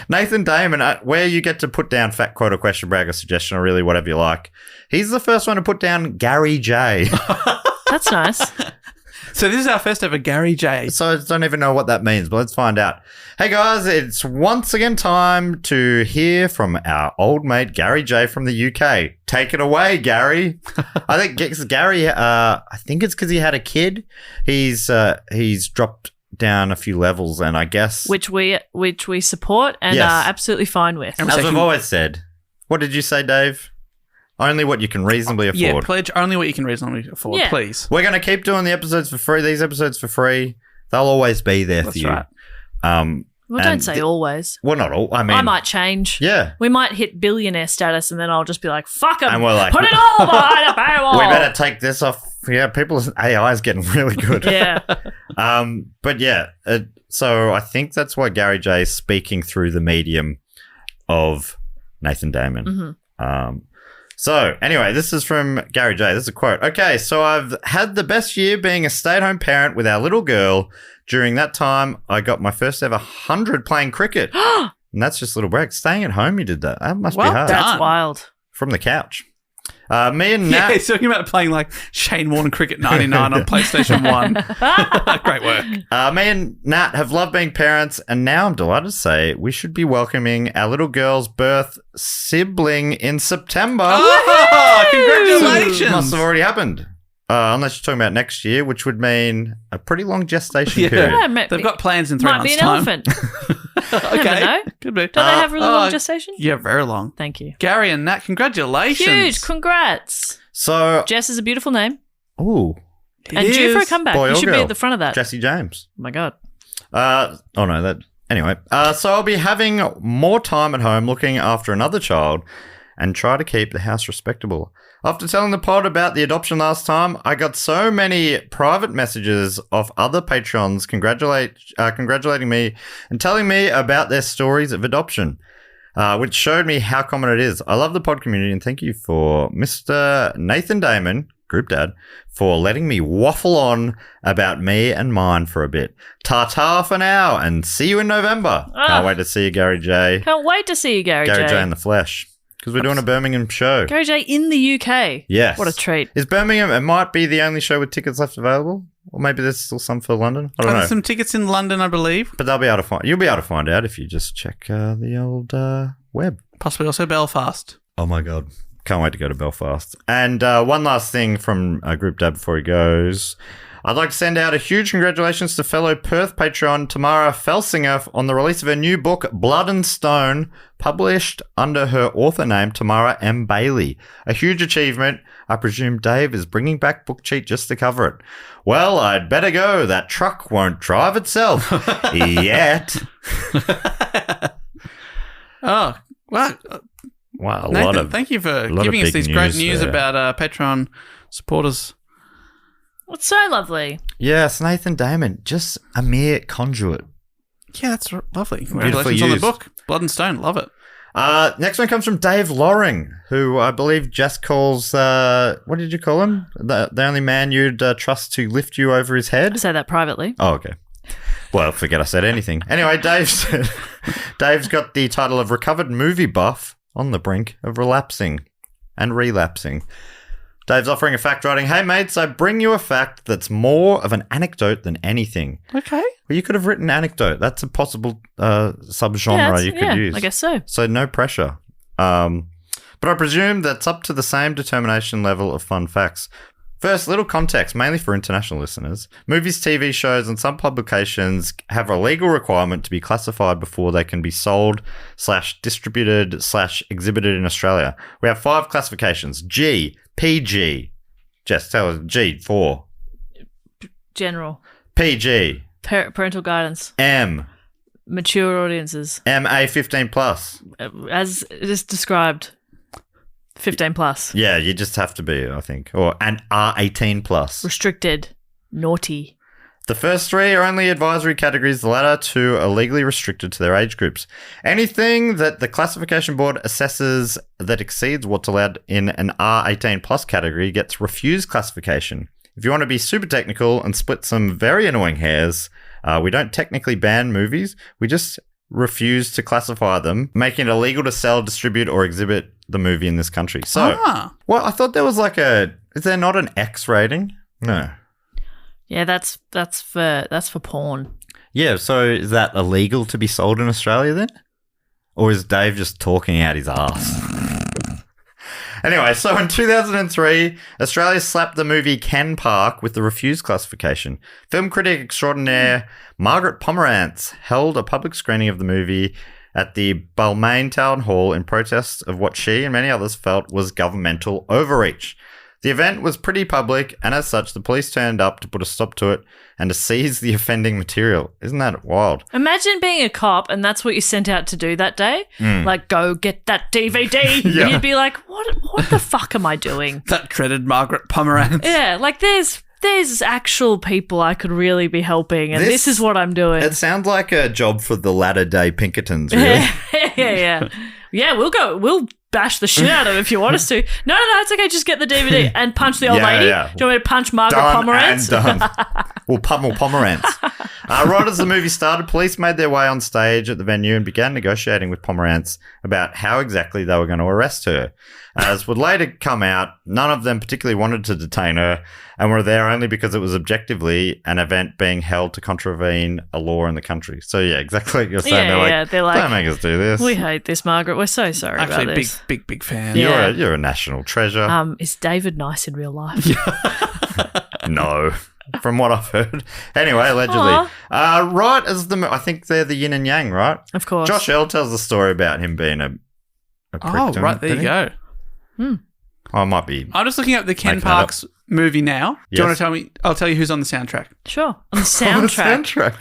Nathan Damon, where you get to put down fact, quote, or question, brag, or suggestion, or really whatever you like. He's the first one to put down Gary J. That's nice. So this is our first ever Gary J. So I don't even know what that means, but let's find out. Hey guys, it's once again time to hear from our old mate Gary J from the UK. Take it away, Gary. I think Gary, I think it's because he had a kid. He's dropped down a few levels, and I guess which we support and are absolutely fine with. As we've always said. What did you say, Dave? Only what you can reasonably afford. Yeah, pledge only what you can reasonably afford, please. We're going to keep doing the episodes for free. These episodes for free. They'll always be there for you. That's right. Well, don't say always. Well, not all. I mean, I might change. Yeah. We might hit billionaire status and then I'll just be like, fuck them. And we're like, put it all behind a paywall. We better take this off. Yeah, people's AI is getting really good. Yeah. But yeah, so I think that's why Gary J is speaking through the medium of Nathan Damon. Mm-hmm. So anyway, this is from Gary J. This is a quote. Okay, so I've had the best year being a stay-at-home parent with our little girl. During that time, I got my first ever 100 playing cricket. And that's just a little brag. Staying at home, you did that. That must be hard. That's wild. From the couch. Me and Nat. Yeah, he's talking about playing like Shane Warne Cricket 99 on PlayStation 1. Great work. Me and Nat have loved being parents, and now I'm delighted to say we should be welcoming our little girl's birth sibling in September. Oh, congratulations. Must have already happened. Unless you're talking about next year, which would mean a pretty long gestation period. Yeah, they've got plans in 3 months' time. Might be an elephant. Okay. Never know. Could be. Don't they have really long gestation? Yeah, very long. Thank you. Gary and Nat, congratulations. Huge. Congrats. So, Jess is a beautiful name. Ooh. And due for a comeback. Boy or You should be girl? at the front of that. Jesse James. Oh my God. Anyway, so I'll be having more time at home looking after another child, and try to keep the house respectable. After telling the pod about the adoption last time, I got so many private messages of other patrons congratulating me and telling me about their stories of adoption, which showed me how common it is. I love the pod community, and thank you for Mr. Nathan Damon, Group Dad, for letting me waffle on about me and mine for a bit. Ta-ta for now, and see you in November. Can't wait to see you, Gary J. Can't wait to see you, Gary J. Gary J in the flesh. Because we're doing a Birmingham show. Gary J in the UK. Yes. What a treat. Is Birmingham, it might be the only show with tickets left available? Or maybe there's still some for London? I don't know. There's some tickets in London, I believe. But you'll be able to find out if you just check the old web. Possibly also Belfast. Oh my God. Can't wait to go to Belfast. And one last thing from Group Dad before he goes. I'd like to send out a huge congratulations to fellow Perth patron Tamara Felsinger on the release of her new book, Blood and Stone, published under her author name, Tamara M. Bailey. A huge achievement. I presume Dave is bringing back Book Cheat just to cover it. Well, I'd better go. That truck won't drive itself. Yet. Oh, well. Wow, Nathan, thank you for giving us these great news about Patreon supporters. It's so lovely. Yes, Nathan Damon, just a mere conduit. Yeah, that's lovely. Congratulations on the book. Blood and Stone, love it. Next one comes from Dave Loring, who I believe Jess calls, what did you call him? The only man you'd trust to lift you over his head? I say that privately. Oh, okay. Well, forget I said anything. Anyway, Dave's got the title of Recovered Movie Buff on the brink of relapsing and relapsing. Dave's offering a fact, writing, "Hey mates, I bring you a fact that's more of an anecdote than anything." Okay. Well, you could have written anecdote. That's a possible subgenre you could use. I guess so. So no pressure. But I presume that's up to the same determination level of fun facts. First, little context, mainly for international listeners. Movies, TV shows, and some publications have a legal requirement to be classified before they can be sold / distributed / exhibited in Australia. We have 5 classifications. G, PG. Jess, tell us. G, 4. General. PG. Parental guidance. M. Mature audiences. MA 15 plus. As it is described. 15 plus. Yeah, you just have to be, I think. Or an R18 plus. Restricted. Naughty. The first 3 are only advisory categories. The latter 2 are legally restricted to their age groups. Anything that the classification board assesses that exceeds what's allowed in an R18 plus category gets refused classification. If you want to be super technical and split some very annoying hairs, we don't technically ban movies. We just refuse to classify them, making it illegal to sell, distribute, or exhibit the movie in this country. So, well, I thought there was is there not an X rating? No. Yeah, that's for porn. Yeah, so is that illegal to be sold in Australia then? Or is Dave just talking out his ass? Anyway, so in 2003, Australia slapped the movie Ken Park with the refused classification. Film critic extraordinaire Margaret Pomerantz held a public screening of the movie at the Balmain Town Hall in protest of what she and many others felt was governmental overreach. The event was pretty public, and as such, the police turned up to put a stop to it and to seize the offending material. Isn't that wild? Imagine being a cop and that's what you sent out to do that day. Like, go get that DVD. Yeah. And you'd be like, what the fuck am I doing? That dreaded Margaret Pomerantz. Yeah, like there's actual people I could really be helping, and this is what I'm doing. It sounds like a job for the latter-day Pinkertons, really. Yeah. Yeah, we'll bash the shit out of it if you want us to. No, it's okay. Just get the DVD and punch the old lady. Yeah. Do you want me to punch Margaret Pomerantz? Done. We'll pummel Pomerantz. Right as the movie started, police made their way on stage at the venue and began negotiating with Pomerantz about how exactly they were going to arrest her. As would later come out, none of them particularly wanted to detain her and were there only because it was objectively an event being held to contravene a law in the country. So, yeah, exactly like you're saying. They're like, don't make us do this. We hate this, Margaret. We're so sorry about this. Big fan. Yeah. You're a national treasure. Is David nice in real life? No. From what I've heard. Anyway, allegedly. Right as I think they're the yin and yang, right? Of course. Josh L tells the story about him being a prick. Oh, right, there you go. I might be. I'm just looking up the Ken Parks movie now. Do you want to tell me? I'll tell you who's on the soundtrack. Sure. On the soundtrack. On the soundtrack.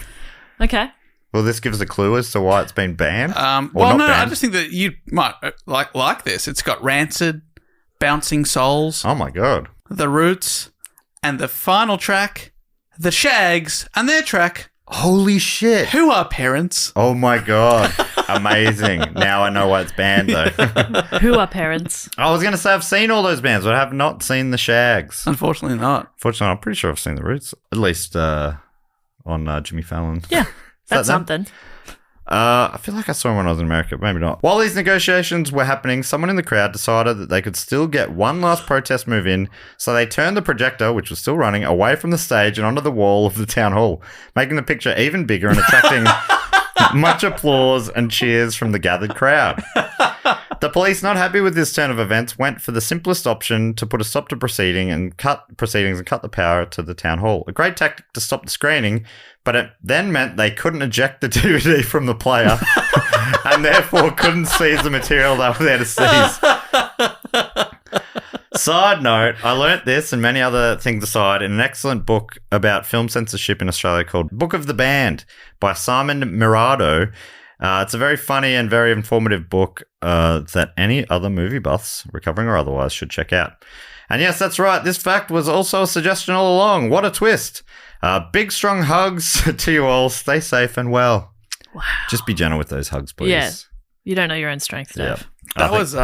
Okay. Will this give us a clue as to why it's been banned? Well, no, I just think that you might like this. It's got Rancid, Bouncing Souls, Oh my God. The Roots, and the final track, The Shags, and their track, Holy shit. Who Are Parents? Oh my God. Amazing. Now I know why it's banned though. Who Are Parents? I was going to say I've seen all those bands, but I have not seen the Shags. Unfortunately not. Fortunately, I'm pretty sure I've seen the Roots, at least on Jimmy Fallon. Yeah, that's them? something. I feel like I saw him when I was in America, but maybe not. While these negotiations were happening, someone in the crowd decided that they could still get one last protest move in, so they turned the projector, which was still running, away from the stage and onto the wall of the town hall, making the picture even bigger and attracting much applause and cheers from the gathered crowd. The police, not happy with this turn of events, went for the simplest option to put a stop to proceedings and cut the power to the town hall. A great tactic to stop the screening, but it then meant they couldn't eject the DVD from the player and therefore couldn't seize the material they were there to seize. Side note, I learnt this and many other things aside in an excellent book about film censorship in Australia called Book of the Band by Simon Mirado. It's a very funny and very informative book that any other movie buffs, recovering or otherwise, should check out. And yes, that's right. This fact was also a suggestion all along. What a twist. Big, strong hugs to you all. Stay safe and well. Wow. Just be gentle with those hugs, please. Yeah. You don't know your own strength, Dave. That was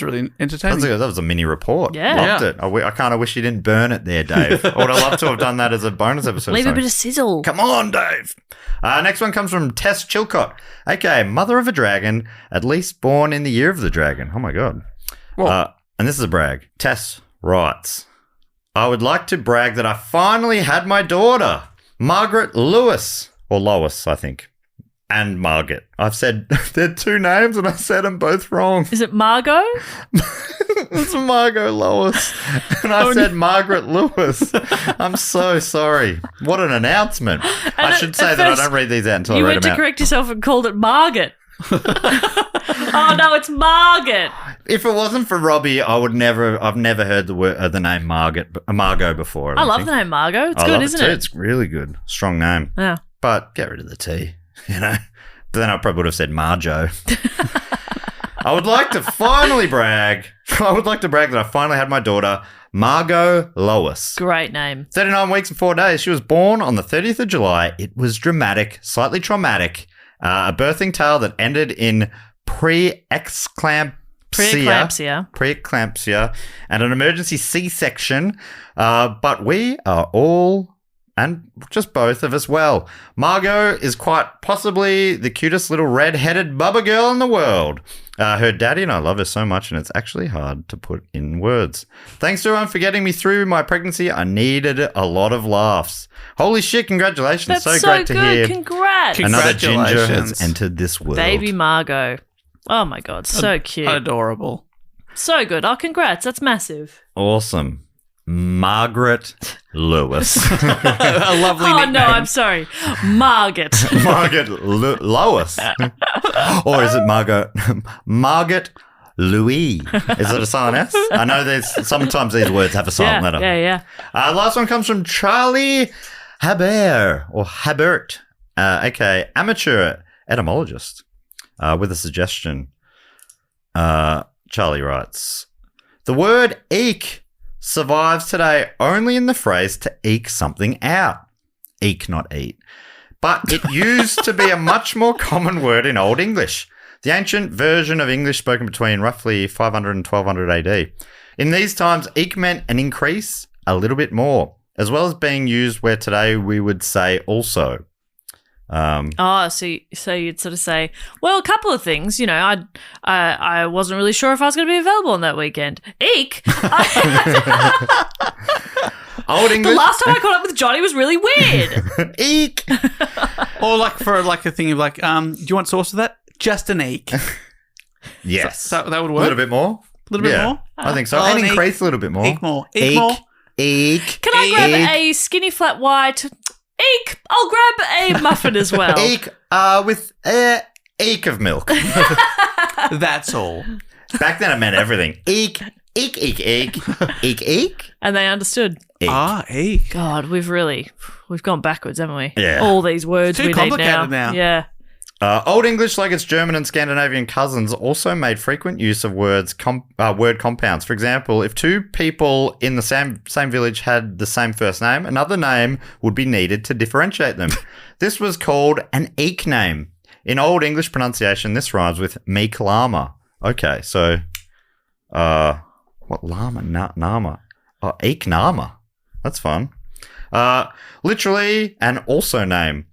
really entertaining. That was a mini report. Yeah. Loved it. I kind of wish you didn't burn it there, Dave. I would have loved to have done that as a bonus episode. Leave a bit of sizzle. Come on, Dave. Next one comes from Tess Chilcott, aka Mother of a Dragon, at least born in the year of the dragon. Oh, my God. And this is a brag. Tess writes, I would like to brag that I finally had my daughter, Margaret Lewis, or Lois, I think. And Margaret. I've said they're two names and I said them both wrong. Is it Margot? It's Margot Lois. And I said Margaret Lewis. I'm so sorry. What an announcement. I should say that I don't read these out until I read them out. You went to correct yourself and called it Margaret. Oh, no, it's Margaret. If it wasn't for Robbie, I've never heard the name Margot before. I love the name Margot. It's good, isn't it? It's really good. Strong name. Yeah. But get rid of the T, you know. But then I probably would have said Marjo. I would like to brag that I finally had my daughter, Margot Lois. Great name. 39 weeks and 4 days. She was born on the 30th of July. It was dramatic, slightly traumatic. A birthing tale that ended in preeclampsia and an emergency C-section. But we are all, and just both of us, well. Margot is quite possibly the cutest little red-headed bubba girl in the world. Her daddy and I love her so much, and it's actually hard to put in words. Thanks to everyone for getting me through my pregnancy. I needed a lot of laughs. Holy shit, congratulations. That's so great to hear. Congrats. Another ginger has entered this world. Baby Margot. Oh, my God. So cute. Adorable. So good. Oh, congrats. That's massive. Awesome. Margaret Lewis. A lovely nickname. No, I'm sorry. Margaret. Margaret Lois. Or is it Margaret Louis? Is it a silent S? I know sometimes these words have a silent letter. Yeah. Last one comes from Charlie Habert, or Habert, aka amateur etymologist, with a suggestion. Charlie writes, the word eke survives today only in the phrase to eke something out. Eke, not eat. But it used to be a much more common word in Old English, the ancient version of English spoken between roughly 500 and 1200 AD. In these times, eke meant an increase, a little bit more, as well as being used where today we would say also. So you'd sort of say, well, a couple of things. You know, I wasn't really sure if I was going to be available on that weekend. Eek. Old English. The last time I caught up with Johnny was really weird. Eek. Or like for like a thing of like, do you want sauce for that? Just an eek. Yes. So that would work. A little bit more. A little bit more? I think so. And increase a little bit more. Eek more. Eek more. Eek. Can I grab a skinny flat white? Eek. I'll grab a muffin as well. Eek with eek of milk. That's all. Back then it meant everything. Eek, eek, eek, eek, eek, eek. And they understood. Eek. Eek. God, we've gone backwards, haven't we? Yeah. All these words It's too we need complicated now. Yeah. Old English, like its German and Scandinavian cousins, also made frequent use of word compounds. For example, if two people in the same village had the same first name, another name would be needed to differentiate them. This was called an eek name. In Old English pronunciation, this rhymes with meek llama. Okay, so what llama? Nama. Oh, eek nama. That's fun. Literally an also name.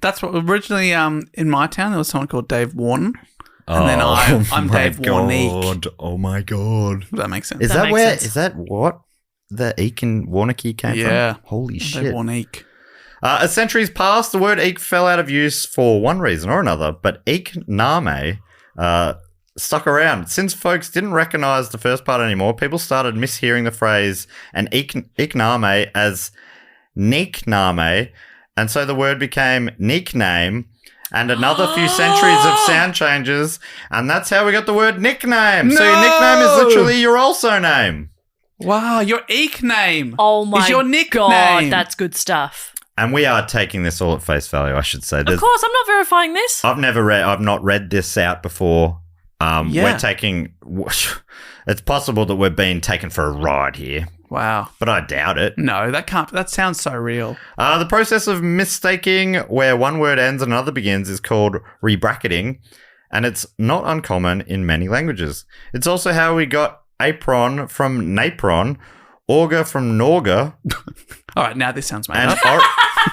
That's what originally in my town there was someone called Dave Warren. And then I'm Dave Warnick. Oh my god. Does that make sense? Is that where sense. Is that what the eek and Warnicky came from? Holy shit. Dave Warnick. As centuries passed, the word eek fell out of use for one reason or another, but eek name stuck around. Since folks didn't recognize the first part anymore, people started mishearing the phrase and eek name as neek name, and so the word became nickname, and another few centuries of sound changes, and that's how we got the word nickname. No! So your nickname is literally your also name. Wow, your eek name. Oh my is your nickname. God, that's good stuff. And we are taking this all at face value, I should say. Of course, I'm not verifying this. I've not read this out before. We're taking. It's possible that we're being taken for a ride here. Wow. But I doubt it. No, that sounds so real. The process of mistaking where one word ends and another begins is called rebracketing, and it's not uncommon in many languages. It's also how we got apron from napron, auger from norga. All right, now this sounds made up.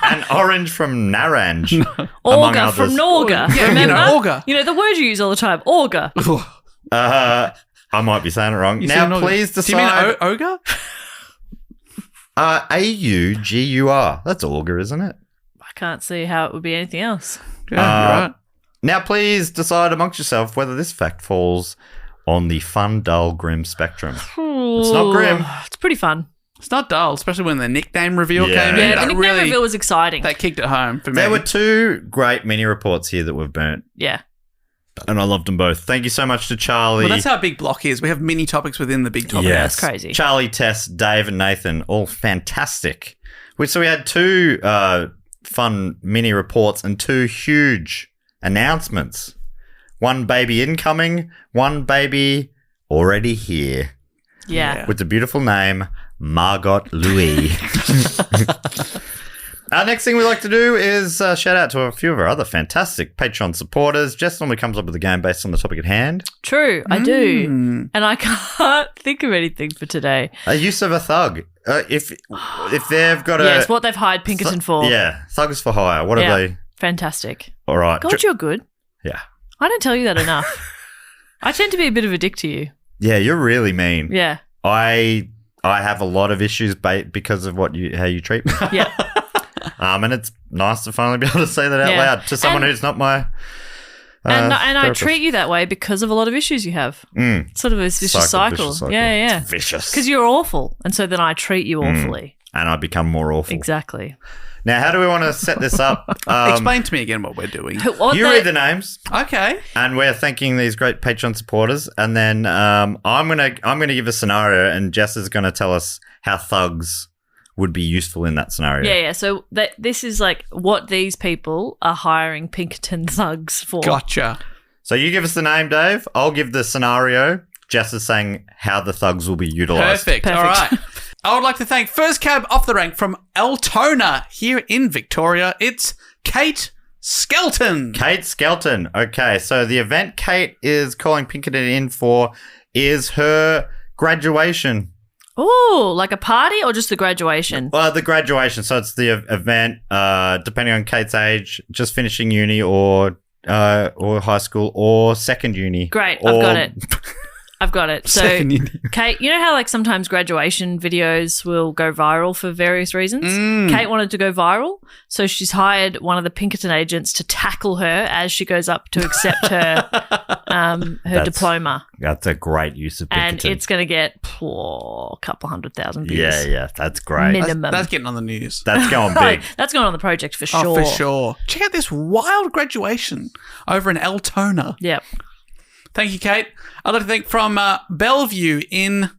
And orange from naranj. Auger from norga. Yeah, remember? Auger. You know, the word you use all the time, auger. I might be saying it wrong. Now, please decide. Do you mean ogre? A-U-G-U-R. That's auger, isn't it? I can't see how it would be anything else. Yeah, you're right. Now, please decide amongst yourself whether this fact falls on the fun, dull, grim spectrum. It's not grim. It's pretty fun. It's not dull, especially when the nickname reveal came in. Yeah, the nickname reveal was exciting. That kicked it home for me. There were two great mini reports here that we've burnt. Yeah. And I loved them both. Thank you so much to Charlie. Well, that's how a big block is. We have mini topics within the big topic. Yes. That's crazy. Charlie, Tess, Dave, and Nathan, all fantastic. So we had two fun mini reports and two huge announcements. One baby incoming, one baby already here. Yeah. With the beautiful name, Margot Louis. Our next thing we like to do is shout out to a few of our other fantastic Patreon supporters. Jess normally comes up with a game based on the topic at hand. True, I do. And I can't think of anything for today. A use of a thug. If they've got a... Yeah, it's what they've hired Pinkerton for. Yeah, thugs for hire. What are they? Fantastic. All right. God, you're good. Yeah. I don't tell you that enough. I tend to be a bit of a dick to you. Yeah, you're really mean. Yeah. I have a lot of issues because of how you treat me. Yeah. And it's nice to finally be able to say that out loud to someone who's not my and I treat you that way because of a lot of issues you have. It's sort of a vicious cycle. Yeah. It's vicious. Because you're awful. And so then I treat you awfully. And I become more awful. Exactly. Now, how do we want to set this up? Explain to me again what we're doing. Read the names. Okay. And we're thanking these great Patreon supporters. And then I'm gonna give a scenario, and Jess is going to tell us how thugs would be useful in that scenario. Yeah. So this is like what these people are hiring Pinkerton thugs for. Gotcha. So you give us the name, Dave. I'll give the scenario. Jess is saying how the thugs will be utilised. Perfect. All right. I would like to thank First Cab Off the Rank from Altona here in Victoria. It's Kate Skelton. Kate Skelton. Okay, so the event Kate is calling Pinkerton in for is her graduation. Oh, like a party or just the graduation? Well, the graduation. So it's the event, depending on Kate's age, just finishing uni or high school or second uni. Great, I've got it. So, Kate, you know how like sometimes graduation videos will go viral for various reasons? Kate wanted to go viral, so she's hired one of the Pinkerton agents to tackle her as she goes up to accept her diploma. That's a great use of Pinkerton. And it's going to get a couple 100,000 views. Yeah, that's great. Minimum. That's getting on the news. That's going big. That's going on the project for sure. Oh, for sure. Check out this wild graduation over in Altona. Yep. Thank you, Kate. I'd like to thank from Bellevue in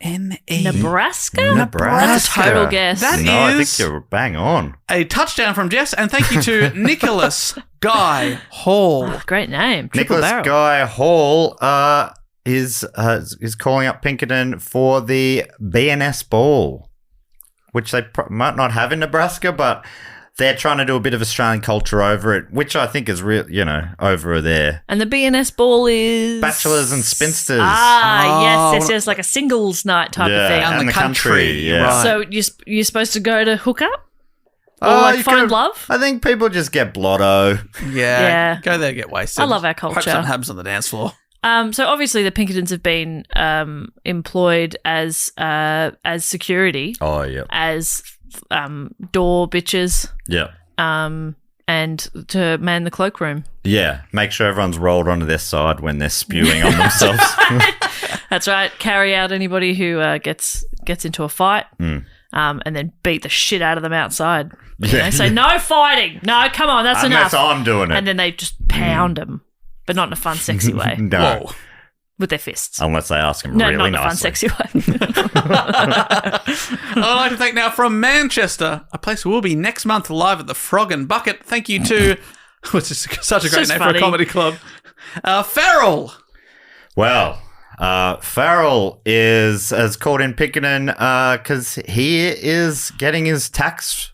N-E. Nebraska? Nebraska. That's a total guess. That No, I is- think you're bang on. A touchdown from Jess, and thank you to Nicholas Guy Hall. Great name. Triple Nicholas barrel. Guy Hall is calling up Pinkerton for the BNS Ball, which they might not have in Nebraska, but they're trying to do a bit of Australian culture over it, which I think is real, over there. And the BNS ball is Bachelors and spinsters. Yes, like a singles night type of thing. And the country, yeah. right. So you're supposed to go to hook up or You find could- love. I think people just get blotto. Yeah. Yeah. Go there, get wasted. I love our Hope culture. something happens on the dance floor. So obviously the Pinkertons have been employed as security, Oh, yeah. as door bitches, Yeah. and to man the cloakroom. Yeah. Make sure everyone's rolled onto their side when they're spewing on themselves. That's right. Carry out anybody who gets into a fight, Hmm. and then beat the shit out of them outside. Yeah. Say no fighting. No, come on, that's Unless enough. I'm doing it. And then they just pound them, but not in a fun, sexy way. No. Whoa. With their fists. Unless they ask him No, really not in a nicely. fun, sexy way. I'd like to thank now from Manchester, a place we'll be next month live at the Frog and Bucket. Thank you to, which is such a great Just name for funny. a comedy club, Farrell. Well, Farrell has called in Pinkerton because he is getting his taxes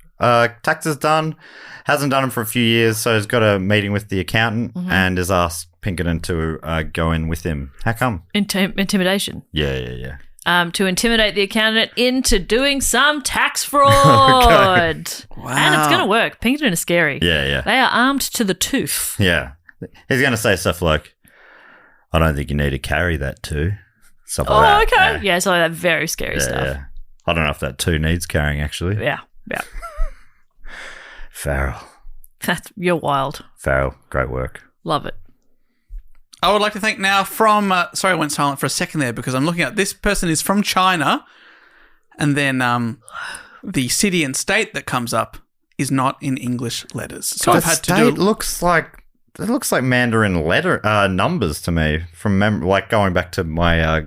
done. Hasn't done them for a few years, so he's got a meeting with the accountant and has asked Pinkerton to go in with him. How come? Intimidation. Yeah. To intimidate the accountant into doing some tax fraud. Wow. And it's going to work. Pinkerton is scary. Yeah. They are armed to the tooth. Yeah. He's going to say stuff like, I don't think you need to carry that too. Stuff Oh, like that. okay. Yeah, so that very scary stuff. Yeah. I don't know if that too needs carrying, actually. Yeah. Farrell. You're wild. Farrell, great work. Love it. I would like to thank now from, sorry I went silent for a second there because I'm looking at this person is from China, and then the city and state that comes up is not in English letters. So I've had to do looks like Mandarin letter numbers to me from like going back to my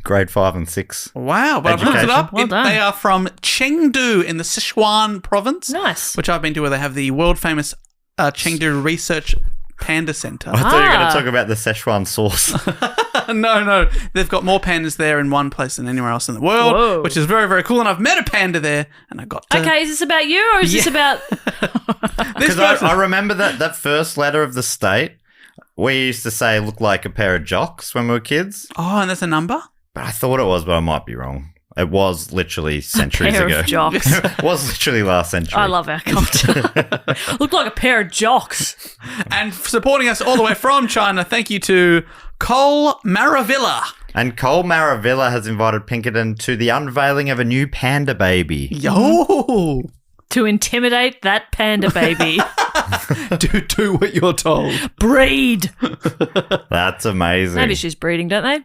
grade 5 and 6. Wow, but I've looked it up. Well done. They are from Chengdu in the Sichuan province. Nice. Which I've been to, where they have the world famous Chengdu Research Panda Center. I thought you were going to talk about the Szechuan sauce. No. They've got more pandas there in one place than anywhere else in the world, Whoa. which is very, very cool. And I've met a panda there, and I got to... Okay, is this about you or is this about... This Because person... I remember that first letter of the state, we used to say looked like a pair of jocks when we were kids. Oh, and that's a number? But I thought it was, but I might be wrong. It was literally centuries pair ago. of jocks. It was literally last century. I love our culture. Look like a pair of jocks. And supporting us all the way from China, thank you to Cole Maravilla. And Cole Maravilla has invited Pinkerton to the unveiling of a new panda baby. Yo! To intimidate that panda baby. Do what you're told. Breed. That's amazing. Maybe she's breeding, don't they?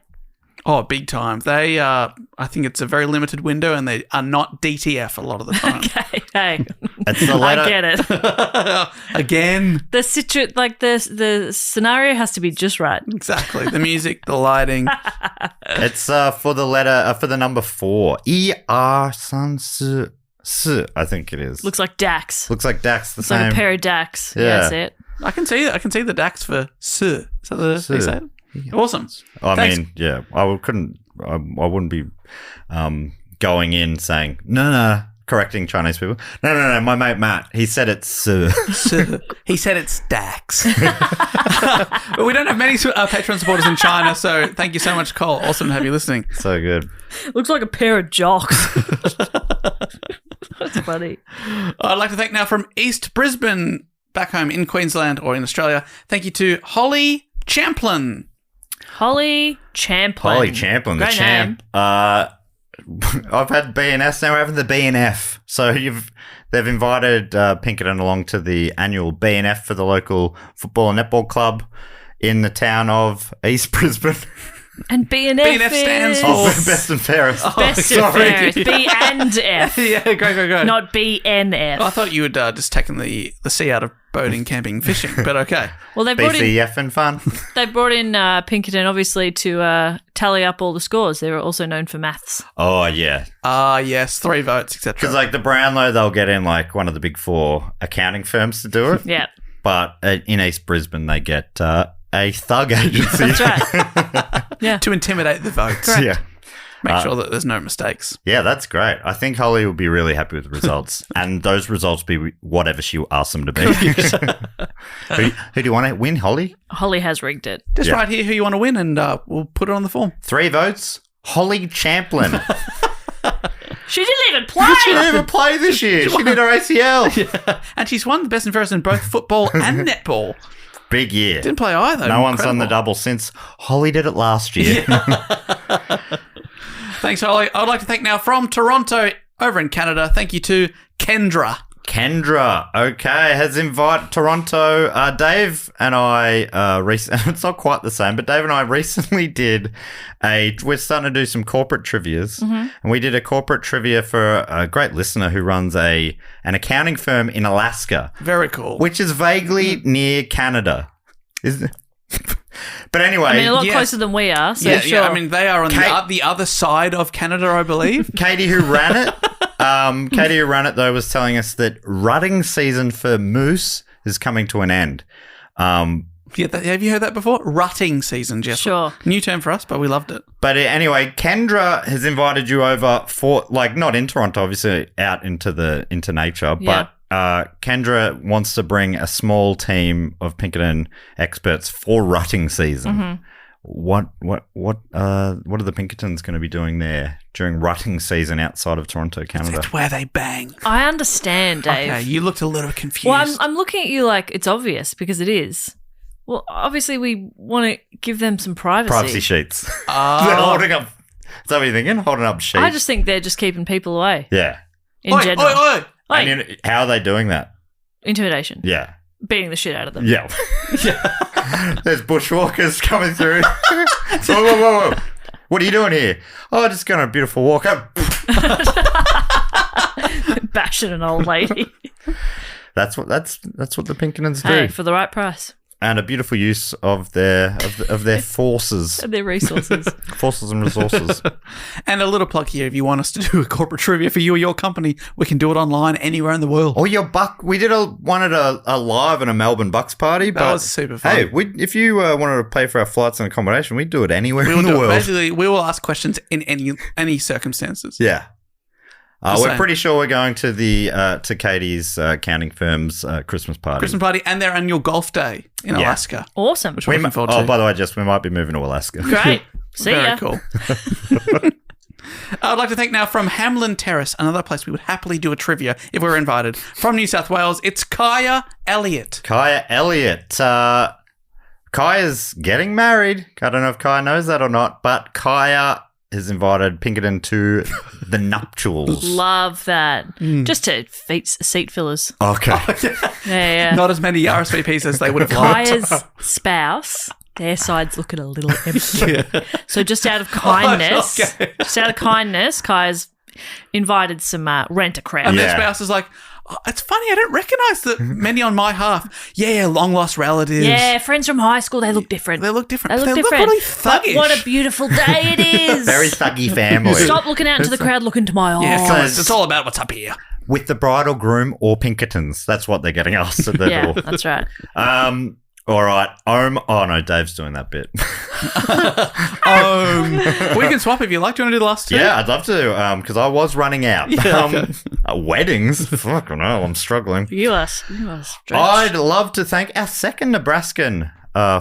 Oh, big time. They, I think it's a very limited window, and they are not DTF a lot of the time. Okay, hey. It's the letter. I get it. Again. The scenario has to be just right. Exactly. The music, the lighting. It's for the letter for the number 4. ER San Si, I think it is. Looks like Dax. Looks like Dax the It's same. like a pair of Dax. Yeah. Yeah, that's it. I can see the DAX for Sir. Is that the Sir. they say it? Awesome. I Thanks. mean, yeah, I wouldn't be going in saying no, correcting Chinese people. No, my mate Matt, he said it's Sir. Sir. He said it's Dax. But we don't have many Patreon supporters in China, so thank you so much, Cole. Awesome to have you listening. So good. Looks like a pair of jocks. That's funny. I'd like to thank now from East Brisbane, back home in Queensland or in Australia. Thank you to Holly Champlin. Holly Champlin. Holly Champlin, the Great champ. I've had BNS, now we're having the BNF. So they've invited Pinkerton along to the annual BNF for the local football and netball club in the town of East Brisbane. And B&F stands is- for- Oh, best and fairest. Best and sorry. fairest. B and F. Yeah, go. Not BNF. I thought you had just taken the C out of boating, camping, fishing, but okay. Well, they brought in BCF and fun. Pinkerton, obviously, to tally up all the scores. They were also known for maths. Oh, yeah. Yes, 3 votes, etc. Because like the Brownlow, they'll get in like one of the big 4 accounting firms to do it. Yeah. But in East Brisbane, they get a thug agency. That's right. Yeah. To intimidate the votes. Yeah. Make sure that there's no mistakes. Yeah, that's great. I think Holly will be really happy with the results. And those results be whatever she asks them to be. Who do you want to win, Holly? Holly has rigged it. Just write here who you want to win and we'll put it on the form. 3 votes. Holly Champlin. She didn't even play. She didn't even play this year. She did her ACL. And she's won the best and fairest in both football and netball. Big year. Didn't play either. No one's done the Incredible. double since Holly did it last year. Thanks, Holly. I would like to thank now from Toronto over in Canada. Thank you to Kendra. Kendra, okay, has invited Toronto. Dave and I, it's not quite the same, but Dave and I recently did we're starting to do some corporate trivias. And we did a corporate trivia for a great listener who runs an accounting firm in Alaska. Very cool. Which is vaguely near Canada. But anyway. I mean, a lot Yes. closer than we are, so yeah, sure. yeah, I mean, they are on the other side of Canada, I believe. Katie, who ran it, though, was telling us that rutting season for moose is coming to an end. Yeah, have you heard that before? Rutting season, Jess. Sure. New term for us, but we loved it. But anyway, Kendra has invited you over for, like, not in Toronto, obviously, out into nature, Yeah. but Kendra wants to bring a small team of Pinkerton experts for rutting season. What are the Pinkertons going to be doing there during rutting season outside of Toronto, Canada? It's where they bang. I understand, Dave. Okay, you looked a little confused. Well, I'm looking at you like it's obvious because it is. Well, obviously, we want to give them some privacy. Privacy sheets. They're holding up. Is that what you're thinking? Holding up sheets. I just think they're just keeping people away yeah. in Oi, general. oi, oi. Like, And how are they doing that? intimidation. Yeah. Beating the shit out of them. Yeah. There's bushwalkers coming through. Whoa. What are you doing here? Oh, just going on a beautiful walk up. Bashing an old lady. That's what the Pinkertons do. Hey, for the right price. And a beautiful use of their forces. And their resources. Forces and resources. And a little plug here, if you want us to do a corporate trivia for you or your company, we can do it online anywhere in the world. Or your buck. We did one at a live at a Melbourne Bucks party. That was super fun. Hey, if you wanted to pay for our flights and accommodation, we'd do it anywhere in the world. Basically, we will ask questions in any circumstances. Yeah. Just we're saying. pretty sure we're going to to Katie's accounting firm's Christmas party. Christmas party and their annual golf day in Yeah. Alaska. Awesome. Which we're looking forward to. by the way, Jess, we might be moving to Alaska. Great. See Very ya. cool. I would like to thank now from Hamlin Terrace, another place we would happily do a trivia if we were invited. From New South Wales, it's Kaya Elliott. Kaya Elliott. Kaya's getting married. I don't know if Kaya knows that or not, but Kaya has invited Pinkerton to the nuptials. Love that. Just to seat fillers. Okay. Yeah. Not as many RSVPs as they would have liked. Kaya's spouse, their side's looking a little empty. So just out of kindness, Kaya's invited some rent-a-crowd. And Yeah. their spouse is like, oh, it's funny, I don't recognise that many on my half. Yeah, long-lost relatives. Yeah, friends from high school, they look different. They look different. They look They look different. really But thuggish. what a beautiful day it is. Very thuggy family. Stop looking out into the crowd, look into my eyes. Yeah, come on, it's all about what's up here. With the bride or groom or Pinkertons. That's what they're getting asked at the Yeah, door. that's right. All right. Oh, no, Dave's doing that bit. We can swap if you like. Do you want to do the last two? Yeah, I'd love to, because I was running out. Weddings? Fucking hell, I'm struggling. You are stretched. I'd love to thank our second Nebraskan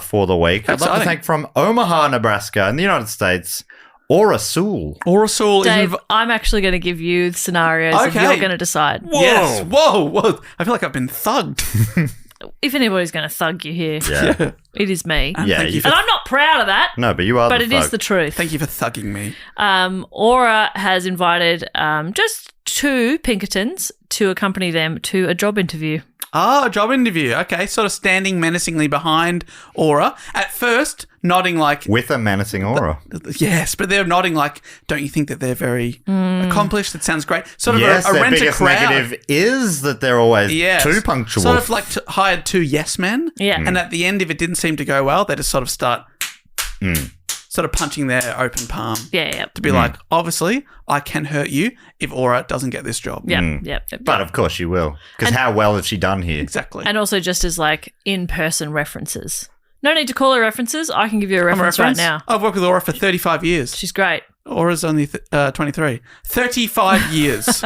for the week. I'd love to Exciting. thank from Omaha, Nebraska in the United States, Aura Sewell. Orasul Dave, is... I'm actually going to give you scenarios and Okay. you're going to decide. Yes. Whoa. I feel like I've been thugged. If anybody's going to thug you here, Yeah. it is me. Yeah. Thank you And I'm not proud of that, No, but you are but the it is thug. the truth. Thank you for thugging me. Aura has invited just 2 Pinkertons to accompany them to a job interview. Oh, a job interview. Okay, sort of standing menacingly behind Aura. At first, nodding like... With a menacing aura. Yes, but they're nodding like, don't you think that they're very accomplished? That sounds great. Sort of Yes, a their rent-a-crowd. biggest negative is that they're always too punctual. Sort of like hired 2 yes men. Yeah. And at the end, if it didn't seem to go well, they just sort of start sort of punching their open palm. Yeah. To be like, obviously, I can hurt you if Aura doesn't get this job. Yeah. But of course she will. Because how well has she done here? Exactly. And also just as like in-person references. No need to call her references. I can give you a reference right now. I've worked with Aura for 35 years. She's great. Aura's only 23. 35 years.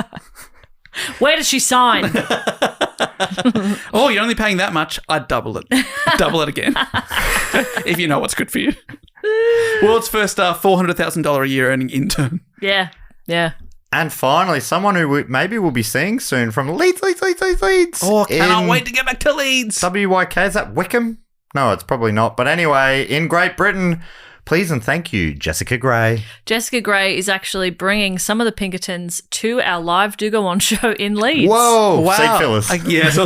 Where does she sign? Oh, you're only paying that much? I'd double it. Double it again. If you know what's good for you. World's first $400,000 a year earning intern. Yeah. And finally, someone who maybe we'll be seeing soon from Leeds. Oh, cannot wait to get back to Leeds. WYK, is that Wickham? No, it's probably not. But anyway, in Great Britain, please and thank you, Jessica Gray. Jessica Gray is actually bringing some of the Pinkertons to our live Do Go On show in Leeds. Whoa, Wow. seat fillers. Yes.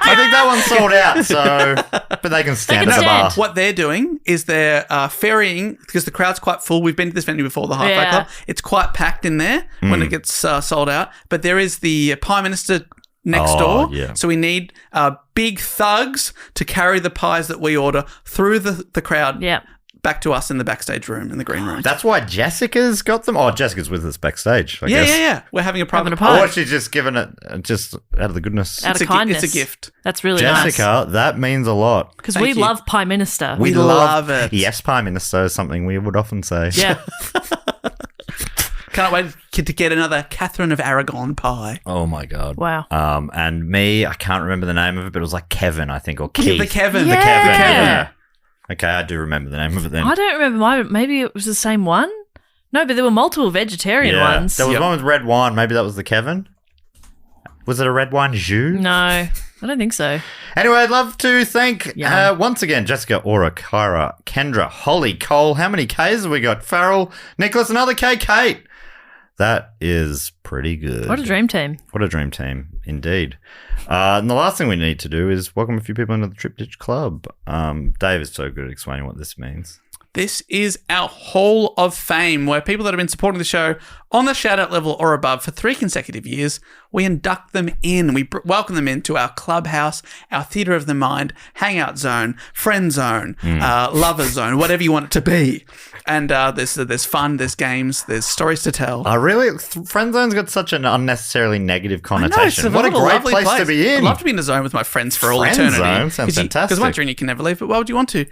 I think that one's sold out, but they can stand at the bar. What they're doing is they're ferrying, because the crowd's quite full. We've been to this venue before, the Hi-Fi Club. It's quite packed in there when it gets sold out. But there is the Pie Minister next door. Yeah. So we need big thugs to carry the pies that we order through the crowd back to us in the backstage room, in the green room. That's why Jessica's got them? Oh, Jessica's with us backstage, I guess. Yeah. We're having a private pie. Or she's just given it just out of the goodness. Out of kindness. It's a gift. That's really nice. Jessica, that means a lot. Because we love Pie Minister. We love it. Yes, Prime Minister is something we would often say. Yeah. Can't wait to get another Catherine of Aragon pie. Oh, my God. Wow. And me, I can't remember the name of it, but it was like Kevin, I think, or Keith. The Kevin. Yeah. The Kevin. Yeah. Okay, I do remember the name of it then. I don't remember. Maybe it was the same one? No, but there were multiple vegetarian ones. There was one with red wine. Maybe that was the Kevin. Was it a red wine jus? No, I don't think so. Anyway, I'd love to thank Yum. once again Jessica, Aura, Kyra, Kendra, Holly, Cole. How many Ks have we got? Farrell, Nicholas, another K, Kate. That is pretty good. What a dream team. What a dream team, indeed. And the last thing we need to do is welcome a few people into the Triptych Club. Dave is so good at explaining what this means. This is our Hall of Fame, where people that have been supporting the show on the shout-out level or above for 3 consecutive years, we induct them in. We welcome them into our clubhouse, our theatre of the mind, hangout zone, friend zone, lover zone, whatever you want it to be. And there's fun, there's games, there's stories to tell. Really? Friend zone's got such an unnecessarily negative I know, connotation. it's What a great lovely place to be in. I'd love to be in a zone with my friends for all Friend eternity. zone sounds fantastic. Because once you're in, you can never leave, but why would you want to?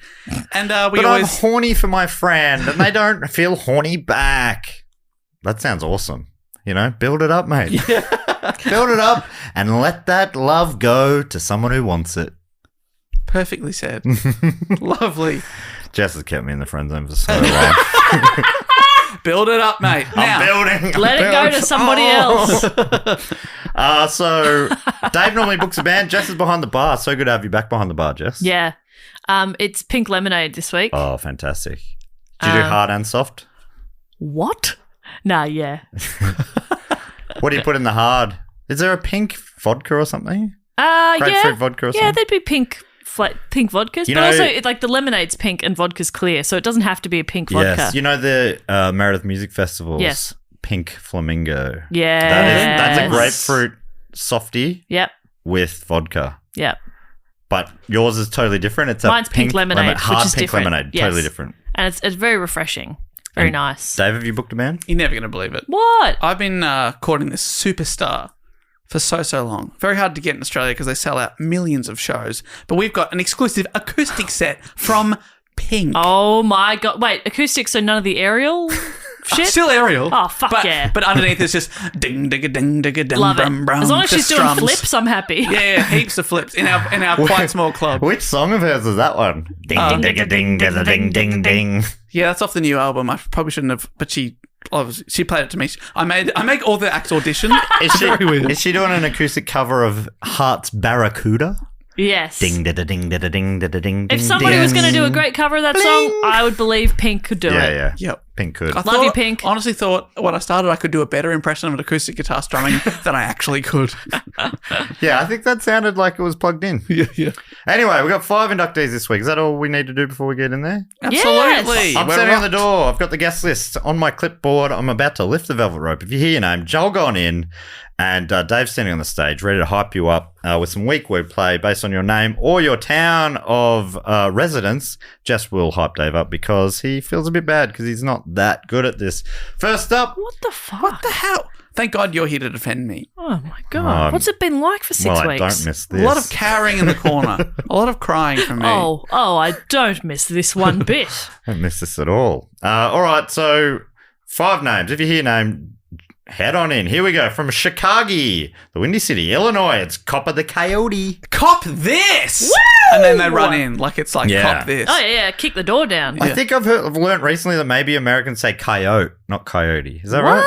And we But always... I'm horny for my friend, and they don't feel horny back. That sounds awesome. You know, build it up, mate. Build it up and let that love go to someone who wants it. Perfectly said. Lovely. Jess has kept me in the friend zone for so long. Build it up, mate. Now, I'm building. Let it go to somebody else. So Dave normally books a band. Jess is behind the bar. So good to have you back behind the bar, Jess. Yeah. It's Pink Lemonade this week. Oh, fantastic. Do you do hard and soft? What? Nah, yeah. What do you put in the hard? Is there a pink vodka or something? Grapefruit Yeah. vodka or Yeah, something? there'd be pink vodkas, You but know- also like the lemonade's pink and vodka's clear, so it doesn't have to be a pink vodka. Yes. You know the Meredith Music Festival's Yes. Pink Flamingo? Yeah. That's a grapefruit softie Yep. with vodka. Yep. But yours is totally different. It's a Mine's pink lemonade, hard which is pink different. lemonade. Yes. Totally different. And it's very refreshing. Very And nice. Dave, have you booked a band? you're never going to believe it. What? I've been courting this superstar for so long. Very hard to get in Australia because they sell out millions of shows. But we've got an exclusive acoustic set from Pink. Oh my god! Wait, acoustic, so none of the aerial shit. Still aerial. Oh, fuck but, yeah. But underneath it's just ding digga ding digga ding Love brum it. brum. As long as she's just doing strums. flips, I'm happy. Yeah, heaps of flips in our quite small club. Which song of hers is that one? Ding, ding, ding, ding, ding, ding, ding, ding. Yeah, that's off the new album. I probably shouldn't have, but she played it to me. I make all the acts audition. Is she, very weird. is she doing an acoustic cover of Heart's Barracuda? Yes. Ding, da, da, ding, da, da, ding, da, da, ding, If ding, somebody ding. was going to do a great cover of that song, I would believe Pink could do it. Yeah. Yep. Pink could. Love you, Pink. Honestly thought when I started I could do a better impression of an acoustic guitar strumming than I actually could. Yeah, I think that sounded like it was plugged in. Yeah. Anyway, we've got 5 inductees this week. Is that all we need to do before we get in there? Absolutely. I'm We're standing on the rocked. door. I've got the guest list on my clipboard. I'm about to lift the velvet rope. If you hear your name, Joel gone in, and Dave's standing on the stage ready to hype you up with some weak wordplay based on your name or your town of residence. Jess will hype Dave up because he feels a bit bad because he's not that good at this. First up. What the fuck? What the hell? Thank God you're here to defend me. Oh my God. What's it been like for 6 well, weeks? I don't miss this. A lot of cowering in the corner. A lot of crying from me. Oh, I don't miss this one bit. I don't miss this at all. All right, so 5 names. If you hear your name, head on in. Here we go. From Chicago, the Windy City, Illinois, it's Copper the Coyote. Cop this! Woo! And then they run in like it's like, Yeah. cop this. Oh, yeah, kick the door down. I think I've learned recently that maybe Americans say coyote, not coyote. Is that right?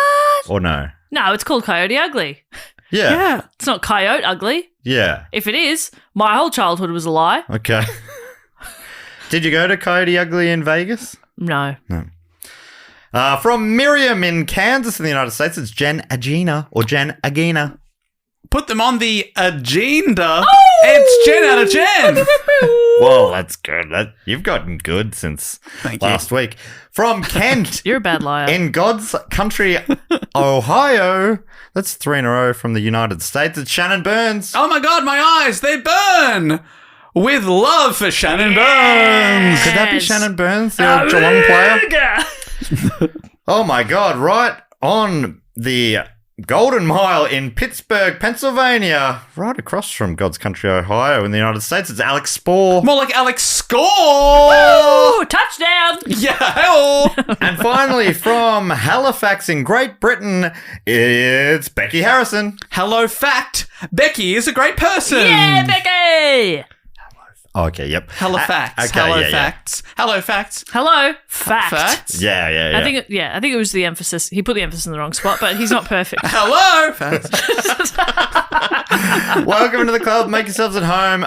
Or no? No, it's called Coyote Ugly. Yeah. Yeah. It's not Coyote Ugly. Yeah. If it is, my whole childhood was a lie. Okay. Did you go to Coyote Ugly in Vegas? No. From Miriam in Kansas in the United States, it's Jen Agina or Jen Agina. Put them on the agenda. It's 10 out of 10. Whoa, that's good. You've gotten good since Thank you. last week. From Kent You're a bad liar. in God's country, Ohio. That's 3 in a row from the United States. It's Shannon Burns. Oh my God, my eyes, they burn with love for Shannon Burns. Could that be Yes. Shannon Burns, the old Geelong player? Player. Oh my God, right on the Golden Mile in Pittsburgh, Pennsylvania, right across from God's country, Ohio in the United States. It's Alex Spohr. More like Alex Score. Oh, touchdown. Yeah. Oh. And finally, from Halifax in Great Britain, it's Becky Harrison. Hello, fact. Becky is a great person. Yeah, Becky. Oh, okay, yep. Halifax. Okay, Hello, yeah, yeah. facts. Hello, facts. Hello. Fact. Facts. Yeah. I think it was the emphasis. He put the emphasis in the wrong spot, but he's not perfect. Hello, facts. Welcome to the club. Make yourselves at home.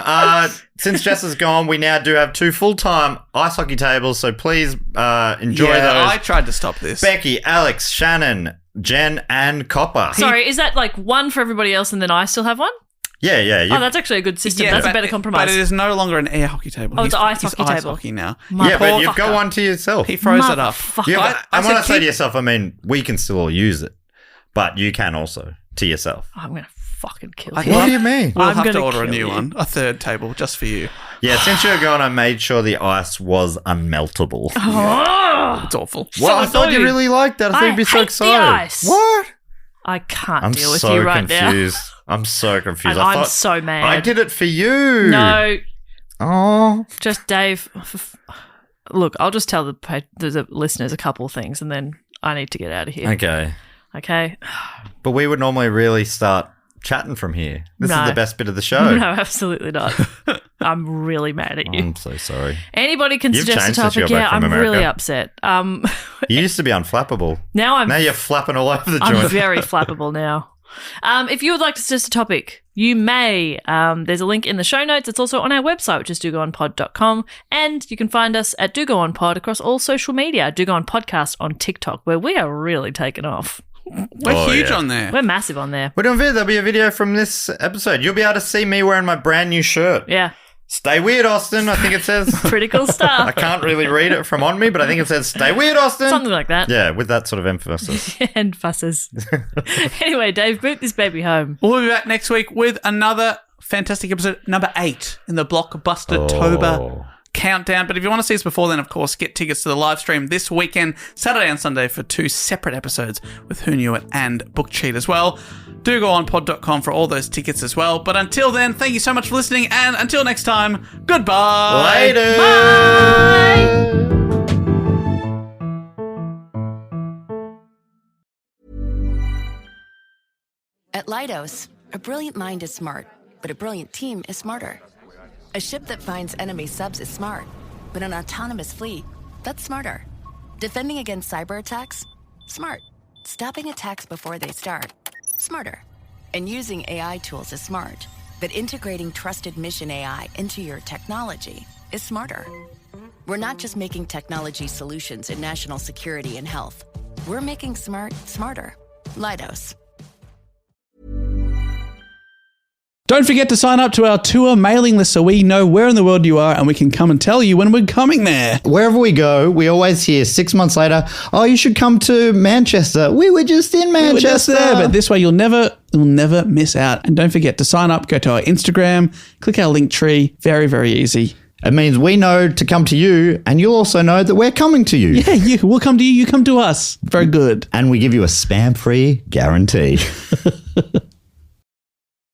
Since Jess is gone, we now do have 2 full-time ice hockey tables, so please enjoy those. I tried to stop this. Becky, Alex, Shannon, Jen, and Copper. Sorry, is that like one for everybody else and then I still have one? Yeah. Oh, that's actually a good system. That's a better compromise. But it is no longer an air hockey table. Oh, it's He's ice hockey ice table. hockey now. Yeah, but you've Motherfucker. got one to yourself. He froze it up. Motherfucker. Yeah, I and when said I say keep- to yourself, I mean we can still all use it, but you can also to yourself. I'm going to fucking kill I you. What do you mean? We'll I'm have to gonna order a kill new you. one, a third table just for you. Yeah, since you're gone, I made sure the ice was unmeltable. Oh, It's awful. Well, I thought you annoying. really liked that. I thought I you'd be so hate the excited. ice. What? I can't I'm deal with so you right confused. I'm so confused. now. I And I'm thought so mad. I did it for you. No, Oh. just Dave. Look, I'll just tell the listeners a couple of things and then I need to get out of here. Okay. Okay? But we would normally really start chatting from here. This No. is the best bit of the show. No, absolutely not. I'm really mad at you. I'm so sorry. Anybody can You've suggest a changed since you topic. got Yeah, back from I'm really America. upset. You used to be unflappable. Now Now you're flapping all over the I'm joint. very flappable now. If you would like to suggest a topic, you may. There's a link in the show notes. It's also on our website, which is dogoonpod.com. And you can find us at Do Go On Pod across all social media. Do Go On Podcast on TikTok, where we are really taking off. We're Oh, huge yeah. on there. We're massive on there. We're doing video. There'll be a video from this episode. You'll be able to see me wearing my brand new shirt. Yeah, Stay weird, Austin. I think it says. pretty cool I stuff. can't really read it from on me, but I think it says "Stay weird, Austin." Something like that. Yeah, with that sort of emphasis. And fusses. Anyway, Dave, boot this baby home. We'll be back next week with another fantastic episode, number 8 in the Blockbuster Tober countdown. But if you want to see us before then, of course, get tickets to the live stream this weekend, Saturday and Sunday, for 2 separate episodes with Who Knew It and Book Cheat as well. Do go on pod.com for all those tickets as well. But until then, thank you so much for listening, and until next time, goodbye. Later. At Leidos, a brilliant mind is smart, but a brilliant team is smarter. A ship that finds enemy subs is smart, but an autonomous fleet, that's smarter. Defending against cyber attacks? Smart. Stopping attacks before they start? Smarter. And using AI tools is smart, but integrating trusted mission AI into your technology is smarter. We're not just making technology solutions in national security and health. We're making smart smarter. Leidos. Don't forget to sign up to our tour mailing list so we know where in the world you are and we can come and tell you when we're coming there. Wherever we go, we always hear 6 months later, oh, you should come to Manchester. We were just in Manchester. We were just there, but this way you'll never miss out. And don't forget to sign up, go to our Instagram, click our link tree. Very, very easy. It means we know to come to you, and you'll also know that we're coming to you. Yeah, we'll come to you, you come to us. Very good. And we give you a spam-free guarantee.